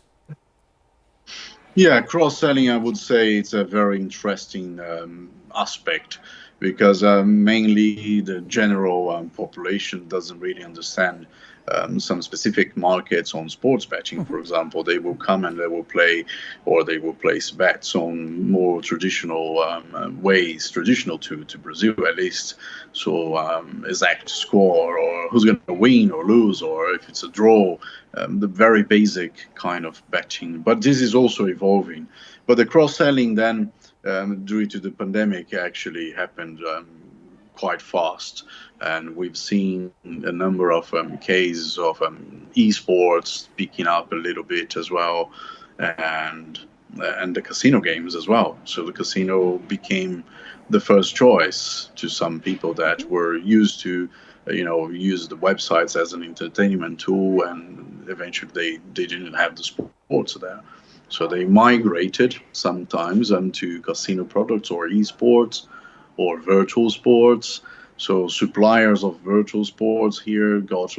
Yeah, cross-selling, I would say it's a very interesting aspect, because mainly the general population doesn't really understand some specific markets on sports betting, for example, they will come and they will play, or they will place bets on more traditional ways, traditional to Brazil at least. So exact score, or who's going to win or lose, or if it's a draw, the very basic kind of betting. But this is also evolving. But the cross-selling then, due to the pandemic, actually happened quite fast. And we've seen a number of cases of esports picking up a little bit as well, and the casino games as well. So the casino became the first choice to some people that were used to, use the websites as an entertainment tool, and eventually they didn't have the sports there. So they migrated sometimes to casino products or esports or virtual sports. So suppliers of virtual sports here got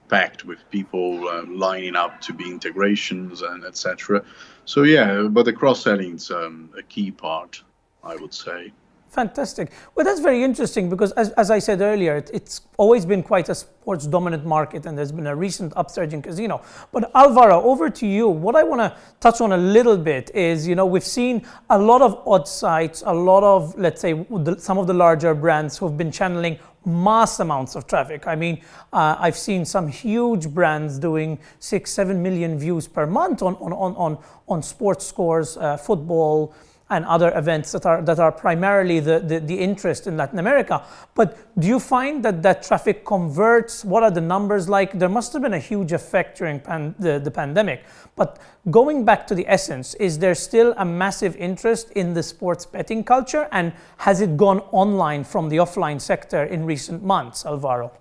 packed with people lining up to be integrations and etc. So yeah, but the cross-selling is a key part, I would say. Fantastic. Well, that's very interesting because, as I said earlier, it's always been quite a sports-dominant market, and there's been a recent upsurge in casino. But Alvaro, over to you. What I want to touch on a little bit is, we've seen a lot of odds sites, a lot of, let's say, some of the larger brands who've been channeling mass amounts of traffic. I mean, I've seen some huge brands doing 6-7 million views per month on sports scores, football, and other events that are primarily the interest in Latin America. But do you find that traffic converts? What are the numbers like? There must have been a huge effect during the pandemic. But going back to the essence, is there still a massive interest in the sports betting culture? And has it gone online from the offline sector in recent months, Alvaro?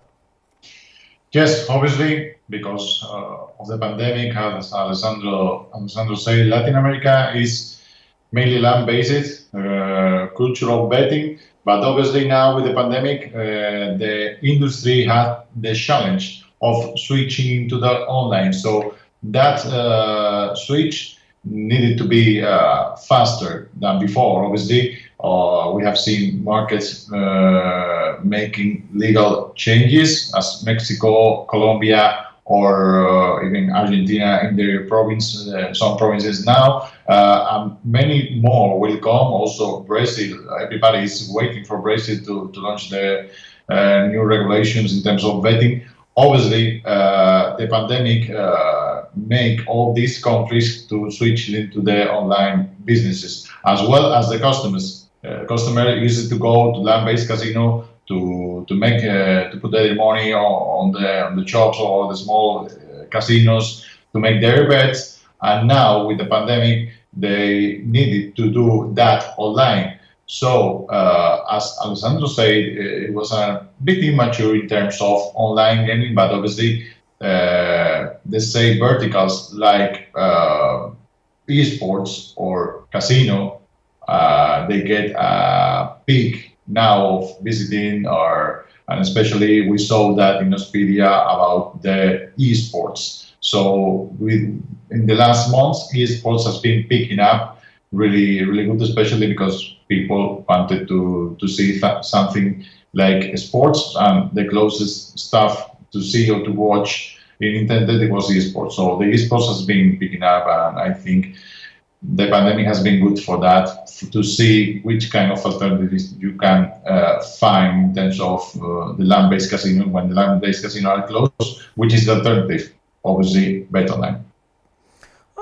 Yes, obviously, because of the pandemic, as Alessandro said, Latin America is mainly land-based, cultural betting. But obviously now with the pandemic, the industry had the challenge of switching to the online. So that switch needed to be faster than before. Obviously, we have seen markets making legal changes as Mexico, Colombia, or even Argentina in their province, some provinces now, and many more will come. Also Brazil, everybody is waiting for Brazil to launch the new regulations in terms of betting. Obviously, the pandemic make all these countries to switch into the online businesses, as well as the customers. Customer used to go to land-based casino to put their money on the shops or the small casinos to make their bets, and now with the pandemic they needed to do that online. So as Alessandro said, it was a bit immature in terms of online gaming, but obviously let's say verticals like esports or casino, they get a peak now of visiting, and especially we saw that in Expedia about the esports. So in the last months, esports has been picking up really, really good, especially because people wanted to see something like sports, and the closest stuff to see or to watch in internet, it was esports. So the esports has been picking up, and I think the pandemic has been good for that, to see which kind of alternatives you can find in terms of the land-based casino when the land-based casino are closed, which is the alternative, obviously, bet online.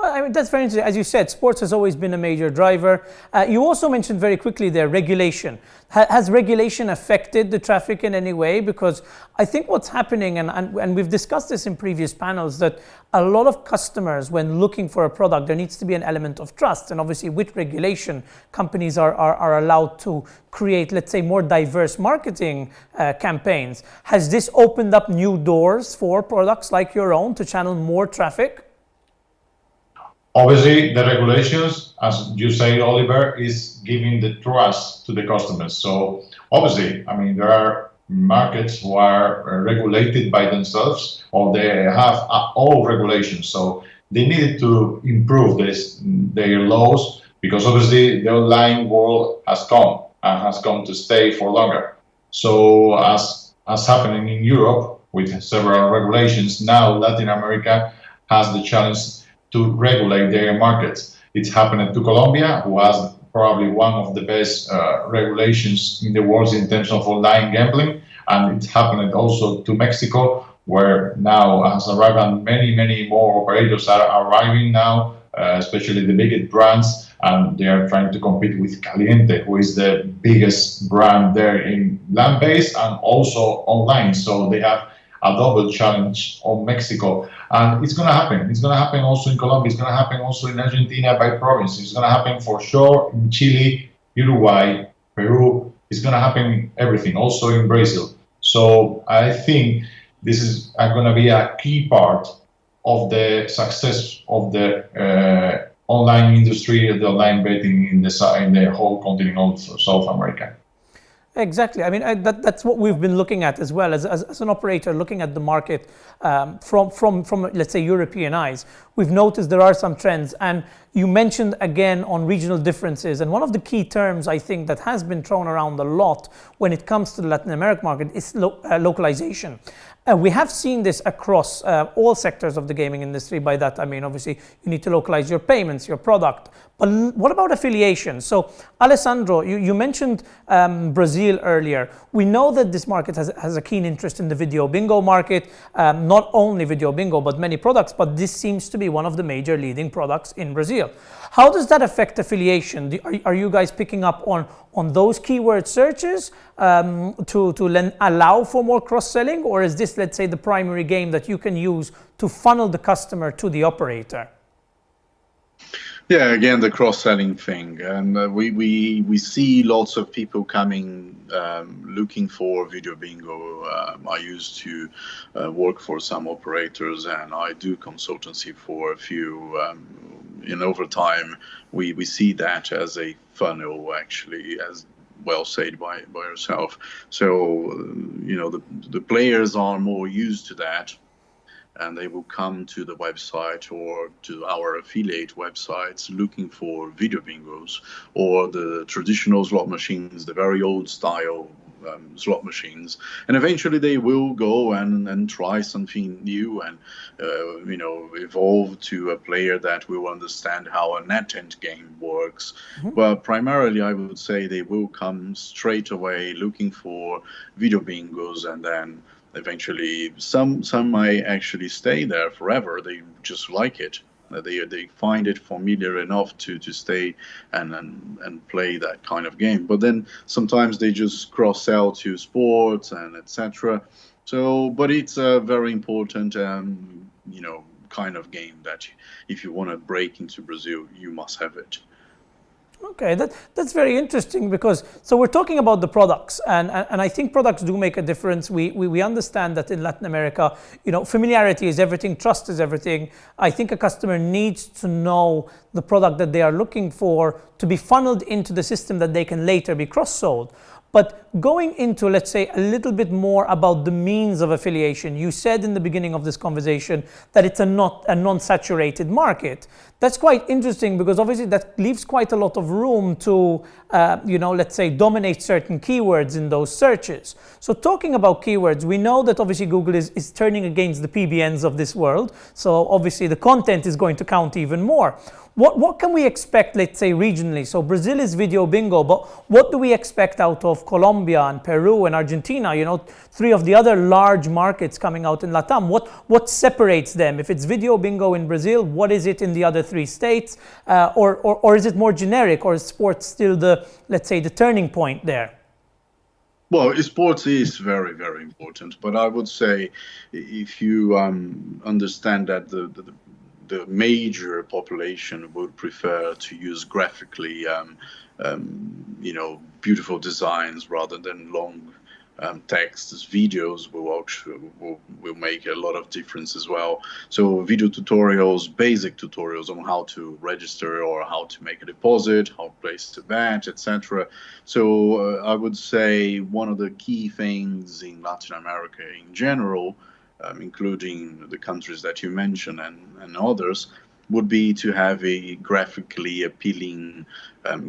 I mean, that's very interesting. As you said, sports has always been a major driver. You also mentioned very quickly there regulation. Has regulation affected the traffic in any way? Because I think what's happening, and we've discussed this in previous panels, that a lot of customers, when looking for a product, there needs to be an element of trust. And obviously with regulation, companies are allowed to create, let's say, more diverse marketing campaigns. Has this opened up new doors for products like your own to channel more traffic? Obviously, the regulations, as you say, Oliver, is giving the trust to the customers. So obviously, I mean, there are markets who are regulated by themselves, or they have all regulations. So they needed to improve their laws, because obviously the online world has come to stay for longer. So as happening in Europe, with several regulations. Now Latin America has the challenge to regulate their markets. It's happened to Colombia, who has probably one of the best regulations in the world in terms of online gambling, and it's happened also to Mexico, where now has arrived and many more operators are arriving now, especially the biggest brands, and they are trying to compete with Caliente, who is the biggest brand there in land-based and also online. So they have a double challenge on Mexico, and it's going to happen. It's going to happen also in Colombia. It's going to happen also in Argentina by province. It's going to happen for sure in Chile, Uruguay, Peru. It's going to happen everything, also in Brazil. So I think this is going to be a key part of the success of the online industry, the online betting in the whole continent of South America. Exactly. I mean, that's what we've been looking at as well as an operator looking at the market from let's say European eyes. We've noticed there are some trends, and you mentioned again on regional differences. And one of the key terms I think that has been thrown around a lot when it comes to the Latin American market is localization. We have seen this across all sectors of the gaming industry. By that, I mean, obviously, you need to localize your payments, your product. But what about affiliation? So, Alessandro, you mentioned Brazil earlier. We know that this market has a keen interest in the video bingo market, not only video bingo, but many products. But this seems to be one of the major leading products in Brazil. How does that affect affiliation? Are you guys picking up on those keyword searches to allow for more cross-selling? Or is this, let's say, the primary game that you can use to funnel the customer to the operator? Yeah, again, the cross-selling thing. And we see lots of people coming looking for video bingo. I used to work for some operators, and I do consultancy for a few. Over time, we see that as a funnel, actually, as well said by yourself. So, the players are more used to that, and they will come to the website or to our affiliate websites looking for video bingos or the traditional slot machines, the very old style slot machines, and eventually they will go and try something new and evolve to a player that will understand how a net-end game works. But primarily, I would say they will come straight away looking for video bingos, and then eventually some might actually stay there forever. They just like it. They find it familiar enough to stay and play that kind of game. But then sometimes they just cross-sell to sports and etc. So, but it's a very important kind of game that if you want to break into Brazil, you must have it. Okay, that's very interesting, because so we're talking about the products, and I think products do make a difference. We understand that in Latin America, familiarity is everything, trust is everything. I think a customer needs to know the product that they are looking for to be funneled into the system that they can later be cross-sold. But going into, let's say, a little bit more about the means of affiliation, you said in the beginning of this conversation that it's a non-saturated market. That's quite interesting, because obviously that leaves quite a lot of room to, let's say, dominate certain keywords in those searches. So talking about keywords, we know that obviously Google is turning against the PBNs of this world. So obviously the content is going to count even more. What can we expect, let's say, regionally? So Brazil is video bingo, but what do we expect out of Colombia and Peru and Argentina? Three of the other large markets coming out in LATAM. What separates them? If it's video bingo in Brazil, what is it in the other three states? Or is it more generic, or is sports still let's say, the turning point there? Well, sports is very, very important, but I would say if you understand that the major population would prefer to use graphically, beautiful designs rather than long texts. Videos will make a lot of difference as well. So video tutorials, basic tutorials on how to register or how to make a deposit, how to place a bet, etc. So I would say one of the key things in Latin America in general, including the countries that you mentioned and others, would be to have a graphically appealing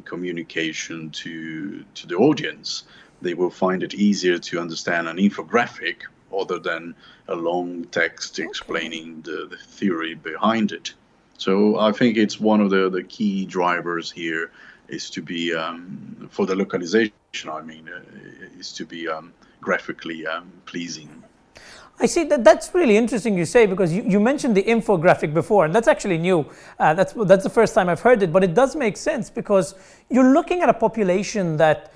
communication to the audience. They will find it easier to understand an infographic other than a long text explaining the theory behind it. So I think it's one of the key drivers here is to be, for the localization, I mean, is to be graphically pleasing. I see that's really interesting you say, because you mentioned the infographic before, and that's actually new. That's the first time I've heard it, but it does make sense because you're looking at a population that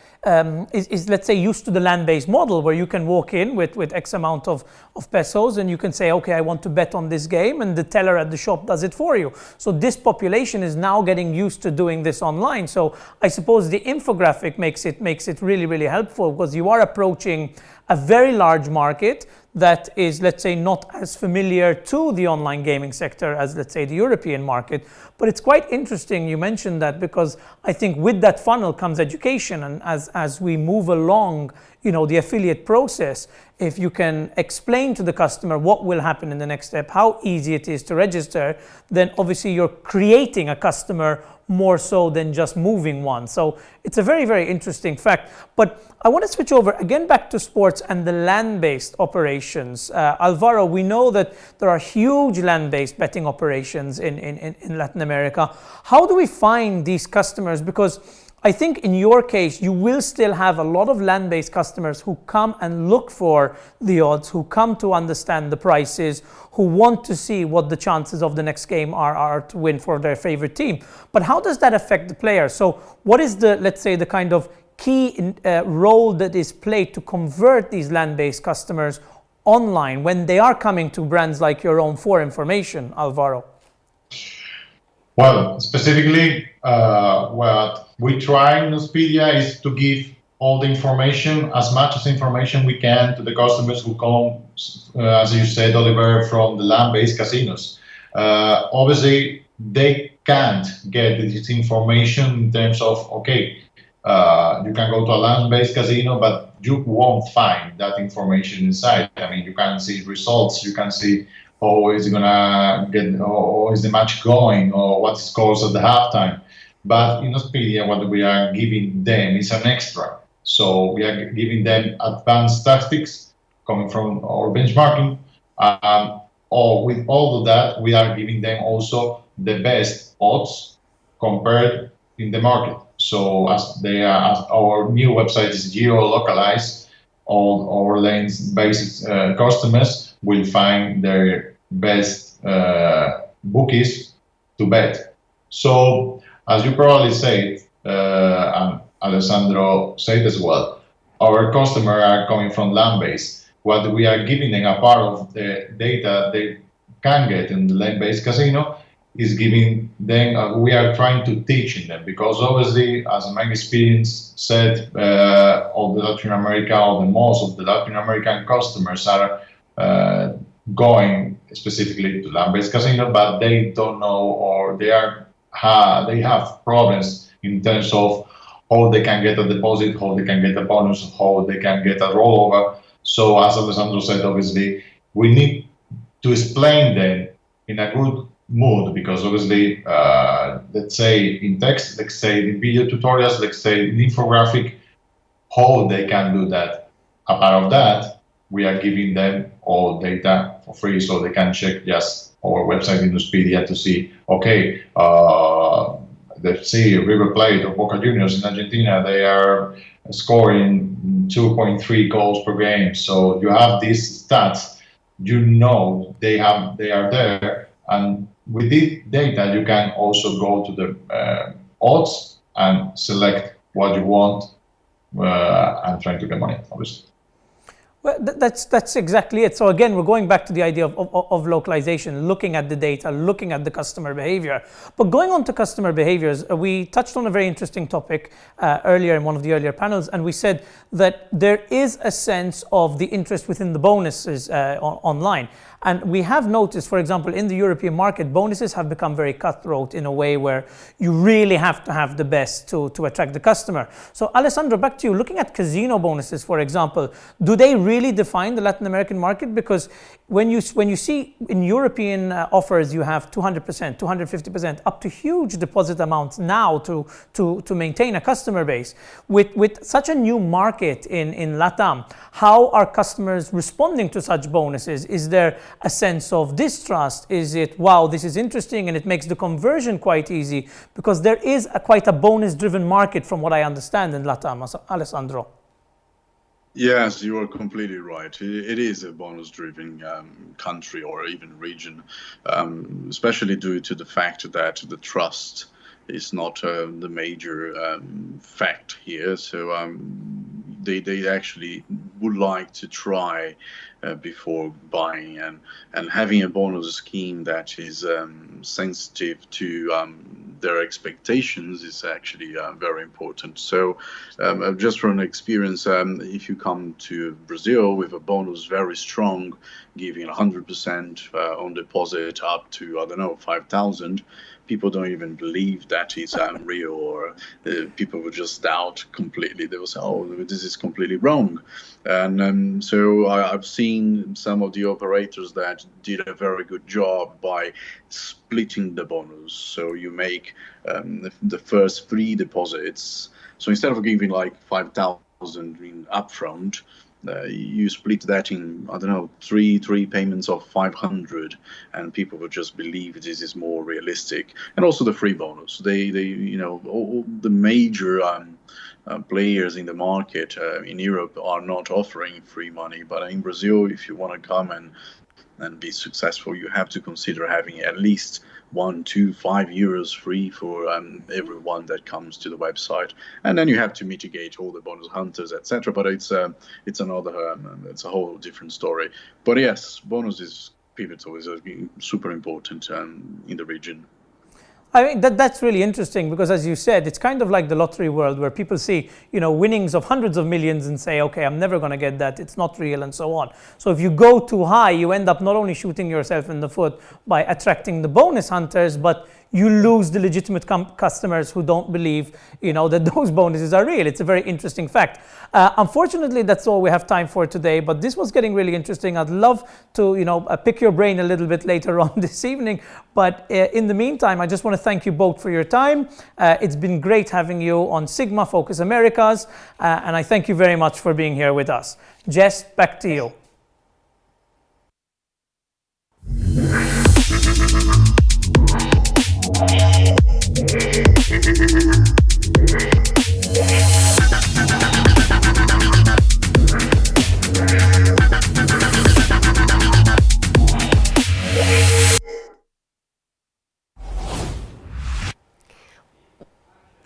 is, let's say, used to the land-based model where you can walk in with X amount of pesos and you can say, okay, I want to bet on this game, and the teller at the shop does it for you. So this population is now getting used to doing this online. So I suppose the infographic makes it really, really helpful, because you are approaching a very large market that is, let's say, not as familiar to the online gaming sector as, let's say, the European market. But it's quite interesting you mentioned that, because I think with that funnel comes education. And as we move along, the affiliate process, if you can explain to the customer what will happen in the next step, how easy it is to register, then obviously you're creating a customer more so than just moving one. So it's a very, very interesting fact. But I want to switch over again back to sports and the land-based operations. Alvaro, we know that there are huge land-based betting operations in Latin America. How do we find these customers? Because I think in your case, you will still have a lot of land-based customers who come and look for the odds, who come to understand the prices, who want to see what the chances of the next game are to win for their favorite team. But how does that affect the player? So what is the, let's say, the kind of key role that is played to convert these land-based customers online when they are coming to brands like your own for information, Alvaro? Well, specifically, what we try in Expedia is to give all the information, as much as information we can, to the customers who come, as you said, Oliver, from the land-based casinos. Obviously, they can't get this information in terms of, okay, you can go to a land-based casino, but you won't find that information inside. I mean, you can see results, you can see how is it gonna get, or is the match going, or what scores at the halftime. But in Expedia, what we are giving them is an extra. So we are giving them advanced tactics coming from our benchmarking. Or with all of that, we are giving them also the best odds compared in the market. So as our new website is geo-localized, all our lanes-based customers will find their best bookies to bet. So as you probably said, and Alessandro said as well, our customers are coming from land-based. What we are giving them, a part of the data they can get in the land-based casino, is giving them, we are trying to teach them, because obviously, as my experience said, all the Latin America, or the most of the Latin American customers are going specifically to land-based casino, but they don't know, or they have problems in terms of how they can get a deposit, how they can get a bonus, how they can get a rollover. So as Alessandro said, obviously, we need to explain them in a good mood, because obviously, let's say in text, let's say in video tutorials, let's say in infographic, how they can do that. Apart of that, we are giving them all data for free, so they can check just our website in Expedia to see, okay, let's see River Plate or Boca Juniors in Argentina, they are scoring 2.3 goals per game. So you have these stats, you know they are there, and with this data you can also go to the odds and select what you want and try to get money, obviously. Well, that's exactly it. So again, we're going back to the idea of localization, looking at the data, looking at the customer behavior. But going on to customer behaviors, we touched on a very interesting topic earlier in one of the earlier panels, and we said that there is a sense of the interest within the bonuses online. And we have noticed, for example, in the European market, bonuses have become very cutthroat in a way where you really have to have the best to attract the customer. So Alessandro, back to you. Looking at casino bonuses, for example, do they really define the Latin American market? Because when you see in European offers, you have 200%, 250%, up to huge deposit amounts now to maintain a customer base. With such a new market in LATAM, how are customers responding to such bonuses? Is there a sense of distrust? Is it, wow, this is interesting, and it makes the conversion quite easy? Because there is quite a bonus-driven market from what I understand in LATAM, Alessandro. Yes, you are completely right. It is a bonus-driven country or even region, especially due to the fact that the trust is not the major fact here. So they actually would like to try before buying, and having a bonus scheme that is sensitive to their expectations is actually very important. So just from experience, if you come to Brazil with a bonus very strong, giving 100% on deposit up to, I don't know, 5,000, people don't even believe that it's real, or people will just doubt completely. They will say, oh, this is completely wrong. And so I've seen some of the operators that did a very good job by splitting the bonus. So you make the first 3 deposits. So instead of giving like 5,000 in upfront, you split that in, I don't know, three payments of 500, and people will just believe this is more realistic. And also the free bonus. They you know, all the major players in the market in Europe are not offering free money, but in Brazil, if you want to come and be successful, you have to consider having at least 1, 2, 5 euros free for everyone that comes to the website, and then you have to mitigate all the bonus hunters, etc. But it's another it's a whole different story. But yes, bonus is pivotal, is super important in the region. I mean, that's really interesting, because as you said, it's kind of like the lottery world, where people see, you know, winnings of hundreds of millions and say, okay, I'm never going to get that, it's not real, and so on. So if you go too high, you end up not only shooting yourself in the foot by attracting the bonus hunters, but you lose the legitimate customers who don't believe, you know, that those bonuses are real. It's a very interesting fact. Unfortunately, that's all we have time for today, but this was getting really interesting. I'd love to, you know, pick your brain a little bit later on this evening. But in the meantime, I just want to thank you both for your time. It's been great having you on SiGMA Focus Americas, and I thank you very much for being here with us. Jess, back to you.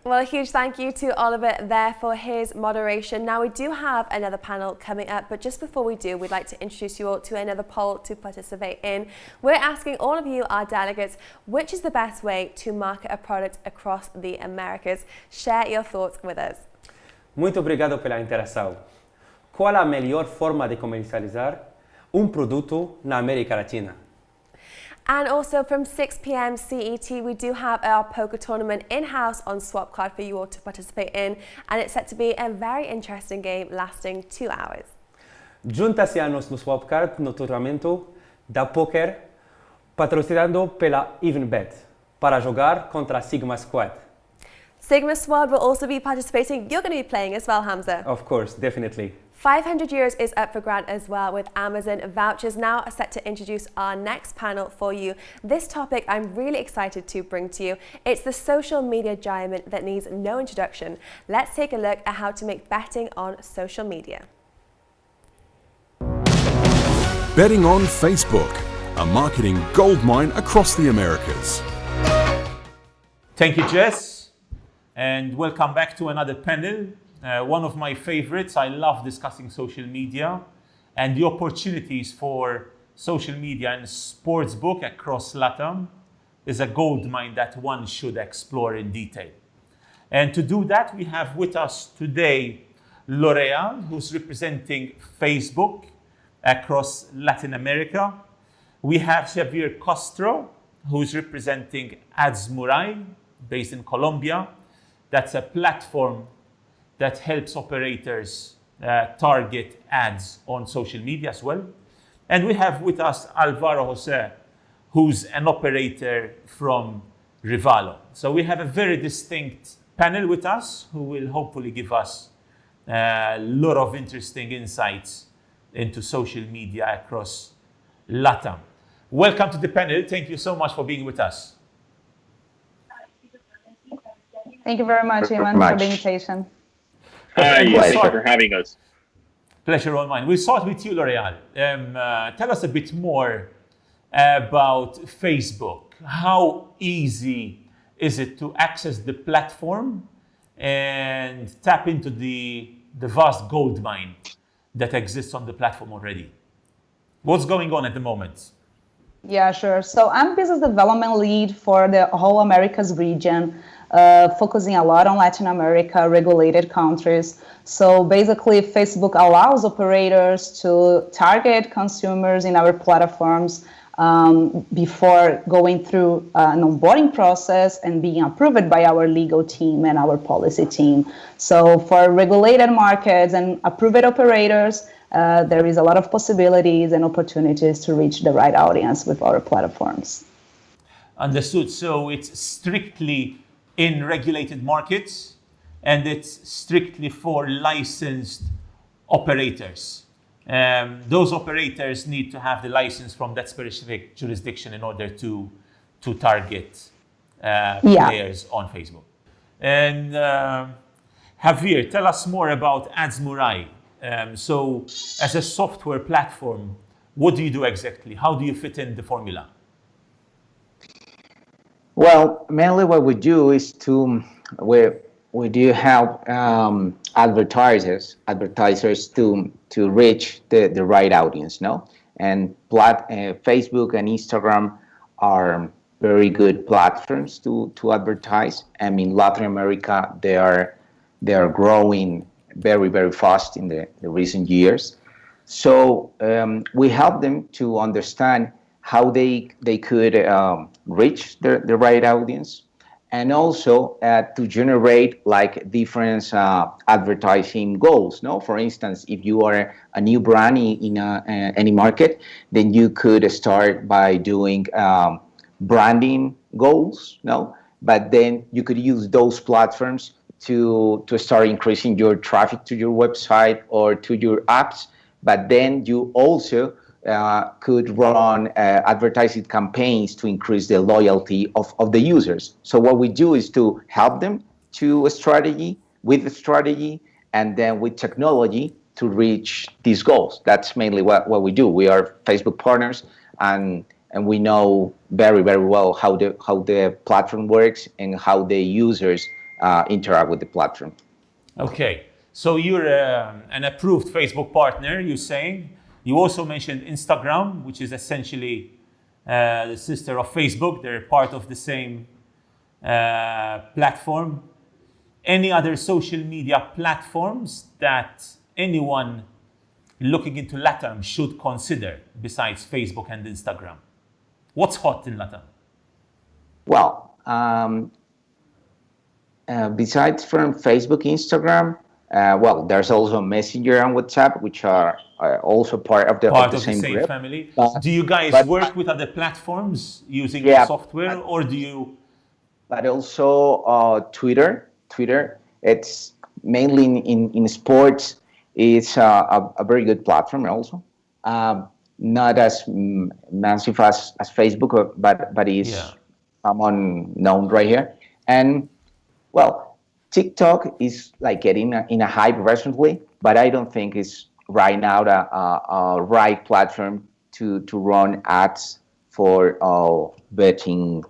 Well, a huge thank you to Oliver there for his moderation. Now, we do have another panel coming up, but just before we do, we'd like to introduce you all to another poll to participate in. We're asking all of you, our delegates, which is the best way to market a product across the Americas? Share your thoughts with us. Muito obrigado pela interação. Qual a melhor forma de comercializar produto na América Latina? And also from 6 p.m. CET, we do have our poker tournament in-house on Swapcard for you all to participate in, and it's set to be a very interesting game lasting 2 hours. Junta-se a nós no Swapcard no torneio da poker, patrocinado pela EvenBet, para jogar contra a SiGMA Squad. SiGMA Squad will also be participating. You're going to be playing as well, Hamza. Of course, definitely. 500 euros is up for grant as well, with Amazon vouchers. Now are set to introduce our next panel for you. This topic I'm really excited to bring to you. It's the social media giant that needs no introduction. Let's take a look at how to make betting on social media. Betting on Facebook, a marketing goldmine across the Americas. Thank you, Jess, and welcome back to another panel. One of my favorites. I love discussing social media and the opportunities for social media and sportsbook across LATAM is a goldmine that one should explore in detail. And to do that, we have with us today L'Oreal, who's representing Facebook across Latin America. We have Javier Castro, who's representing Ads Murai, based in Colombia. That's a platform that helps operators target ads on social media as well. And we have with us Alvaro Jose, who's an operator from Rivalo. So we have a very distinct panel with us who will hopefully give us a lot of interesting insights into social media across LATAM. Welcome to the panel. Thank you so much for being with us. Thank you very much, Iman, for the invitation. Hi, thank you for having us. Pleasure all mine. We'll start with you, L'Oreal. Tell us a bit more about Facebook. How easy is it to access the platform and tap into the vast gold mine that exists on the platform already? What's going on at the moment? Yeah, sure. So I'm business development lead for the whole Americas region, focusing a lot on Latin America, regulated countries. So basically, Facebook allows operators to target consumers in our platforms before going through an onboarding process and being approved by our legal team and our policy team. So for regulated markets and approved operators, there is a lot of possibilities and opportunities to reach the right audience with our platforms. Understood. So it's strictly in regulated markets and it's strictly for licensed operators. Those operators need to have the license from that specific jurisdiction in order to target players on Facebook. And Javier, tell us more about Ads Murai. So as a software platform, what do you do exactly? How do you fit in the formula? Well, mainly what we do is we do help advertisers to reach the right audience, no? And Facebook and Instagram are very good platforms to advertise. I mean, Latin America, they are growing very, very fast in the recent years. So we help them to understand how they could reach the right audience, and also to generate like different advertising goals. No, for instance, if you are a new brand in any market, then you could start by doing branding goals. No, but then you could use those platforms to start increasing your traffic to your website or to your apps. But then you also could run advertising campaigns to increase the loyalty of the users. So what we do is to help them with the strategy, and then with technology to reach these goals. That's mainly what we do. We are Facebook partners, and we know very, very well how the platform works and how the users interact with the platform. Okay, so you're an approved Facebook partner, you're saying. You also mentioned Instagram, which is essentially the sister of Facebook. They're part of the same platform. Any other social media platforms that anyone looking into LATAM should consider besides Facebook and Instagram? What's hot in LATAM? Well, besides from Facebook, Instagram, well, there's also Messenger and WhatsApp, which are also part of the same group. Family. Do you guys work with other platforms using the software, or do you? But also Twitter. Twitter, it's mainly in sports. It's a very good platform also. Not as massive as Facebook, but is someone known right here. And well, TikTok is like getting in a hype recently, but I don't think it's right now a right platform to run ads for betting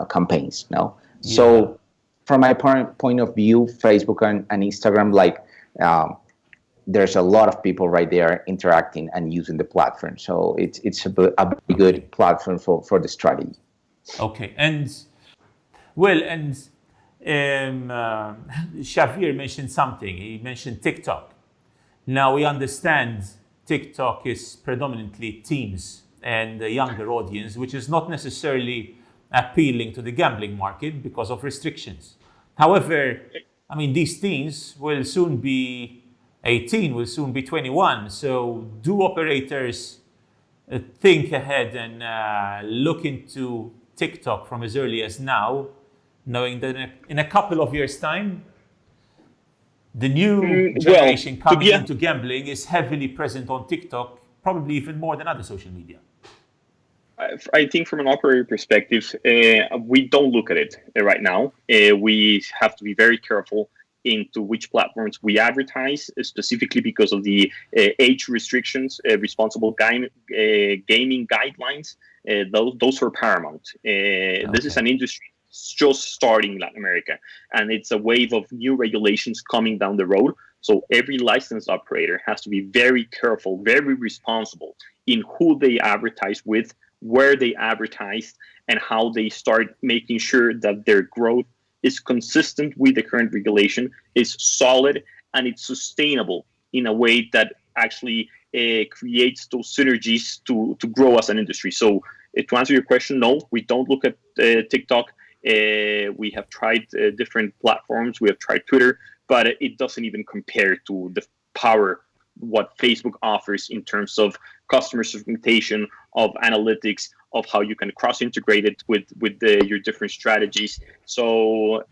campaigns. No, so from my point of view, Facebook and Instagram, like there's a lot of people right there interacting and using the platform. So it's a very good platform for the strategy. Okay, and well, and Javier mentioned something. He mentioned TikTok. Now we understand TikTok is predominantly teens and a younger audience, which is not necessarily appealing to the gambling market because of restrictions. However, I mean, these teens will soon be 18, will soon be 21. So do operators think ahead and look into TikTok from as early as now, knowing that in a couple of years' time, the new generation coming into gambling is heavily present on TikTok, probably even more than other social media? I think from an operator perspective, we don't look at it right now. We have to be very careful into which platforms we advertise, specifically because of the age restrictions, responsible gaming guidelines. Those are paramount. This is an industry just starting in Latin America, and it's a wave of new regulations coming down the road. So every licensed operator has to be very careful, very responsible in who they advertise with, where they advertise, and how they start making sure that their growth is consistent with the current regulation, is solid, and it's sustainable in a way that actually creates those synergies to grow as an industry. So to answer your question, no, we don't look at TikTok. We have tried different platforms. We have tried Twitter, but it doesn't even compare to the power what Facebook offers in terms of customer segmentation, of analytics, of how you can cross-integrate it with your different strategies. So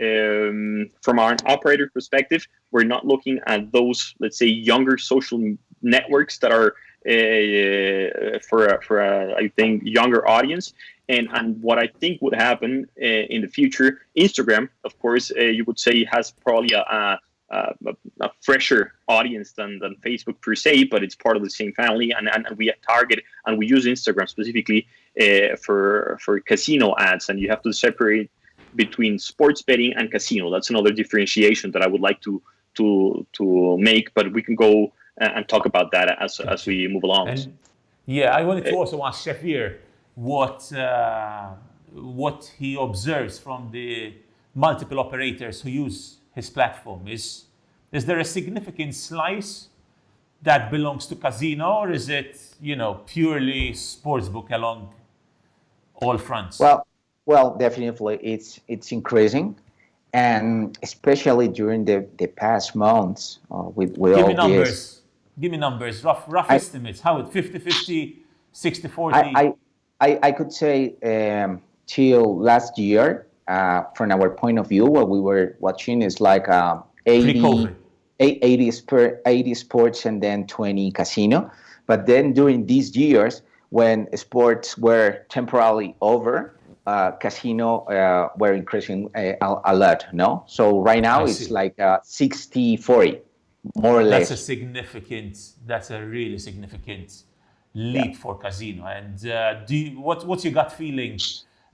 from our operator perspective, we're not looking at those, let's say, younger social networks that are for I think younger audience. And what I think would happen in the future, Instagram, of course, you would say has probably a fresher audience than Facebook per se, but it's part of the same family, and we target and we use Instagram specifically for casino ads, and you have to separate between sports betting and casino. That's another differentiation that I would like to make, but we can go and talk about that as we move along. And yeah, I wanted to also ask Shafir what he observes from the multiple operators who use his platform. Is there a significant slice that belongs to casino, or is it, purely sportsbook along all fronts? Well, definitely it's increasing, and especially during the past months with all this. Give me numbers, rough estimates. How it 50-50, 60-40? I could say till last year, from our point of view, what we were watching is like 80 sports and then 20 casino. But then during these years, when sports were temporarily over, casino were increasing a lot, no? So right now it's like 60-40, more or less. That's a really significant leap for casino. And what's your gut feeling?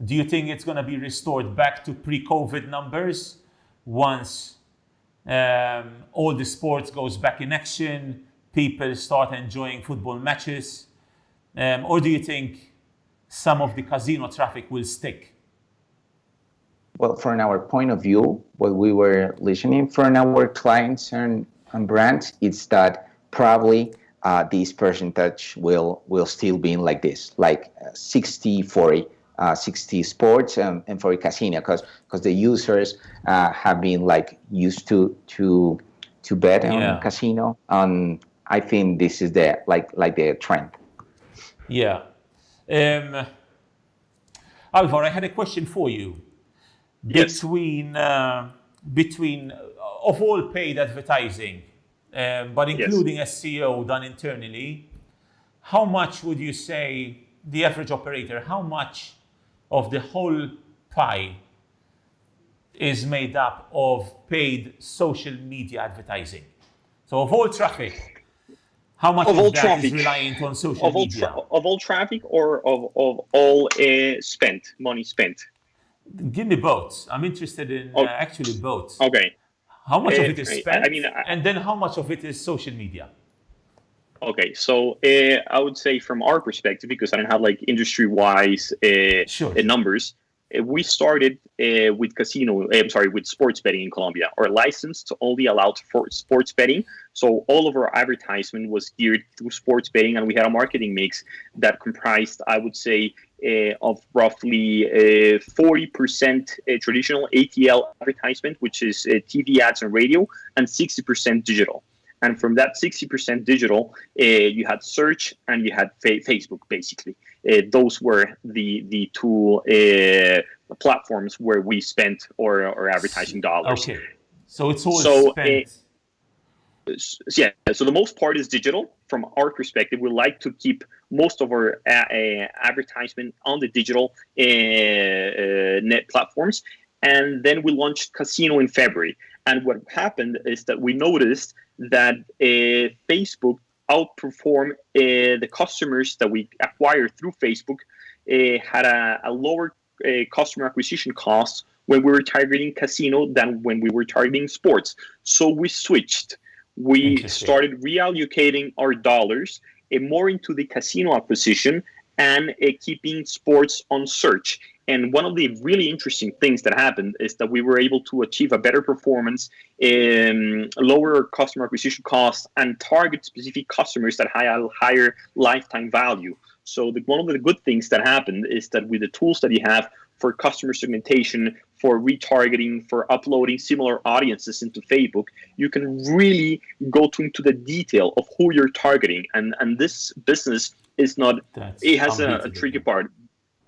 Do you think it's going to be restored back to pre-COVID numbers once all the sports goes back in action, people start enjoying football matches? Or do you think some of the casino traffic will stick? Well, from our point of view, what we were listening from our clients and brands, it's that probably this percentage will still be like this, like 60-40. 60 sports and 40 casino, because the users have been like used to bet on casino, and I think this is the trend. Yeah. Alvar, I had a question for you. Yes. Between of all paid advertising, but including SEO done internally, how much would you say the average operator, how much of the whole pie is made up of paid social media advertising? So of all traffic, how much of that is reliant on social media? Of all traffic or of all money spent? Give me both. I'm interested in actually both. Okay. How much of it is spent, and then how much of it is social media? Okay, so I would say from our perspective, because I don't have like industry-wise numbers, we started with sports betting in Colombia. Our license only allowed for sports betting, so all of our advertisement was geared through sports betting, and we had a marketing mix that comprised, I would say, of roughly 40% traditional ATL advertisement, which is TV ads and radio, and 60% digital. And from that 60% digital, you had search and you had Facebook, basically. Those were the two platforms where we spent our advertising dollars. Okay, so it's all spent. So the most part is digital. From our perspective, we like to keep most of our advertisement on the digital net platforms. And then we launched Casino in February. And what happened is that we noticed that Facebook outperformed the customers that we acquired through Facebook, had a lower customer acquisition cost when we were targeting casino than when we were targeting sports. So we switched. We started reallocating our dollars more into the casino acquisition and keeping sports on search. And one of the really interesting things that happened is that we were able to achieve a better performance, lower customer acquisition costs, and target specific customers that had a higher lifetime value. So one of the good things that happened is that with the tools that you have for customer segmentation, for retargeting, for uploading similar audiences into Facebook, you can really go into the detail of who you're targeting. And this business is not, it has a tricky part.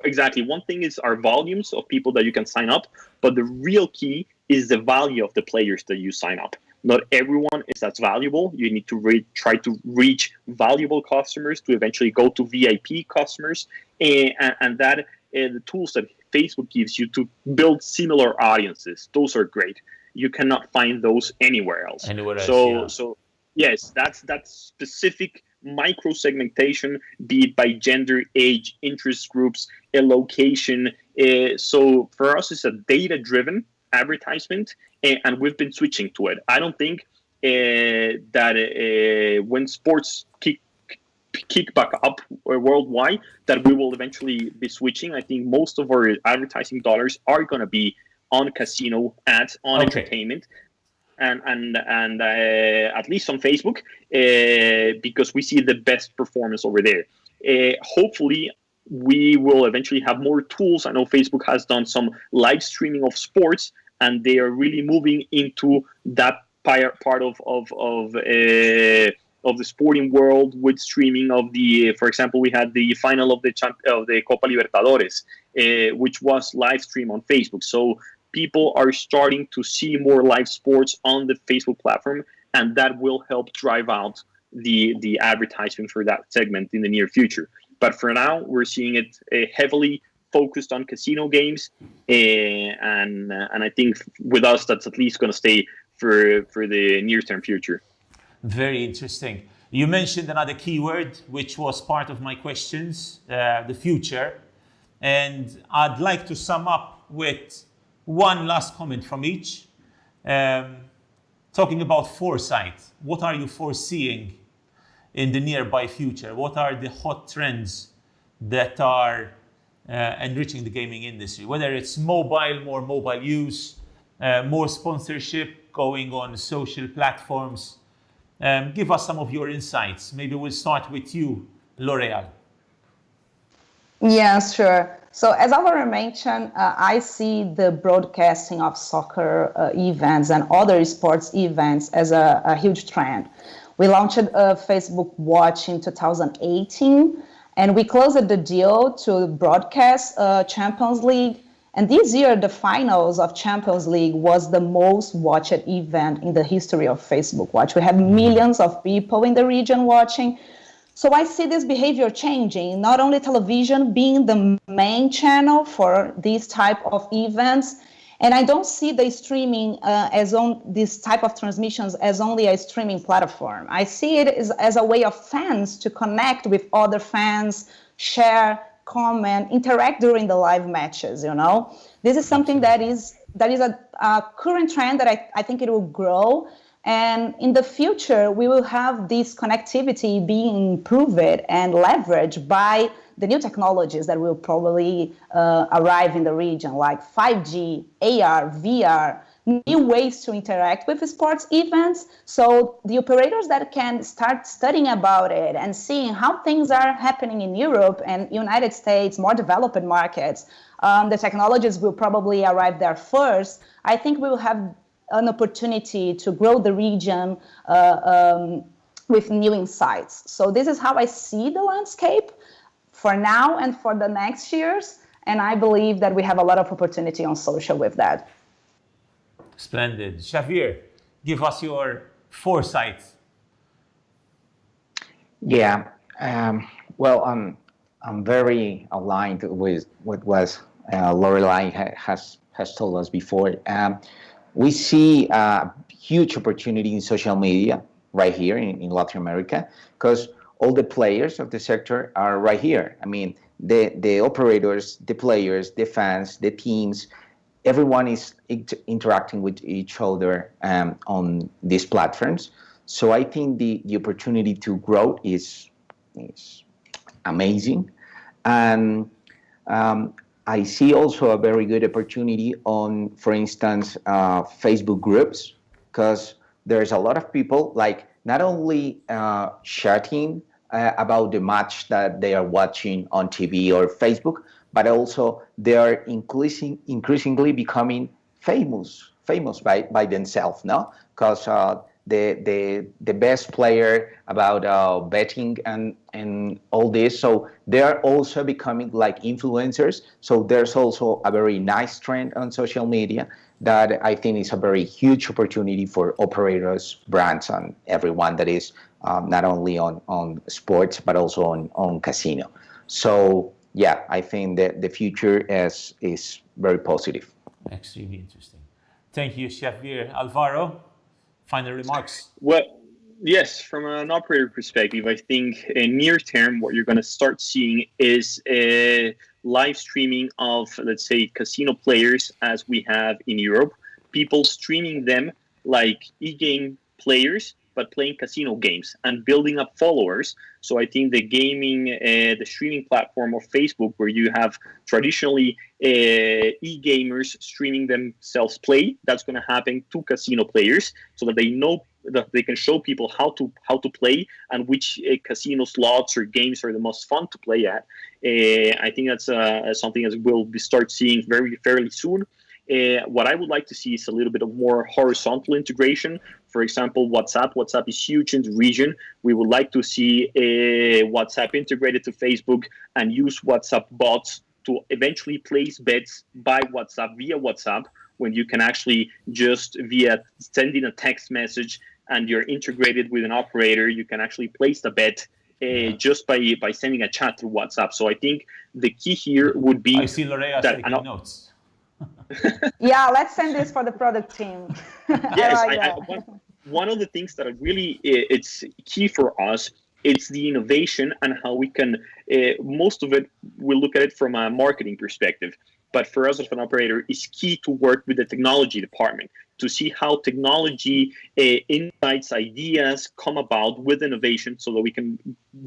Exactly. One thing is our volumes of people that you can sign up, but the real key is the value of the players that you sign up. Not everyone is as valuable. You need to try to reach valuable customers to eventually go to VIP customers, and that the tools that Facebook gives you to build similar audiences, those are great. You cannot find those anywhere else. So yes, that's specific micro segmentation, be it by gender, age, interest groups, a location. So for us, it's a data-driven advertisement, and we've been switching to it. I don't think that when sports kick back up worldwide, that we will eventually be switching. I think most of our advertising dollars are going to be on casino ads, on entertainment. And at least on Facebook, because we see the best performance over there. Hopefully, we will eventually have more tools. I know Facebook has done some live streaming of sports, and they are really moving into that part of the sporting world with streaming of the. For example, we had the final of the Copa Libertadores, which was live stream on Facebook. So people are starting to see more live sports on the Facebook platform, and that will help drive out the advertising for that segment in the near future. But for now, we're seeing it heavily focused on casino games, and I think with us, that's at least going to stay for the near-term future. Very interesting. You mentioned another keyword, which was part of my questions, the future. And I'd like to sum up with one last comment from each. Talking about foresight, what are you foreseeing in the nearby future? What are the hot trends that are enriching the gaming industry? Whether it's mobile, more mobile use, more sponsorship going on social platforms. Give us some of your insights. Maybe we'll start with you, L'Oreal. Yes, sure. So as I already mentioned, I see the broadcasting of soccer events and other sports events as a huge trend. We launched Facebook Watch in 2018, and we closed the deal to broadcast Champions League. And this year, the finals of Champions League was the most watched event in the history of Facebook Watch. We have millions of people in the region watching. So I see this behavior changing, not only television being the main channel for these type of events, and I don't see the streaming this type of transmissions as only a streaming platform. I see it as a way of fans to connect with other fans, share, comment, interact during the live matches, you know. This is something that is a current trend that I think it will grow. And in the future, we will have this connectivity being improved and leveraged by the new technologies that will probably arrive in the region, like 5G, AR, VR, new ways to interact with sports events. So the operators that can start studying about it and seeing how things are happening in Europe and United States, more developed markets, the technologies will probably arrive there first. I think we will have an opportunity to grow the region with new insights. So this is how I see the landscape for now and for the next years. And I believe that we have a lot of opportunity on social with that. Splendid. Xavier, give us your foresight. Yeah, well, I'm very aligned with what Lorelai has told us before. We see a huge opportunity in social media right here in Latin America, because all the players of the sector are right here. I mean, the operators, the players, the fans, the teams, everyone is interacting with each other on these platforms. So I think the opportunity to grow is amazing. And I see also a very good opportunity on, for instance, Facebook groups, because there's a lot of people like not only chatting about the match that they are watching on TV or Facebook, but also they are increasingly becoming famous by themselves, no? Because the best player about betting and all this, so they are also becoming like influencers. So there's also a very nice trend on social media that I think is a very huge opportunity for operators, brands, and everyone that is not only on sports but also on casino. So yeah, I think that the future is very positive. Extremely interesting. Thank you, Xavier. Alvaro, final remarks. Well, yes, from an operator perspective, I think near term, what you're going to start seeing is a live streaming of, let's say, casino players as we have in Europe. People streaming them like e-game players, but playing casino games and building up followers. So I think the the streaming platform of Facebook, where you have traditionally e-gamers streaming themselves play, that's going to happen to casino players, so that they know that they can show people how to play and which casino slots or games are the most fun to play at. I think that's something that we'll start seeing fairly soon. What I would like to see is a little bit of more horizontal integration. For example, WhatsApp. WhatsApp is huge in the region. We would like to see WhatsApp integrated to Facebook and use WhatsApp bots to eventually place bets by WhatsApp via WhatsApp, when you can actually just via sending a text message and you're integrated with an operator, you can actually place the bet just by sending a chat through WhatsApp. So I think the key here would be I see Lorea taking notes. Yeah, let's send this for the product team. Yes, one of the things that really it's key for us, it's the innovation and how we can, most of it, we'll look at it from a marketing perspective. But for us as an operator, it's key to work with the technology department to see how technology insights, ideas come about with innovation, so that we can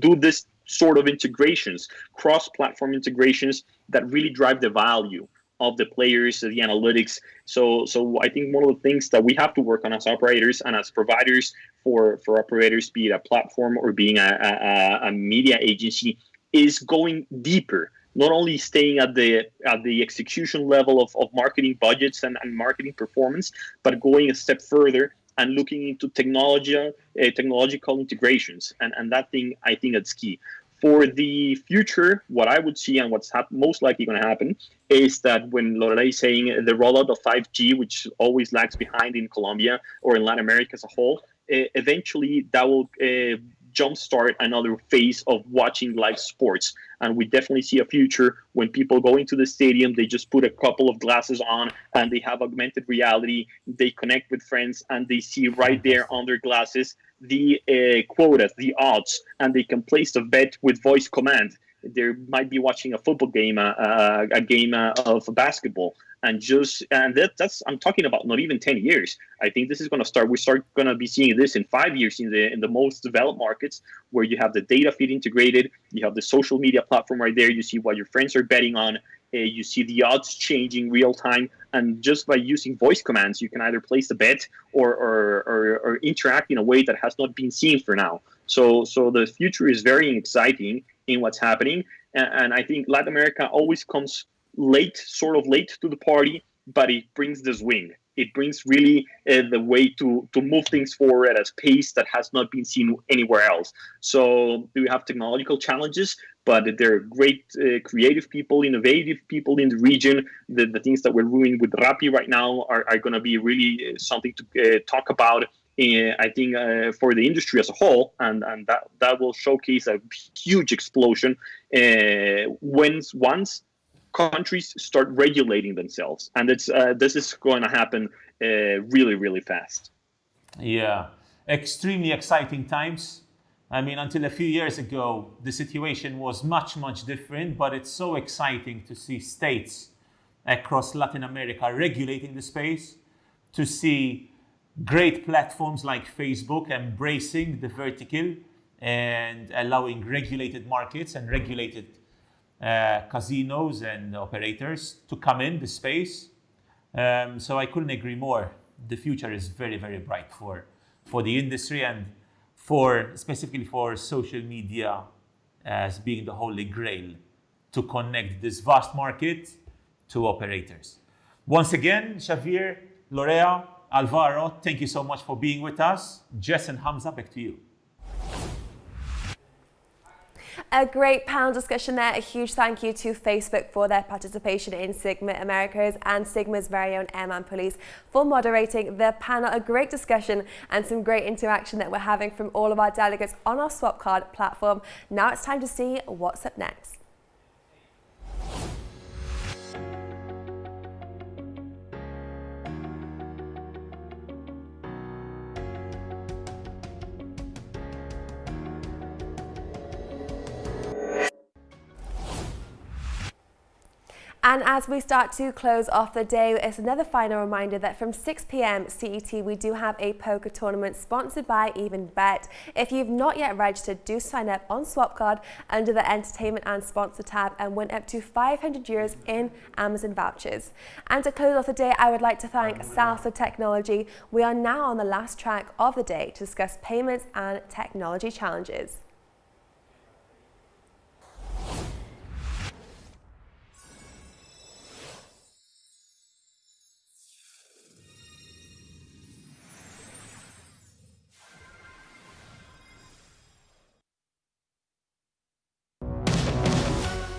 do this sort of integrations, cross-platform integrations that really drive the value of the players, the analytics. So I think one of the things that we have to work on as operators and as providers for operators, be it a platform or being a media agency, is going deeper. Not only staying at the execution level of marketing budgets and marketing performance, but going a step further and looking into technological integrations. And that thing, I think that's key. For the future, what I would see and what's most likely going to happen is that when Lorelai is saying the rollout of 5G, which always lags behind in Colombia or in Latin America as a whole, eventually that will jumpstart another phase of watching live sports. And we definitely see a future when people go into the stadium, they just put a couple of glasses on and they have augmented reality. They connect with friends and they see right there on their glasses the quotas, the odds, and they can place a bet with voice command. They might be watching a football game, a game of basketball. And that's I'm talking about not even 10 years. I think this is going to start. We start going to be seeing this in 5 years in the most developed markets, where you have the data feed integrated, you have the social media platform right there. You see what your friends are betting on. You see the odds changing real time, and just by using voice commands, you can either place the bet or interact in a way that has not been seen for now. So the future is very exciting in what's happening, and I think Latin America always comes sort of late to the party, but it brings the swing. It brings really the way to move things forward at a pace that has not been seen anywhere else. So we have technological challenges, but there are great creative people, innovative people in the region. The things that we're doing with Rappi right now are going to be really something to talk about. I think for the industry as a whole, and that will showcase a huge explosion once countries start regulating themselves, and this is going to happen really, really fast. Yeah, extremely exciting times. I mean, until a few years ago, the situation was much, much different, but it's so exciting to see states across Latin America regulating the space, to see great platforms like Facebook embracing the vertical and allowing regulated markets and regulated casinos and operators to come in the space. So I couldn't agree more. The future is very, very bright for the industry, and specifically for social media as being the holy grail to connect this vast market to operators. Once again, Xavier, Lorea, Alvaro, thank you so much for being with us. Jess and Hamza, back to you. A great panel discussion there. A huge thank you to Facebook for their participation in SiGMA Americas, and SiGMA's very own Airman Police for moderating the panel. A great discussion and some great interaction that we're having from all of our delegates on our swap card platform. Now it's time to see what's up next. And as we start to close off the day, it's another final reminder that from 6 p.m. CET, we do have a poker tournament sponsored by EvenBet. If you've not yet registered, do sign up on SwapCard under the Entertainment and Sponsor tab and win up to €500 in Amazon vouchers. And to close off the day, I would like to thank Salsa Technology. We are now on the last track of the day to discuss payments and technology challenges.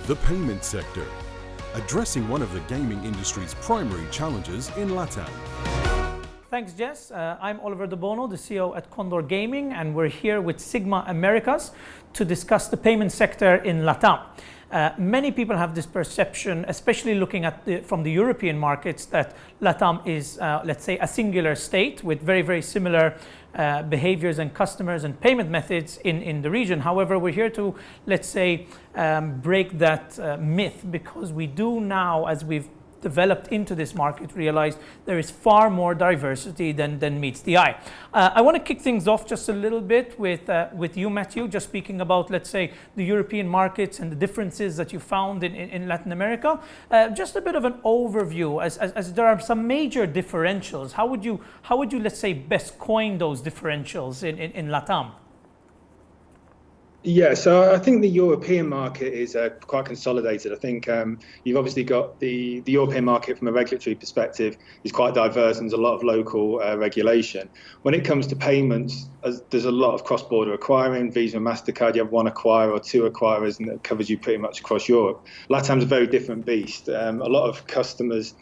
The payment sector, addressing one of the gaming industry's primary challenges in LATAM. Thanks, Jess. I'm Oliver De Bono, the CEO at Condor Gaming, and we're here with SiGMA Americas to discuss the payment sector in LATAM. Many people have this perception, especially looking at from the European markets, that LATAM is, let's say, a singular state with very, very similar behaviors and customers and payment methods in the region. However, we're here to, let's say, break that myth, because we do now, as we've developed into this market, realize there is far more diversity than meets the eye. I want to kick things off just a little bit with you, Matthew, just speaking about, let's say, the European markets and the differences that you found in Latin America. Just a bit of an overview, as there are some major differentials. How would you, let's say, best coin those differentials in LATAM? Yeah, so I think the European market is quite consolidated. I think you've obviously got the European market from a regulatory perspective is quite diverse, and there's a lot of local regulation. When it comes to payments, there's a lot of cross-border acquiring. Visa and MasterCard, you have one acquirer or two acquirers, and that covers you pretty much across Europe. LATAM's a very different beast. A lot of customers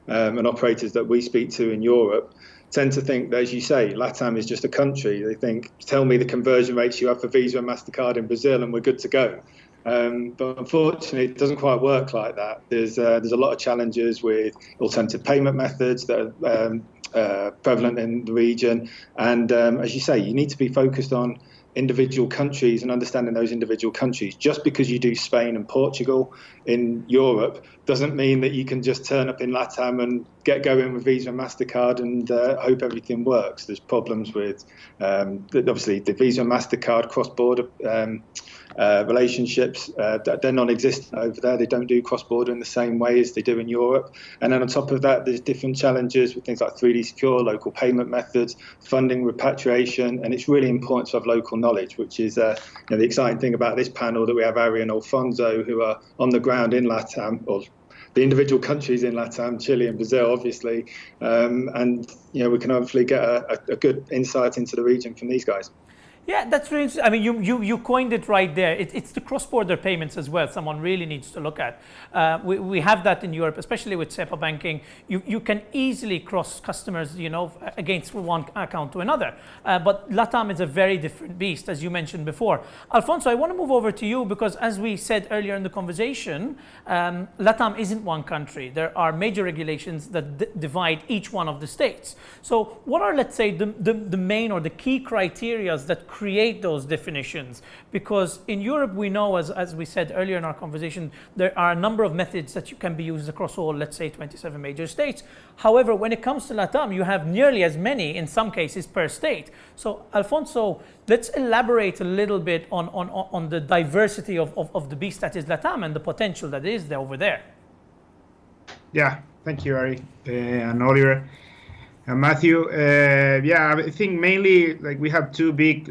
and operators that we speak to in Europe tend to think that, as you say, LATAM is just a country. They think, tell me the conversion rates you have for Visa and MasterCard in Brazil and we're good to go. But unfortunately, it doesn't quite work like that. There's a lot of challenges with alternative payment methods that are prevalent in the region. And as you say, you need to be focused on individual countries and understanding those individual countries. Just because you do Spain and Portugal in Europe doesn't mean that you can just turn up in LATAM and get going with Visa and MasterCard and hope everything works. There's problems with, obviously, the Visa and MasterCard cross-border relationships. They're non-existent over there. They don't do cross-border in the same way as they do in Europe. And then on top of that, there's different challenges with things like 3D Secure, local payment methods, funding, repatriation, and it's really important to have local knowledge, which is the exciting thing about this panel, that we have Ari and Alfonso, who are on the ground in LATAM, or the individual countries in LATAM, Chile and Brazil, obviously, and we can hopefully get a good insight into the region from these guys. Yeah, that's really interesting. I mean, you coined it right there. It's the cross-border payments as well. Someone really needs to look at. We have that in Europe, especially with SEPA banking. You can easily cross customers, against one account to another. But LATAM is a very different beast, as you mentioned before. Alfonso, I want to move over to you because, as we said earlier in the conversation, LATAM isn't one country. There are major regulations that divide each one of the states. So, what are, let's say, the main or the key criteria that create those definitions? Because in Europe, we know, as we said earlier in our conversation, there are a number of methods that you can be used across all, let's say, 27 major states. However, when it comes to LATAM, you have nearly as many, in some cases, per state. So, Alfonso, let's elaborate a little bit on the diversity of the beast that is LATAM and the potential that is there over there. Yeah, thank you, Ari and Oliver. Matthew, I think mainly we have two big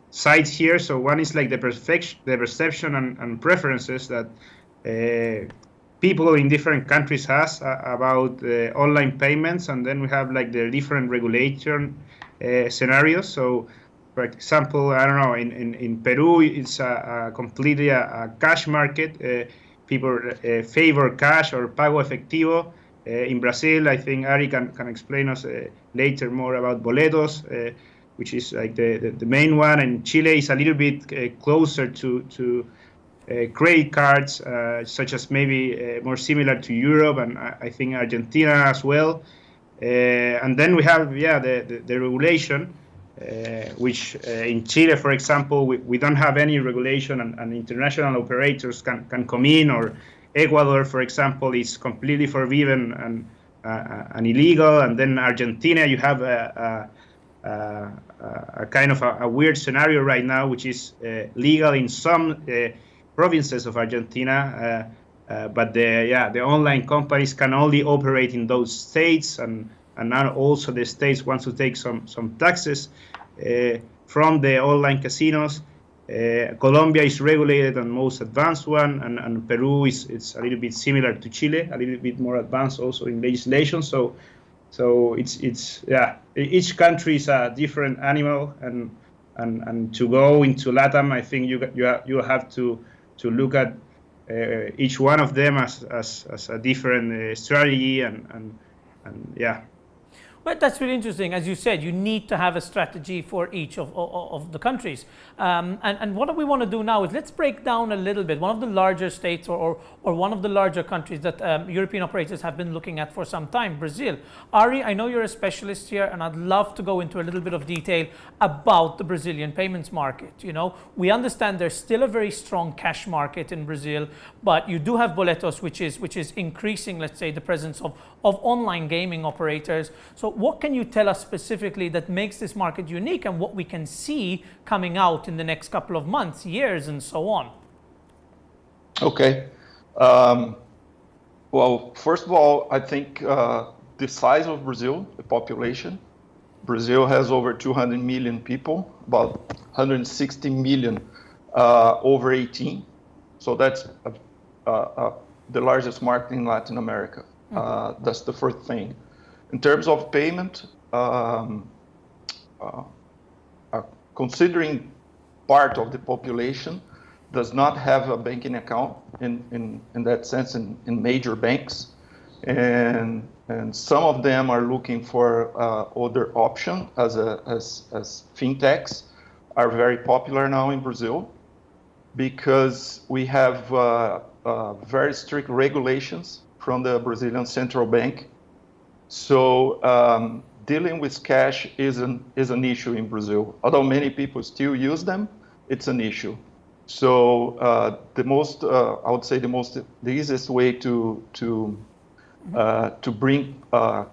sides here. So one is the perception and preferences that people in different countries has about online payments, and then we have the different regulation scenarios. So, for example, I don't know, in Peru, it's completely a cash market. People favor cash or pago efectivo. In Brazil, I think Ari can explain us later more about boletos, which is the main one. And Chile is a little bit closer to credit cards, such as maybe more similar to Europe, and I think Argentina as well. And then we have the regulation, which in Chile, for example, we don't have any regulation, and international operators can come in, or Ecuador, for example, is completely forbidden and illegal. And then Argentina, you have a kind of a weird scenario right now, which is legal in some provinces of Argentina, but the online companies can only operate in those states, and now also the states want to take some taxes from the online casinos. Colombia is regulated and most advanced one, and Peru it's a little bit similar to Chile, a little bit more advanced also in legislation. So it's each country is a different animal, and to go into LATAM, I think you have to look at each one of them as a different strategy, and yeah. Well, that's really interesting. As you said, you need to have a strategy for each of the countries. And what we want to do now is let's break down a little bit. One of the larger states or one of the larger countries that European operators have been looking at for some time, Brazil. Ari, I know you're a specialist here, and I'd love to go into a little bit of detail about the Brazilian payments market. We understand there's still a very strong cash market in Brazil, but you do have boletos, which is increasing, let's say, the presence of online gaming operators. So what can you tell us specifically that makes this market unique, and what we can see coming out in the next couple of months, years, and so on? Okay. Well, first of all, I think the size of Brazil, the population. Brazil has over 200 million people, about 160 million over 18. So that's the largest market in Latin America. That's the first thing. In terms of payment, considering part of the population does not have a banking account in that sense in major banks, and some of them are looking for other option as fintechs are very popular now in Brazil, because we have very strict regulations from the Brazilian central bank. So dealing with cash is an issue in Brazil. Although many people still use them, it's an issue. So I would say the easiest way to bring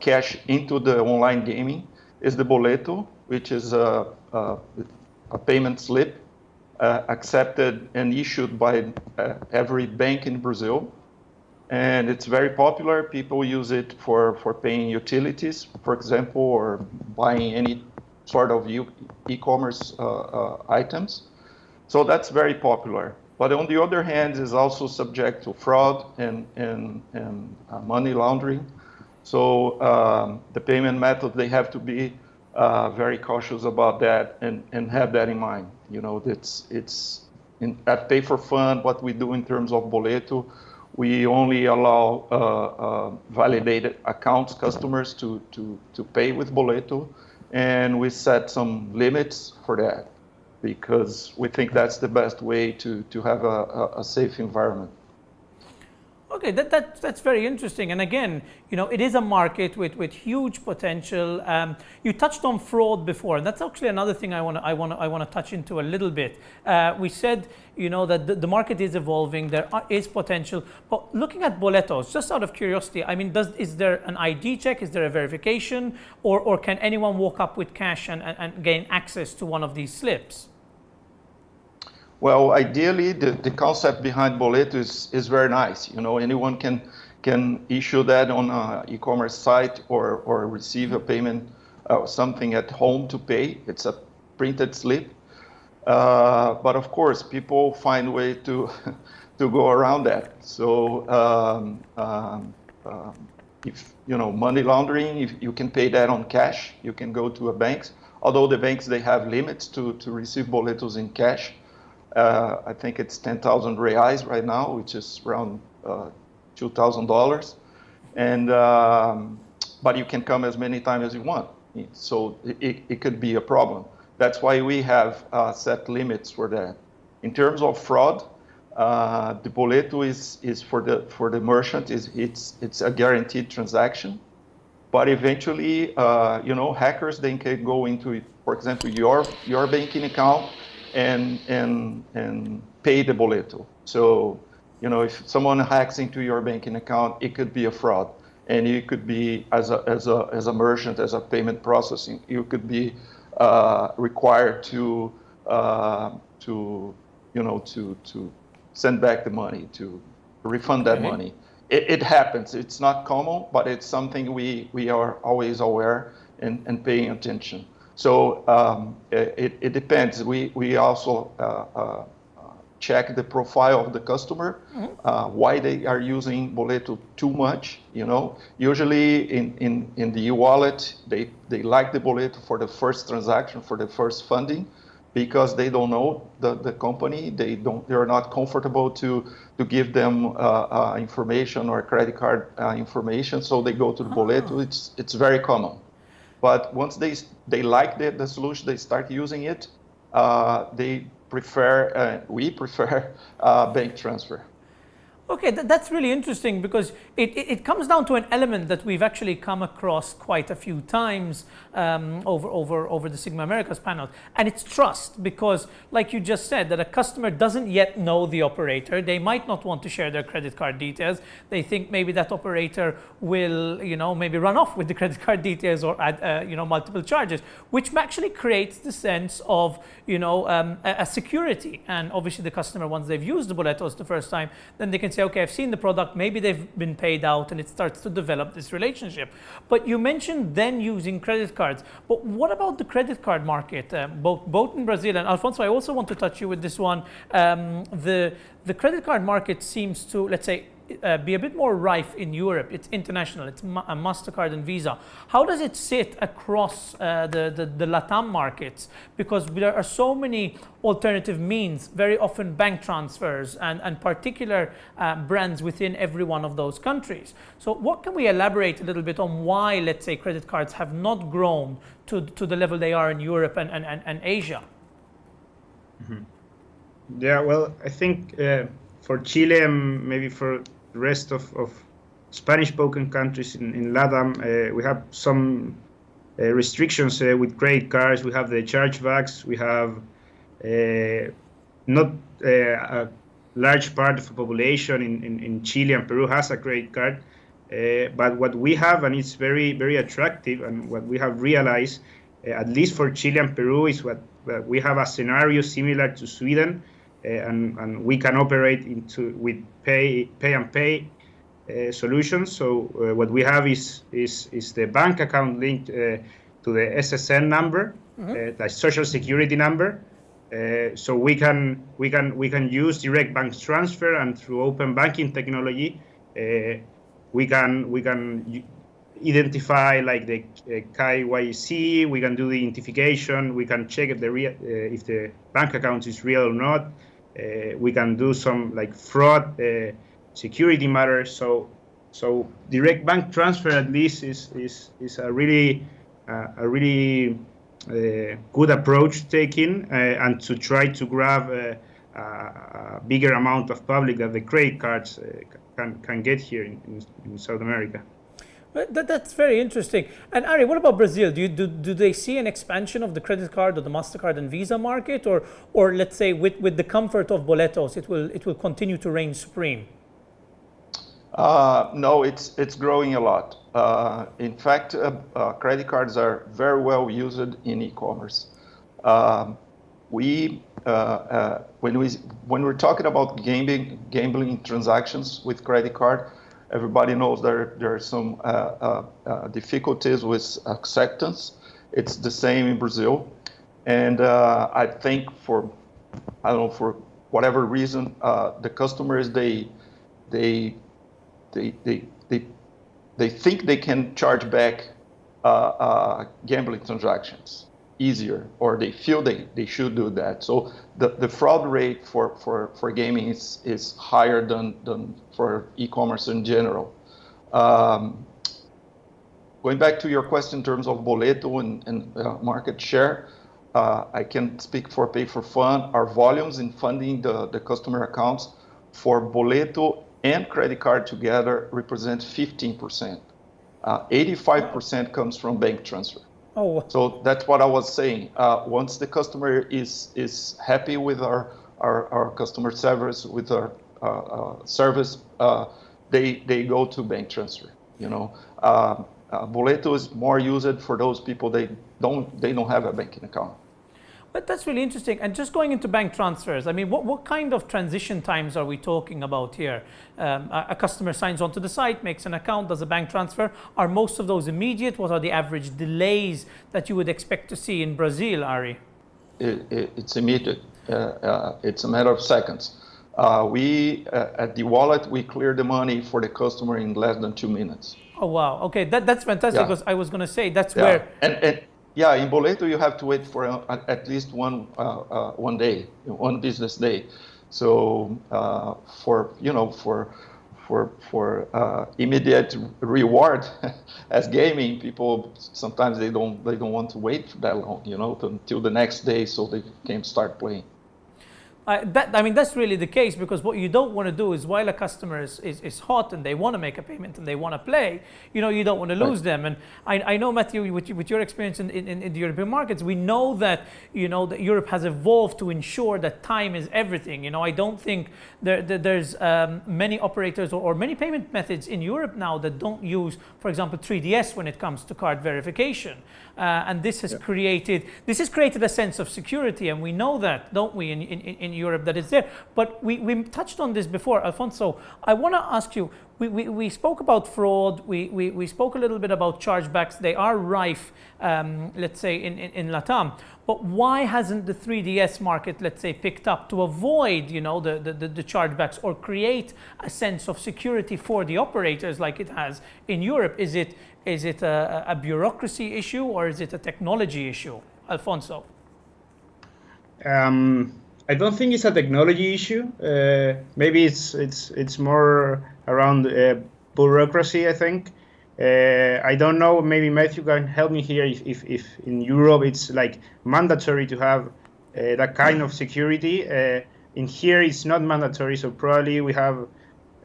cash into the online gaming is the boleto, which is a payment slip accepted and issued by every bank in Brazil. And it's very popular. People use it for paying utilities, for example, or buying any sort of e-commerce items. So that's very popular. But on the other hand, it's also subject to fraud and money laundering. So the payment method, they have to be very cautious about that and have that in mind. You know, it's at Pay for Fun, what we do in terms of boleto, we only allow validated accounts customers to pay with boleto, and we set some limits for that, because we think that's the best way to have a safe environment. Okay, that's very interesting. And again, you know, it is a market with huge potential. You touched on fraud before, and that's actually another thing I want to touch into a little bit. We said, you know, that the market is evolving. There is potential. But looking at boletos, just out of curiosity, I mean, is there an ID check? Is there a verification, or can anyone walk up with cash and gain access to one of these slips? Well, ideally, the concept behind boleto is very nice. You know, anyone can issue that on an e-commerce site or receive a payment, something at home to pay. It's a printed slip. But of course, people find a way to go around that. So if, you know, money laundering, if you can pay that on cash, you can go to a bank. Although the banks, they have limits to receive boletos in cash. I think it's 10,000 reais right now, which is around $2,000. And but you can come as many times as you want. So it could be a problem. That's why we have set limits for that. In terms of fraud, the boleto is for the merchant. It's a guaranteed transaction. But eventually, you know, hackers, they can go into, for example, your banking account and pay the boleto. So, you know, if someone hacks into your banking account, it could be a fraud, and it could be as a merchant, as a payment processing, you could be required to send back the money, to refund that money. It happens. It's not common, but it's something we are always aware and paying attention. So it depends. We also check the profile of the customer, why they are using boleto too much. You know, usually in the e-wallet, they like the boleto for the first transaction, for the first funding, because they don't know the company. They're not comfortable to give them information or credit card information, so they go to the boleto. It's very common. But once they like the solution, they start using it, we prefer bank transfer. Okay, that's really interesting, because it comes down to an element that we've actually come across quite a few times over the SiGMA Americas panel, and it's trust. Because, like you just said, that a customer doesn't yet know the operator. They might not want to share their credit card details. They think maybe that operator will, you know, maybe run off with the credit card details or add, you know, multiple charges, which actually creates the sense of, you know, a security. And obviously, the customer, once they've used the boletos the first time, then they can say, okay, I've seen the product, maybe they've been paid out, and it starts to develop this relationship. But you mentioned then using credit cards. But what about the credit card market, both in Brazil and Alfonso? I also want to touch you with this one. The credit card market seems to, let's say, be a bit more rife in Europe. It's international. It's MasterCard and Visa. How does it sit across the LATAM markets? Because there are so many alternative means, very often bank transfers and particular brands within every one of those countries. So what can we elaborate a little bit on why, let's say, credit cards have not grown to the level they are in Europe and Asia? Mm-hmm. Yeah, well, I think for Chile and maybe for the rest of Spanish-spoken countries in LATAM, we have some restrictions with credit cards. We have the chargebacks. We have not a large part of the population in Chile and Peru has a credit card. But what we have, and it's very, very attractive, and what we have realized, at least for Chile and Peru, is what we have a scenario similar to Sweden, and we can operate with pay and pay solutions. So what we have is the bank account linked to the SSN number, the social security number. So we can use direct bank transfer, and through open banking technology, we can identify like the KYC. We can do the identification. We can check if the bank account is real or not. We can do some like fraud security matters. So direct bank transfer at least is a really good approach taken, and to try to grab a bigger amount of public that the credit cards can get here in South America. That's very interesting. And Ari, what about Brazil? Do they see an expansion of the credit card or the MasterCard and Visa market, or let's say with the comfort of boletos, it will continue to reign supreme? No, it's growing a lot. In fact, credit cards are very well used in e-commerce. When we're talking about gambling transactions with credit card, everybody knows there are some difficulties with acceptance. It's the same in Brazil, and I think for whatever reason, the customers they think they can charge back gambling transactions easier, or they feel they should do that. So the fraud rate for gaming is higher than for e-commerce in general. Going back to your question in terms of boleto and market share, I can speak for Pay for Fun. Our volumes in funding the customer accounts for boleto and credit card together represent 15%. 85% comes from bank transfer. Oh. So that's what I was saying. Once the customer is happy with our customer service, with our service, they go to bank transfer. Boleto is more used for those people they don't have a banking account. But that's really interesting. And just going into bank transfers, I mean, what kind of transition times are we talking about here? A customer signs onto the site, makes an account, does a bank transfer. Are most of those immediate? What are the average delays that you would expect to see in Brazil, Ari? It's immediate. It's a matter of seconds. We at the wallet, we clear the money for the customer in less than 2 minutes. Oh, wow. Okay, that's fantastic, because I was going to say that's where... And in boleto you have to wait for at least one day, one business day. So for immediate reward as gaming, people sometimes they don't want to wait that long, until the next day so they can start playing. That's really the case, because what you don't want to do is, while a customer is hot and they want to make a payment and they want to play, you don't want to lose them. And I know, Matthew, with your experience in the European markets, we know that that Europe has evolved to ensure that time is everything. I don't think there's many operators or many payment methods in Europe now that don't use, for example, 3DS when it comes to card verification. And this has created a sense of security, and we know that, don't we, in Europe, that is there. But we touched on this before. Alfonso, I want to ask you, we spoke about fraud, we spoke a little bit about chargebacks. They are rife, let's say, in LATAM. But why hasn't the 3DS market, let's say, picked up to avoid, the chargebacks, or create a sense of security for the operators like it has in Europe? Is it a bureaucracy issue, or is it a technology issue? Alfonso? I don't think it's a technology issue. Maybe it's more around bureaucracy, I think. I don't know, maybe Matthew can help me here if in Europe it's like mandatory to have that kind of security. In here it's not mandatory, so probably we have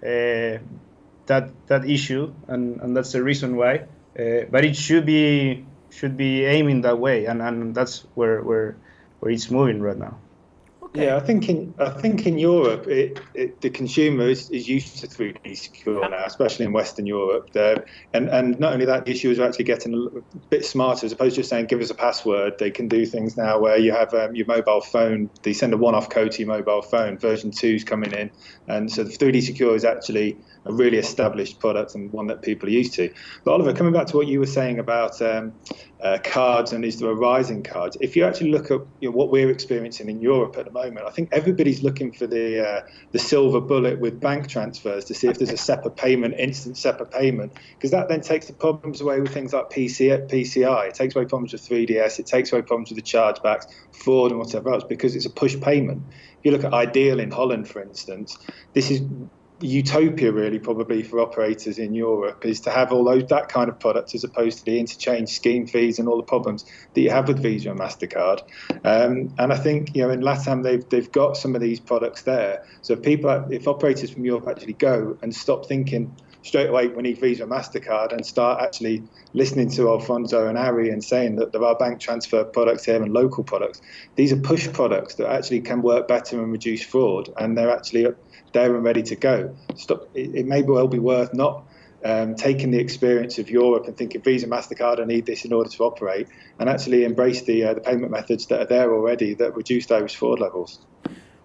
that issue, and that's the reason why. But it should be should be aiming that way, and that's where it's moving right now. Yeah, I think in Europe, the consumer is used to 3D secure now, especially in Western Europe. And not only that, the issuers are actually getting a bit smarter. As opposed to just saying, give us a password, they can do things now where you have your mobile phone, they send a one-off code to your mobile phone, version 2 is coming in. And so the 3D secure is actually a really established product and one that people are used to. But Oliver, coming back to what you were saying about cards and is there a rise in cards, if you actually look at what we're experiencing in Europe at the moment, I think everybody's looking for the silver bullet with bank transfers to see if there's a SEPA payment, instant SEPA payment, because that then takes the problems away with things like PCI. It takes away problems with 3DS. It takes away problems with the chargebacks, fraud and whatever else, because it's a push payment. If you look at Ideal in Holland, for instance, this is utopia really probably for operators in Europe, is to have all that kind of product as opposed to the interchange scheme fees and all the problems that you have with Visa and MasterCard. And I think in LATAM they've got some of these products there. So if operators from Europe actually go and stop thinking straight away we need Visa and MasterCard and start actually listening to Alfonso and Ari and saying that there are bank transfer products here and local products. These are push products that actually can work better and reduce fraud, and they're actually there and ready to go. It may well be worth not taking the experience of Europe and thinking Visa, MasterCard, I need this in order to operate, and actually embrace the payment methods that are there already that reduce those fraud levels.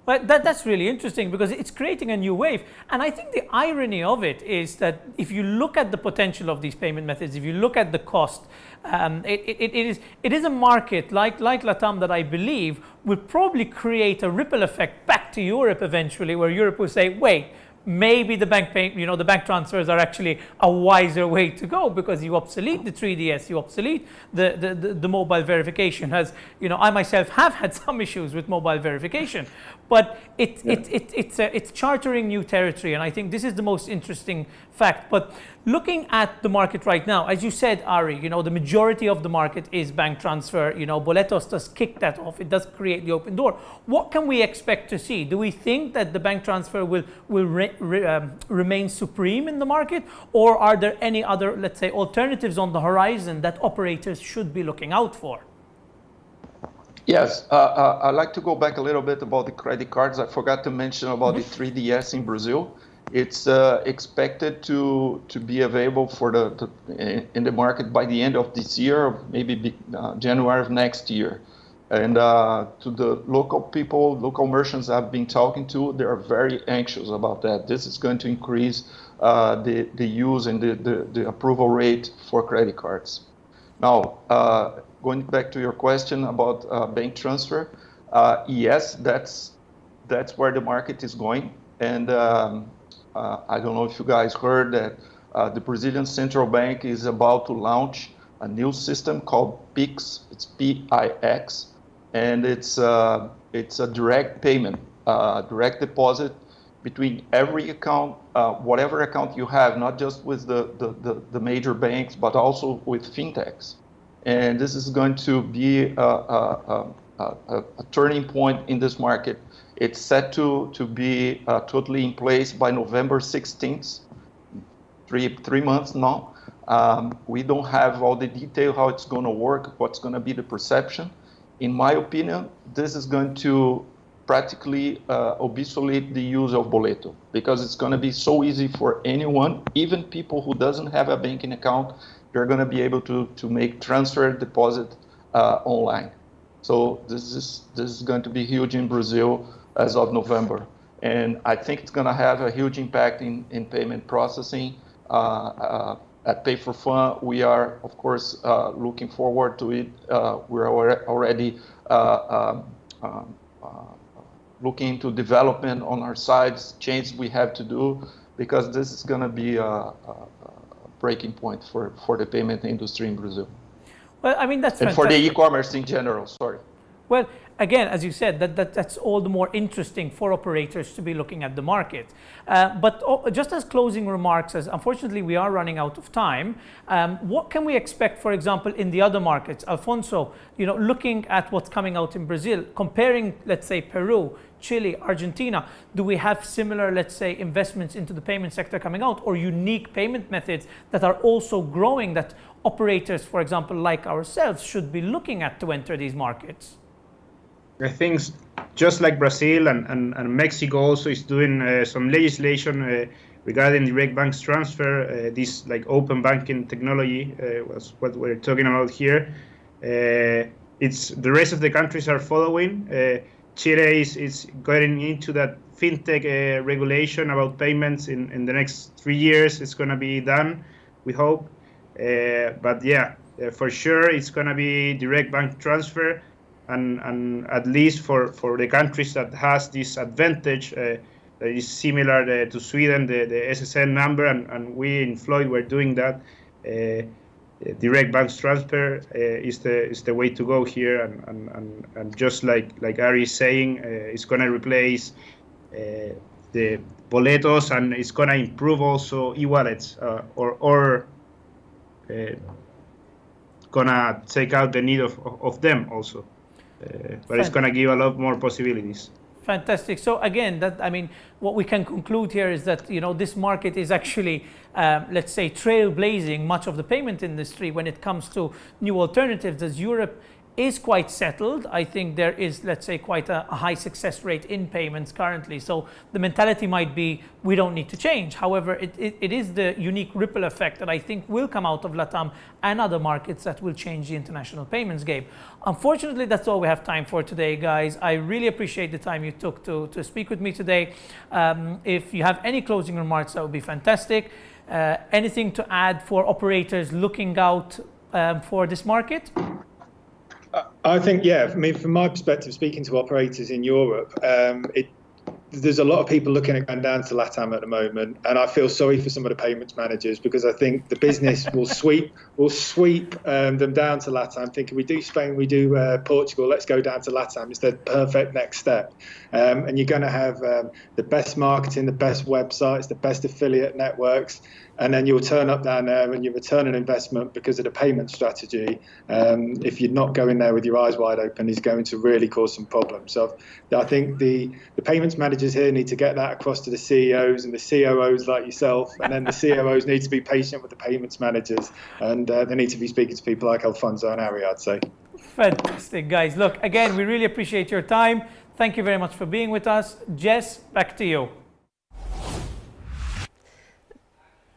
Well, that's really interesting because it's creating a new wave. And I think the irony of it is that if you look at the potential of these payment methods, if you look at the cost, it is a market like LATAM that I believe will probably create a ripple effect back to Europe eventually, where Europe will say, wait, maybe the bank transfers are actually a wiser way to go, because you obsolete the 3DS, you obsolete the mobile verification. As I myself have had some issues with mobile verification, but it's chartering new territory, and I think this is the most interesting fact. But looking at the market right now, as you said, Ari, the majority of the market is bank transfer. Boletos does kick that off. It does create the open door. What can we expect to see? Do we think that the bank transfer will remain supreme in the market, or are there any other, let's say, alternatives on the horizon that operators should be looking out for? Yes, I'd like to go back a little bit about the credit cards. I forgot to mention about the 3DS in Brazil. It's expected to be available in the market by the end of this year, or maybe January of next year. And to the local people, local merchants I've been talking to, they are very anxious about that. This is going to increase the use and the approval rate for credit cards. Now, going back to your question about bank transfer, yes, that's where the market is going. And I don't know if you guys heard that the Brazilian Central Bank is about to launch a new system called PIX. It's PIX, and it's a direct payment, direct deposit between every account, whatever account you have, not just with the major banks, but also with fintechs. And this is going to be a turning point in this market. It's set to be totally in place by November 16th, three months now. We don't have all the detail how it's going to work, what's going to be the perception. In my opinion, this is going to practically obsolete the use of boleto, because it's going to be so easy for anyone, even people who doesn't have a banking account, they're going to be able to make transfer deposit online. So this is going to be huge in Brazil as of November. And I think it's going to have a huge impact in payment processing. At Pay for Fun, we are, of course, looking forward to it. We're already looking into development on our sides, changes we have to do, because this is going to be a breaking point for the payment industry in Brazil. Well, I mean, that's and fantastic. For the e-commerce in general, sorry. Well, again, as you said, that's all the more interesting for operators to be looking at the market. But just as closing remarks, as unfortunately we are running out of time, what can we expect, for example, in the other markets? Alfonso, looking at what's coming out in Brazil, comparing, let's say, Peru, Chile, Argentina, do we have similar, let's say, investments into the payment sector coming out, or unique payment methods that are also growing, that operators, for example, like ourselves, should be looking at to enter these markets? I think just like Brazil and Mexico also is doing some legislation regarding direct bank transfer, this like open banking technology was what we're talking about here. It's the rest of the countries are following. Chile is getting into that fintech regulation about payments in the next 3 years. It's going to be done, we hope. But yeah, for sure, it's going to be direct bank transfer. And at least for the countries that has this advantage that is similar to Sweden, the SSN number, and we in Floyd were doing that. Direct bank transfer is the way to go here, and just like Ari is saying, it's going to replace the boletos, and it's going to improve also e-wallets, or gonna take out the need of them also. But it's going to give a lot more possibilities. Fantastic. So again, what we can conclude here is that this market is actually, let's say, trailblazing much of the payment industry when it comes to new alternatives. As Europe is quite settled, I think there is, let's say, quite a high success rate in payments currently. So the mentality might be we don't need to change. However, it is the unique ripple effect that I think will come out of LATAM and other markets that will change the international payments game. Unfortunately, that's all we have time for today, guys. I really appreciate the time you took to speak with me today. If you have any closing remarks, that would be fantastic. Anything to add for operators looking out for this market? I think, yeah, from my perspective, speaking to operators in Europe, there's a lot of people looking at going down to LATAM at the moment, and I feel sorry for some of the payments managers because I think the business will sweep them down to LATAM, thinking we do Spain, we do Portugal, let's go down to LATAM. It's the perfect next step. And you're going to have the best marketing, the best websites, the best affiliate networks, and then you'll turn up down there and you return an investment because of the payment strategy. If you're not going there with your eyes wide open, is going to really cause some problems. So I think the payments managers here need to get that across to the CEOs and the COOs like yourself, and then the COOs need to be patient with the payments managers, and they need to be speaking to people like Alfonso and Ari, I'd say. Fantastic, guys. Look, again, we really appreciate your time. Thank you very much for being with us. Jess, back to you.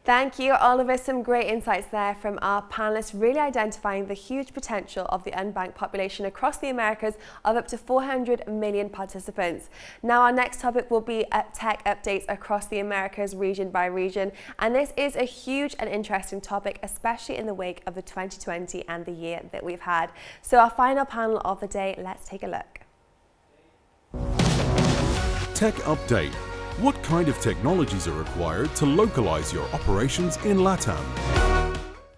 Thank you, Oliver. Some great insights there from our panelists, really identifying the huge potential of the unbanked population across the Americas of up to 400 million participants. Now, our next topic will be tech updates across the Americas region by region. And this is a huge and interesting topic, especially in the wake of the 2020 and the year that we've had. So our final panel of the day, let's take a look. Tech Update. What kind of technologies are required to localize your operations in LATAM?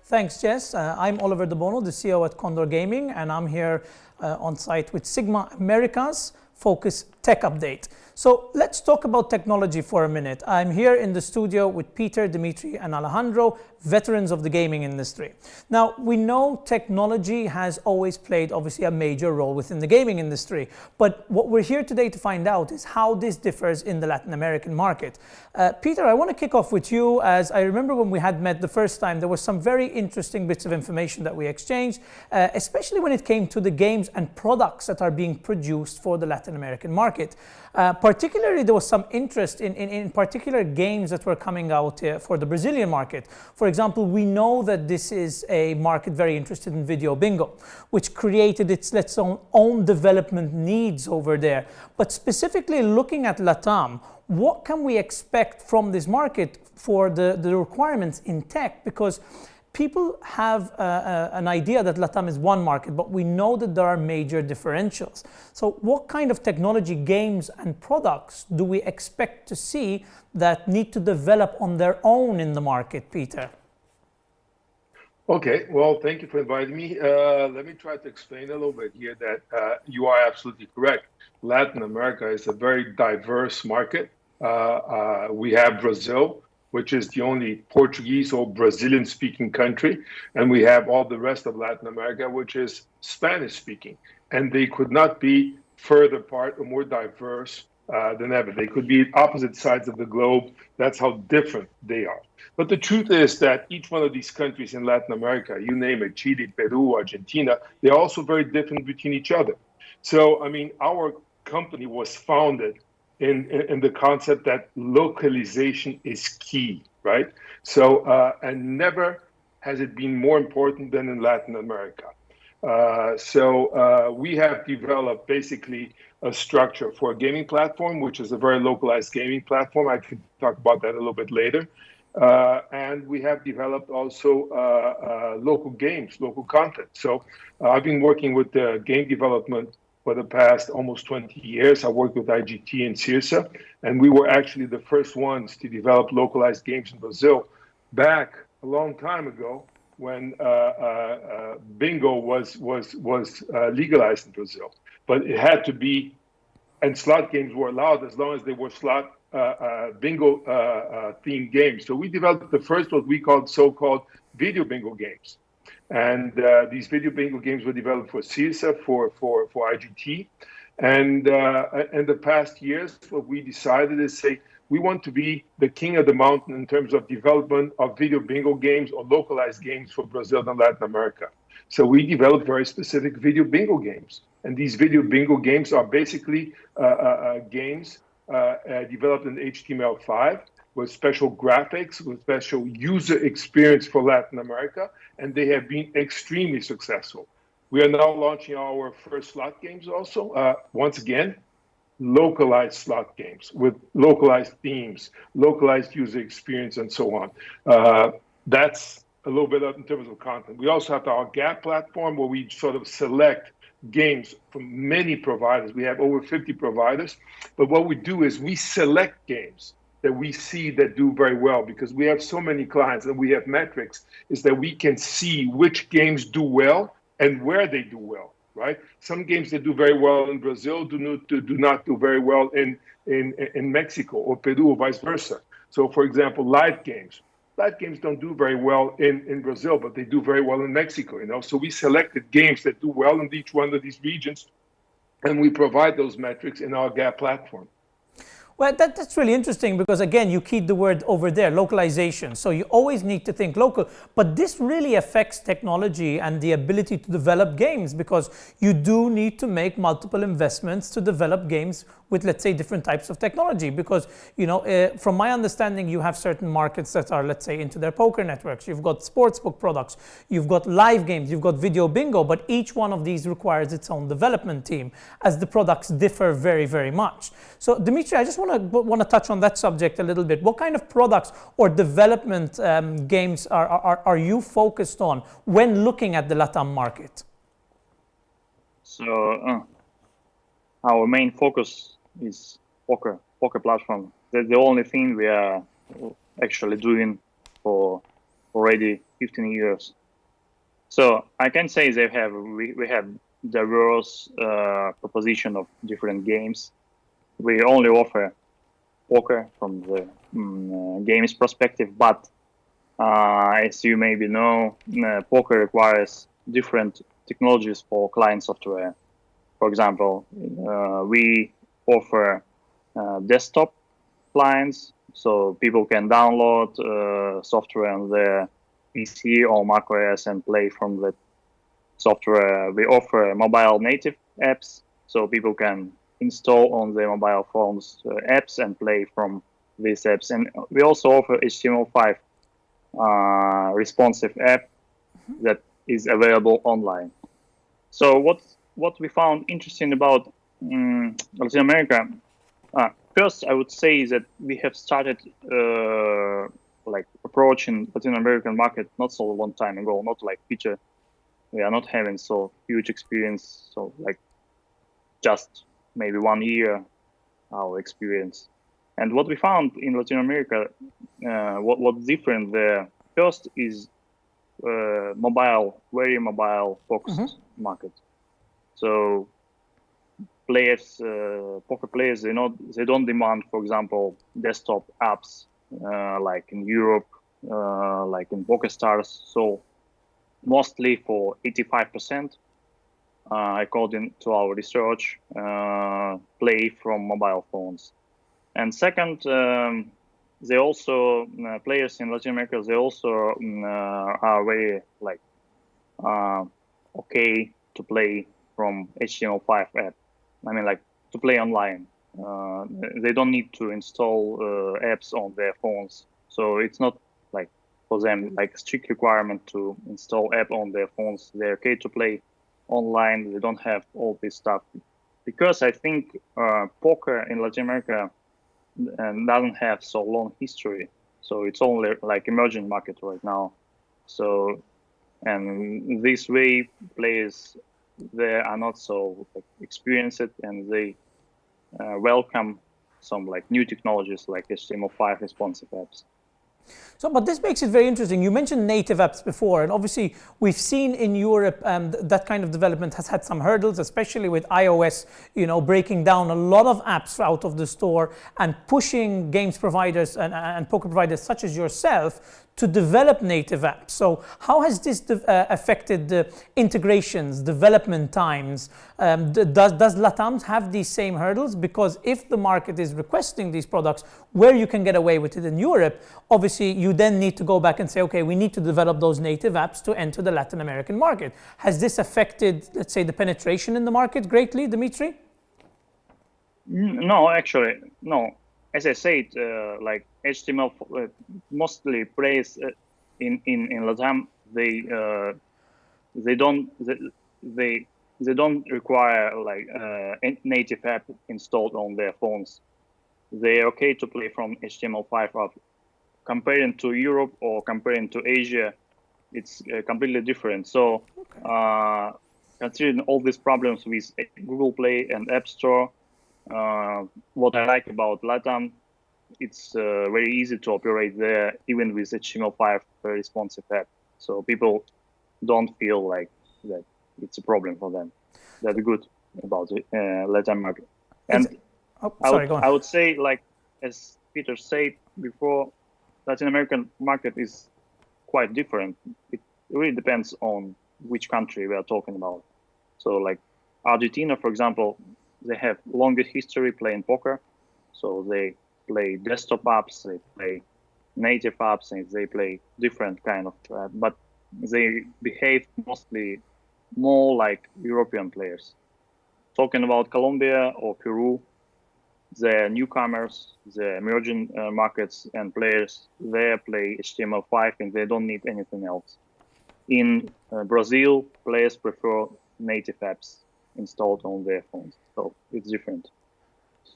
Thanks, Jess. I'm Oliver De Bono, the CEO at Condor Gaming, and I'm here on site with SiGMA Americas Focus Tech Update. So let's talk about technology for a minute. I'm here in the studio with Peter, Dimitri, and Alejandro, veterans of the gaming industry. Now, we know technology has always played, obviously, a major role within the gaming industry. But what we're here today to find out is how this differs in the Latin American market. Peter, I want to kick off with you, as I remember when we had met the first time, there were some very interesting bits of information that we exchanged, especially when it came to the games and products that are being produced for the Latin American market. Particularly, there was some interest in particular games that were coming out for the Brazilian market. For example, we know that this is a market very interested in video bingo, which created its own development needs over there. But specifically looking at LATAM, what can we expect from this market for the requirements in tech? Because people have an idea that LATAM is one market, but we know that there are major differentials. So what kind of technology, games, and products do we expect to see that need to develop on their own in the market, Peter? Okay, well, thank you for inviting me. Let me try to explain a little bit here that you are absolutely correct. Latin America is a very diverse market. We have Brazil, which is the only Portuguese or Brazilian-speaking country, and we have all the rest of Latin America, which is Spanish-speaking. And they could not be further apart or more diverse than ever. They could be opposite sides of the globe. That's how different they are. But the truth is that each one of these countries in Latin America, you name it, Chile, Peru, Argentina, they're also very different between each other. So, I mean, our company was founded in the concept that localization is key, right? So, and never has it been more important than in Latin America. So we have developed basically a structure for a gaming platform, which is a very localized gaming platform. I could talk about that a little bit later. And we have developed also local games, local content. So I've been working with game development for the past almost 20 years. I worked with IGT and CIRSA, and we were actually the first ones to develop localized games in Brazil back a long time ago when bingo was legalized in Brazil. But it had to be, and slot games were allowed as long as they were slot bingo themed games. So we developed the first what we called so-called video bingo games. And these video bingo games were developed for CIRSA, for IGT. And in the past years, what we decided is say, we want to be the king of the mountain in terms of development of video bingo games or localized games for Brazil and Latin America. So we developed very specific video bingo games. And these video bingo games are basically games developed in HTML5 with special graphics, with special user experience for Latin America, and they have been extremely successful. We are now launching our first slot games also. Once again, localized slot games with localized themes, localized user experience, and so on. That's a little bit in terms of content. We also have our GAP platform where we sort of select games from many providers. We have over 50 providers. But what we do is we select games that we see that do very well because we have so many clients and we have metrics, is that we can see which games do well and where they do well, right? Some games that do very well in Brazil do not do very well in Mexico or Peru or vice versa. So for example, live games don't do very well in Brazil, but they do very well in Mexico, you know? So we selected games that do well in each one of these regions, and we provide those metrics in our GAP platform. Well, that's really interesting because, again, you keep the word over there, localization. So you always need to think local. But this really affects technology and the ability to develop games because you do need to make multiple investments to develop games with, let's say, different types of technology. Because, you know, from my understanding, you have certain markets that are, let's say, into their poker networks. You've got sportsbook products. You've got live games. You've got video bingo. But each one of these requires its own development team as the products differ very, very much. So, Dimitri, I just want to touch on that subject a little bit. What kind of products or development games are you focused on when looking at the LATAM market? So our main focus is poker platform. That's the only thing we are actually doing for already 15 years. So I can say we have diverse proposition of different games. We only offer poker from the games perspective, but as you maybe know, poker requires different technologies for client software. For example, we offer desktop clients, so people can download software on their PC or macOS and play from the software. We offer mobile native apps, so people can install on their mobile phones apps and play from these apps. And we also offer HTML5 responsive app that is available online. So what we found interesting about Latin America, first I would say that we have started like approaching Latin American market not so long time ago, not like Peter. We are not having so huge experience, so like just maybe 1 year our experience. And what we found in Latin America, what's different there, first is mobile, very mobile focused market. So players, poker players, they don't demand, for example, desktop apps like in Europe, like in PokerStars. So mostly for 85%, according to our research, play from mobile phones. And second, they also players in Latin America. They also are very like okay to play from HTML5 app. I mean, like to play online. They don't need to install apps on their phones. So it's not like for them like a strict requirement to install app on their phones. They're okay to play online. They don't have all this stuff. Because I think poker in Latin America doesn't have so long history. So it's only like emerging market right now. So, and this way players, they are not so like, experienced and they welcome some like new technologies like HTML5 responsive apps. So, but this makes it very interesting. You mentioned native apps before, and obviously we've seen in Europe that kind of development has had some hurdles, especially with iOS, breaking down a lot of apps out of the store and pushing games providers and poker providers such as yourself to develop native apps. So how has this affected the integrations, development times? Does LATAM have these same hurdles? Because if the market is requesting these products where you can get away with it in Europe, obviously you then need to go back and say, okay, we need to develop those native apps to enter the Latin American market. Has this affected, let's say, the penetration in the market greatly, Dimitri? No, actually, no. As I said, like HTML mostly plays in LATAM. They don't require like native app installed on their phones. They're okay to play from HTML5 up. Comparing to Europe or comparing to Asia, it's completely different. So, considering all these problems with Google Play and App Store, what I like about LATAM, it's very easy to operate there, even with HTML5 responsive app. So people don't feel like that it's a problem for them. That's good about the LATAM market. And I would say, like as Peter said before, Latin American market is quite different. It really depends on which country we are talking about. So like Argentina, for example, they have longer history playing poker. So they play desktop apps, they play native apps, and they play different kind of, but they behave mostly more like European players. Talking about Colombia or Peru, the newcomers, the emerging markets and players, they play HTML5 and they don't need anything else. In Brazil, players prefer native apps installed on their phones, so it's different.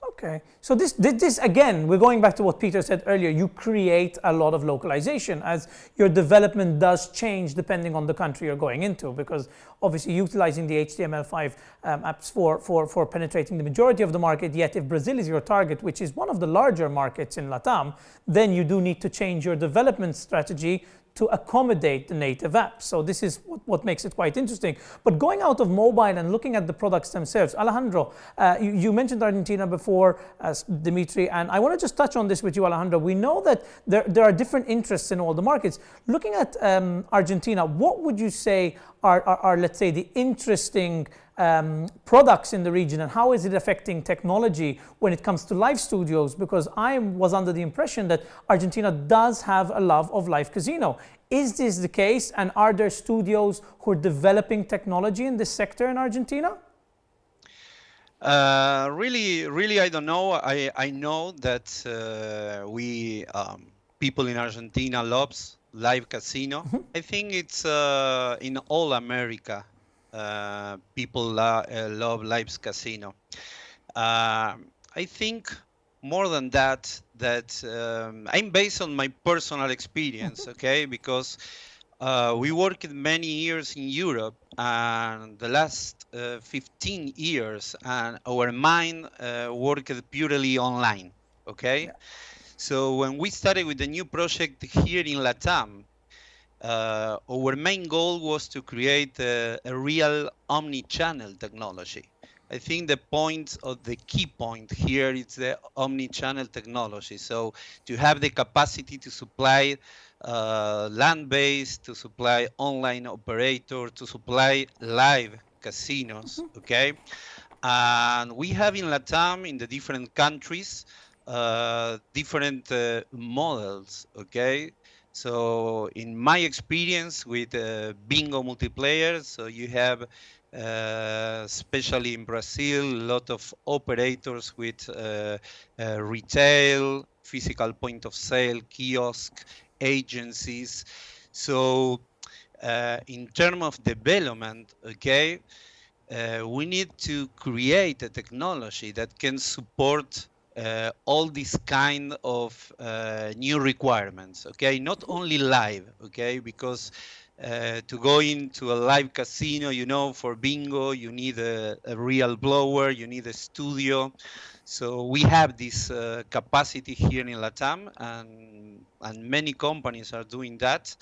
Okay, so this again, we're going back to what Peter said earlier. You create a lot of localization as your development does change depending on the country you're going into, because obviously utilizing the HTML5 apps for penetrating the majority of the market. Yet if Brazil is your target, which is one of the larger markets in LATAM, then you do need to change your development strategy to accommodate the native apps. So this is what makes it quite interesting. But going out of mobile and looking at the products themselves, Alejandro, you mentioned Argentina before, Dimitri, and I want to just touch on this with you, Alejandro. We know that there are different interests in all the markets. Looking at Argentina, what would you say are let's say, the interesting products in the region, and how is it affecting technology when it comes to live studios? Because I was under the impression that Argentina does have a love of live casino. Is this the case, and are there studios who are developing technology in this sector in Argentina? Really, I don't know. I know that we people in Argentina loves live casino. I think it's in all America. People love live casino. I think more than that I'm based on my personal experience, okay? Because we worked many years in Europe, and the last 15 years, and our mind worked purely online, okay? Yeah. So when we started with the new project here in LATAM, our main goal was to create a real omni-channel technology. I think the key point here is the omni-channel technology. So to have the capacity to supply land-based, to supply online operator, to supply live casinos, okay? And we have in LATAM, in the different countries, different models, okay? So in my experience with bingo multiplayer, so you have, especially in Brazil, a lot of operators with retail, physical point of sale, kiosk, agencies. So in terms of development, okay, we need to create a technology that can support all these kind of new requirements, okay? Not only live, okay? Because to go into a live casino, you know, for bingo, you need a real blower, you need a studio. So we have this capacity here in LATAM, and many companies are doing that.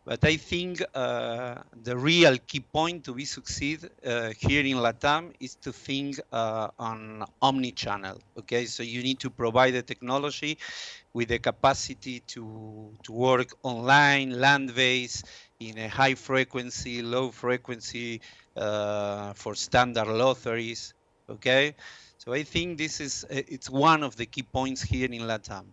But I think the real key point to be succeed here in LATAM is to think on omni-channel. Okay, so you need to provide the technology with the capacity to work online, land-based, in a high frequency, low frequency for standard lotteries. Okay, so I think this is it's one of the key points here in LATAM.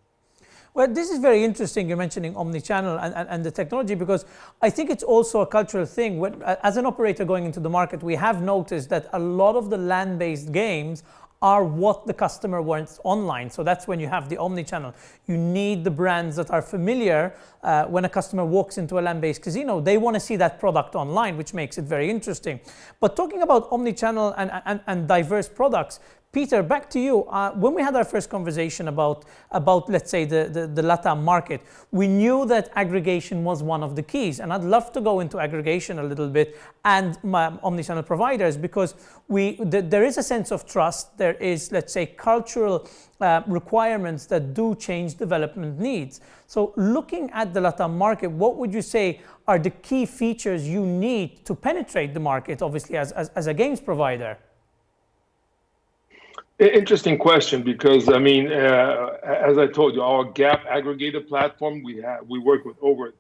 Well, this is very interesting. You're mentioning omni-channel and the technology, because I think it's also a cultural thing. When, as an operator going into the market, we have noticed that a lot of the land-based games are what the customer wants online. So that's when you have the omni-channel. You need the brands that are familiar. When a customer walks into a land-based casino, they want to see that product online, which makes it very interesting. But talking about omni-channel and diverse products, Peter, back to you. When we had our first conversation about let's say, the LATAM market, we knew that aggregation was one of the keys. And I'd love to go into aggregation a little bit and omnichannel providers, because there is a sense of trust. There is, let's say, cultural requirements that do change development needs. So looking at the LATAM market, what would you say are the key features you need to penetrate the market, obviously, as a games provider? Interesting question, because I mean, as I told you, our gap aggregator platform, we work with over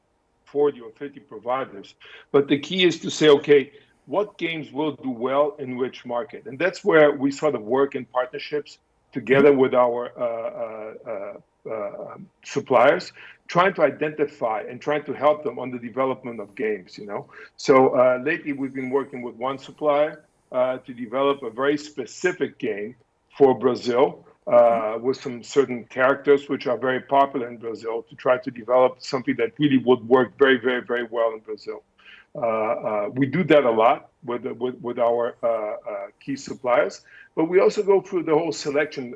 40 or 50 providers. But the key is to say, okay, what games will do well in which market? And that's where we sort of work in partnerships together with our suppliers, trying to identify and trying to help them on the development of games, you know. So lately we've been working with one supplier to develop a very specific game for Brazil, with some certain characters which are very popular in Brazil, to try to develop something that really would work very, very, very well in Brazil. We do that a lot with our key suppliers, but we also go through the whole selection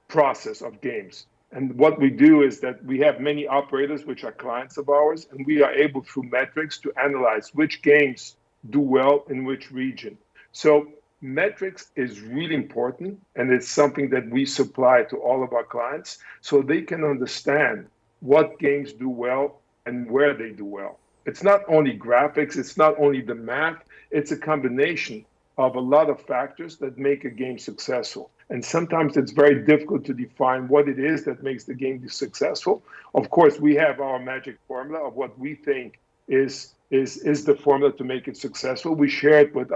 process of games. And what we do is that we have many operators which are clients of ours, and we are able, through metrics, to analyze which games do well in which region. So metrics is really important, and it's something that we supply to all of our clients so they can understand what games do well and where they do well. It's not only graphics, it's not only the math, it's a combination of a lot of factors that make a game successful. And sometimes it's very difficult to define what it is that makes the game successful. Of course, we have our magic formula of what we think is the formula to make it successful. We share it with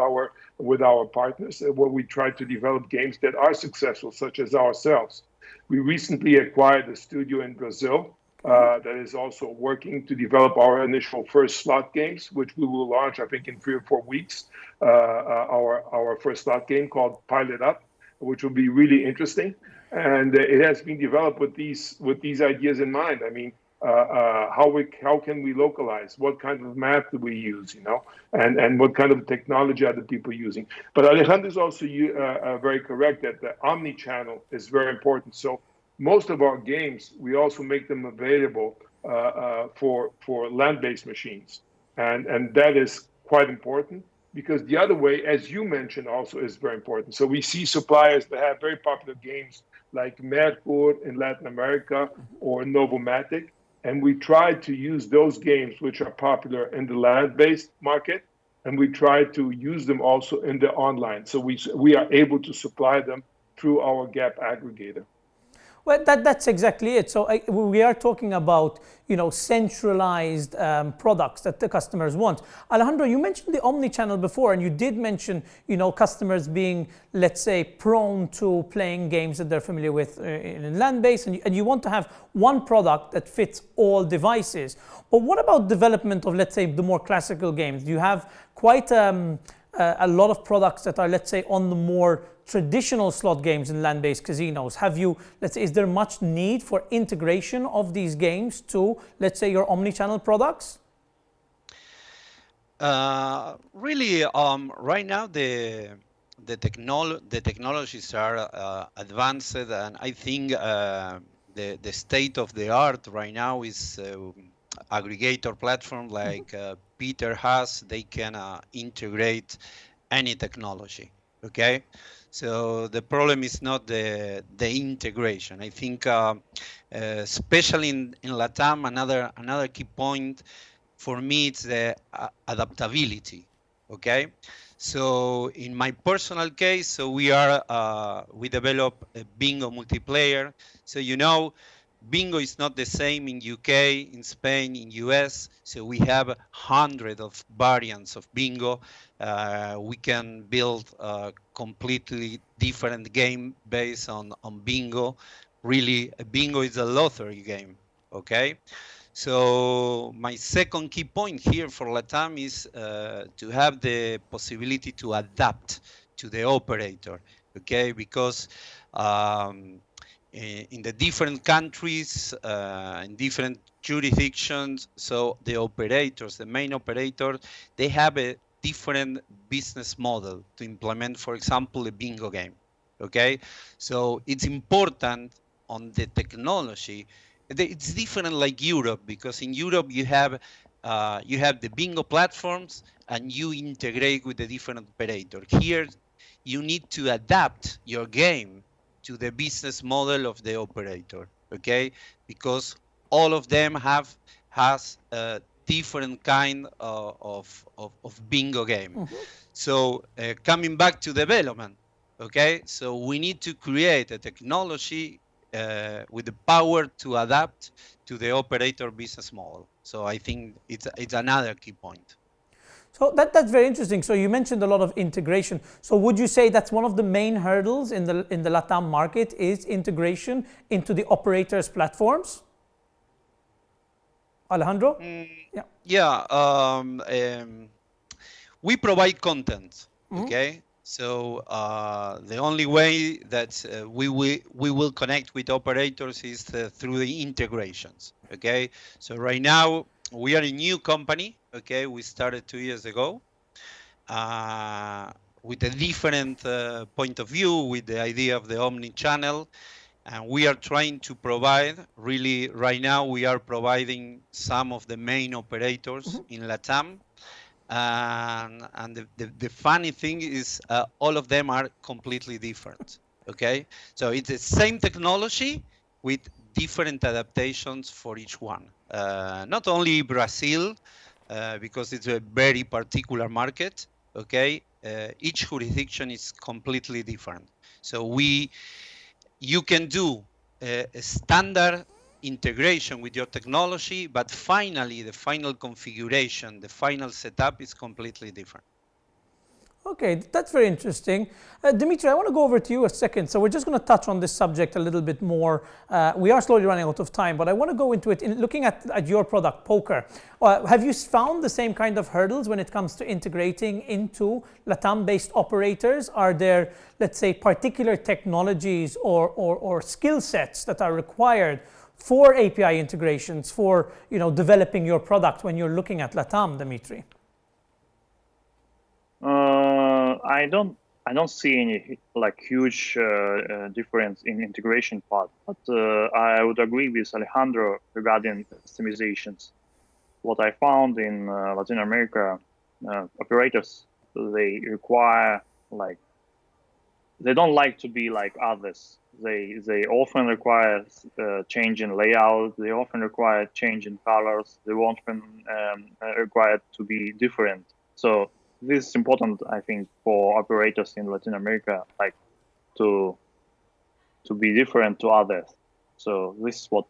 our partners, where we try to develop games that are successful, such as ourselves. We recently acquired a studio in Brazil that is also working to develop our initial first slot games, which we will launch, I think, in 3 or 4 weeks. Our first slot game called Pilot Up, which will be really interesting. And it has been developed with these ideas in mind. I mean, how can we localize? What kind of math do we use, you know, and what kind of technology are the people using? But Alejandro is also very correct that the omni-channel is very important. So most of our games, we also make them available for land-based machines, and that is quite important, because the other way, as you mentioned, also is very important. So we see suppliers that have very popular games like Mercur in Latin America or Novomatic. And we try to use those games which are popular in the land-based market, and we try to use them also in the online. So we are able to supply them through our gap aggregator. Well, that's exactly it. So we are talking about, centralized products that the customers want. Alejandro, you mentioned the omni-channel before, and you did mention, customers being, let's say, prone to playing games that they're familiar with in land-based, and you want to have one product that fits all devices. But what about development of, let's say, the more classical games? You have quite a lot of products that are, let's say, on the more traditional slot games in land-based casinos. Is there much need for integration of these games to, let's say, your omni-channel products? Really, right now the technologies are advanced, and I think the state of the art right now is aggregator platform like Peter has. They can integrate any technology. Okay, so the problem is not the integration. I think, especially in LATAM, another key point for me it's the adaptability. Okay, so in my personal case, so we develop a bingo multiplayer. So bingo is not the same in UK, in Spain, in US. So we have hundreds of variants of bingo. We can build a completely different game based on bingo. Really, bingo is a lottery game. Okay. So my second key point here for LATAM is to have the possibility to adapt to the operator. Okay, because in the different countries, in different jurisdictions, so the main operators, they have a different business model to implement, for example, a bingo game. Okay, so it's important on the technology. It's different like Europe, because in Europe you have the bingo platforms and you integrate with the different operator. Here, you need to adapt your game to the business model of the operator, okay? Because all of them has a different kind of bingo game. So coming back to development, okay? So we need to create a technology with the power to adapt to the operator business model. So I think it's another key point. So that's very interesting. So you mentioned a lot of integration. So would you say that's one of the main hurdles in the LATAM market is integration into the operators' platforms? Alejandro? Yeah. We provide content. Okay. So the only way that we will connect with operators is through the integrations. Okay. So right now we are a new company. Okay, we started 2 years ago with a different point of view, with the idea of the omni-channel, and we are trying to provide. Really, right now we are providing some of the main operators in LATAM. And the funny thing is all of them are completely different. Okay, so it's the same technology with different adaptations for each one. Not only Brazil, because it's a very particular market. Okay, each jurisdiction is completely different. So you can do a standard integration with your technology, but finally the final configuration, the final setup is completely different. Okay, that's very interesting. Dimitri, I want to go over to you a second. So we're just going to touch on this subject a little bit more. We are slowly running out of time, but I want to go into it in looking at your product, Poker. Have you found the same kind of hurdles when it comes to integrating into LATAM-based operators? Are there, let's say, particular technologies or skill sets that are required for API integrations, for developing your product when you're looking at LATAM, Dimitri? I don't see any huge difference in integration part, but I would agree with Alejandro regarding customizations. What I found in Latin America, operators, they require they don't like to be like others. They often require change in layout. They often require change in colors. They often require to be different. So this is important, I think, for operators in Latin America, to be different to others. So this is what,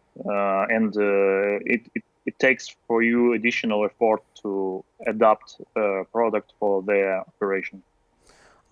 it takes for you additional effort to adapt a product for their operation.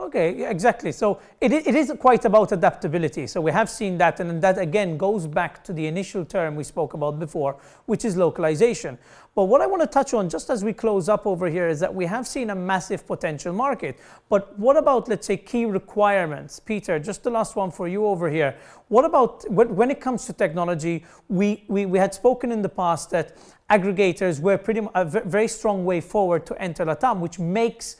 Okay, yeah, exactly. So it is quite about adaptability. So we have seen that, and that again goes back to the initial term we spoke about before, which is localization. But what I want to touch on just as we close up over here is that we have seen a massive potential market. But what about, let's say, key requirements? Peter, just the last one for you over here. What about when it comes to technology? We had spoken in the past that aggregators were a very strong way forward to enter LATAM, which makes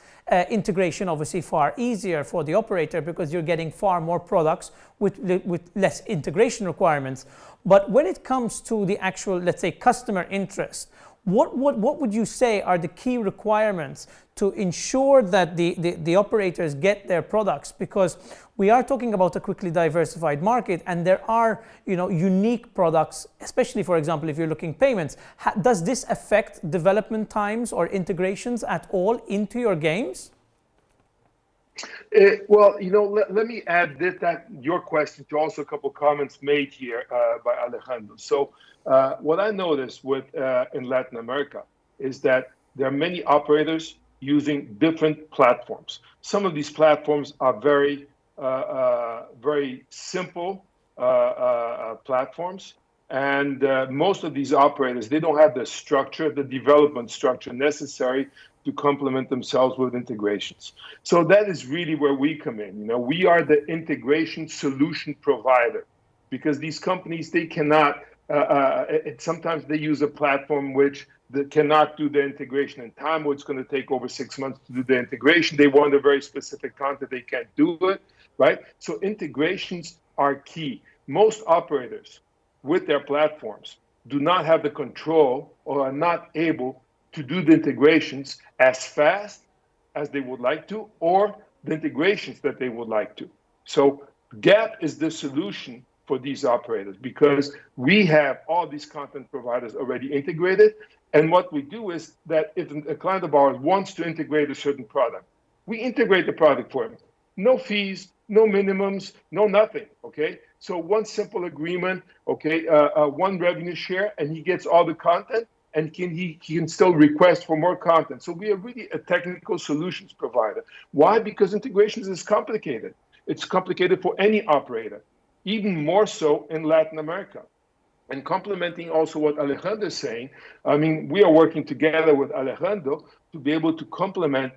integration obviously far easier for the operator because you're getting far more products with less integration requirements. But when it comes to the actual, let's say, customer interest, what would you say are the key requirements to ensure that the operators get their products? Because we are talking about a quickly diversified market, and there are unique products, especially, for example, if you're looking payments. Does this affect development times or integrations at all into your games? Well, let me add that your question to also a couple of comments made here by Alejandro. So what I noticed in Latin America is that there are many operators using different platforms. Some of these platforms are very simple platforms, and most of these operators, they don't have the development structure necessary to complement themselves with integrations. So that is really where we come in. We are the integration solution provider, because these companies, they cannot, sometimes they use a platform which cannot do the integration in time, or it's going to take over 6 months to do the integration. They want a very specific content, they can't do it, right? So integrations are key. Most operators with their platforms do not have the control or are not able to do the integrations as fast as they would like to, or the integrations that they would like to. So GAP is the solution for these operators, because we have all these content providers already integrated. And what we do is that if a client of ours wants to integrate a certain product, we integrate the product for him. No fees, no minimums, no nothing, okay? So one simple agreement, okay, one revenue share, and he gets all the content, and he can still request for more content. So we are really a technical solutions provider. Why? Because integrations is complicated. It's complicated for any operator, even more so in Latin America. And complementing also what Alejandro is saying, I mean, we are working together with Alejandro to be able to complement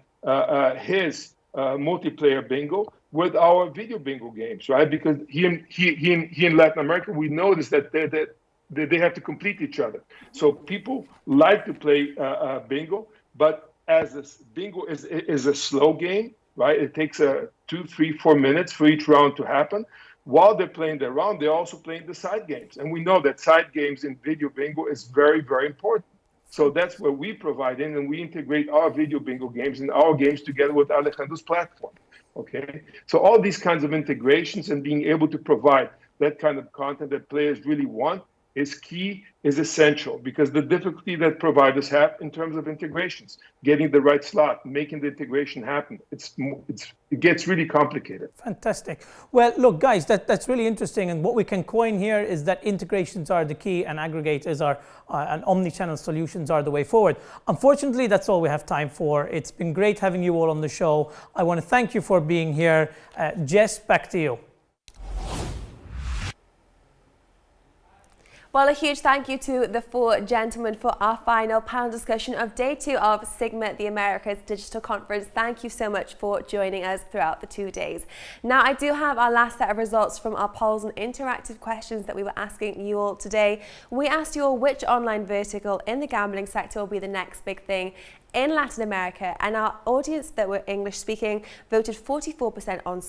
his multiplayer bingo with our video bingo games, right? Because here in Latin America, we noticed that they have to complete each other. So people like to play bingo, but as bingo is a slow game, right? It takes 2, 3, 4 minutes for each round to happen. While they're playing their round, they're also playing the side games. And we know that side games in video bingo is very, very important. So that's where we provide in, and we integrate our video bingo games and our games together with Alejandro's platform. Okay, so all these kinds of integrations and being able to provide that kind of content that players really want is key, is essential, because the difficulty that providers have in terms of integrations, getting the right slot, making the integration happen, it gets really complicated. Fantastic. Well, look, guys, that's really interesting. And what we can coin here is that integrations are the key, and aggregators and omni-channel solutions are the way forward. Unfortunately, that's all we have time for. It's been great having you all on the show. I want to thank you for being here. Jess, back to you. Well, a huge thank you to the 4 gentlemen for our final panel discussion of Day 2 of SiGMA, the Americas Digital Conference. Thank you so much for joining us throughout the 2 days. Now, I do have our last set of results from our polls and interactive questions that we were asking you all today. We asked you all which online vertical in the gambling sector will be the next big thing in Latin America, and our audience that were English speaking voted 44% on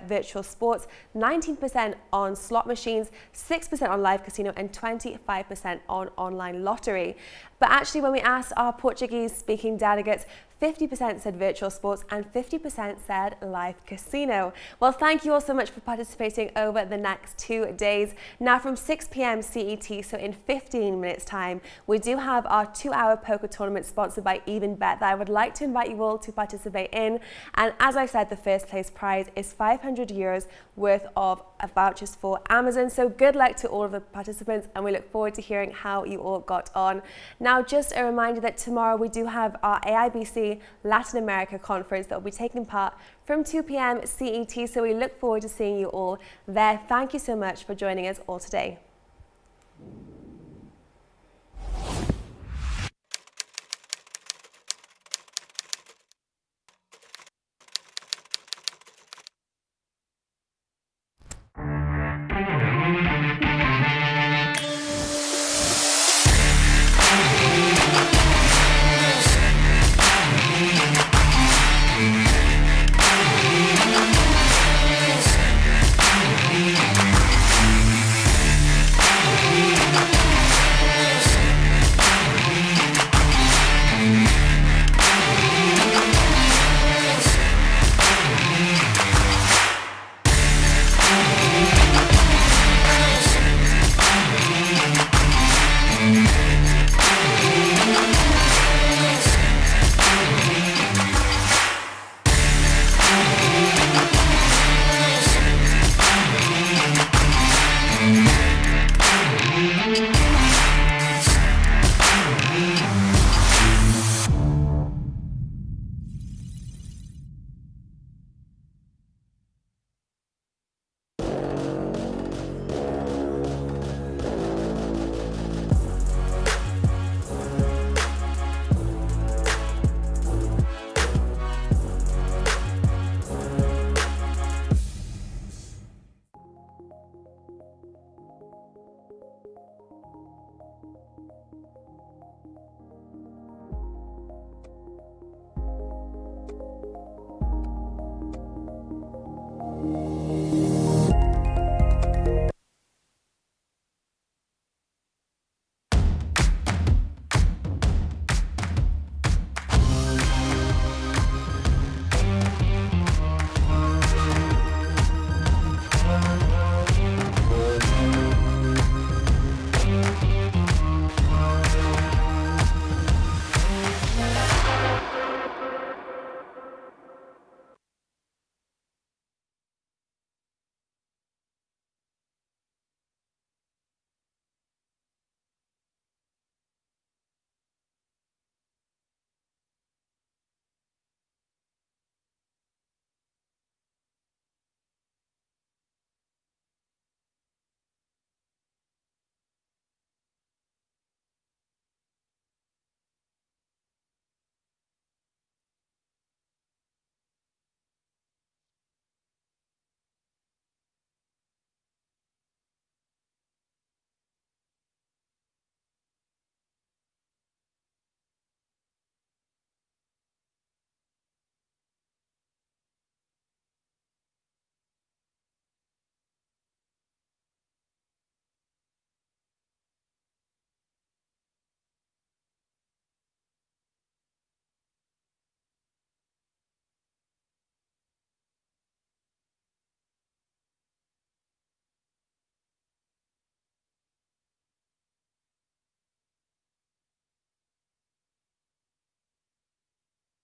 virtual sports, 19% on slot machines, 6% on live casino, and 25% on online lottery. But actually, when we asked our Portuguese speaking delegates, 50% said virtual sports, and 50% said live casino. Well, thank you all so much for participating over the next 2 days. Now from 6 p.m. CET, so in 15 minutes time, we do have our 2-hour poker tournament sponsored by Even Bet that I would like to invite you all to participate in. And as I said, the first place prize is €500 worth of vouchers for Amazon. So good luck to all of the participants, and we look forward to hearing how you all got on. Now, just a reminder that tomorrow we do have our AIBC Latin America conference that will be taking part from 2 p.m. CET. So we look forward to seeing you all there. Thank you so much for joining us all today.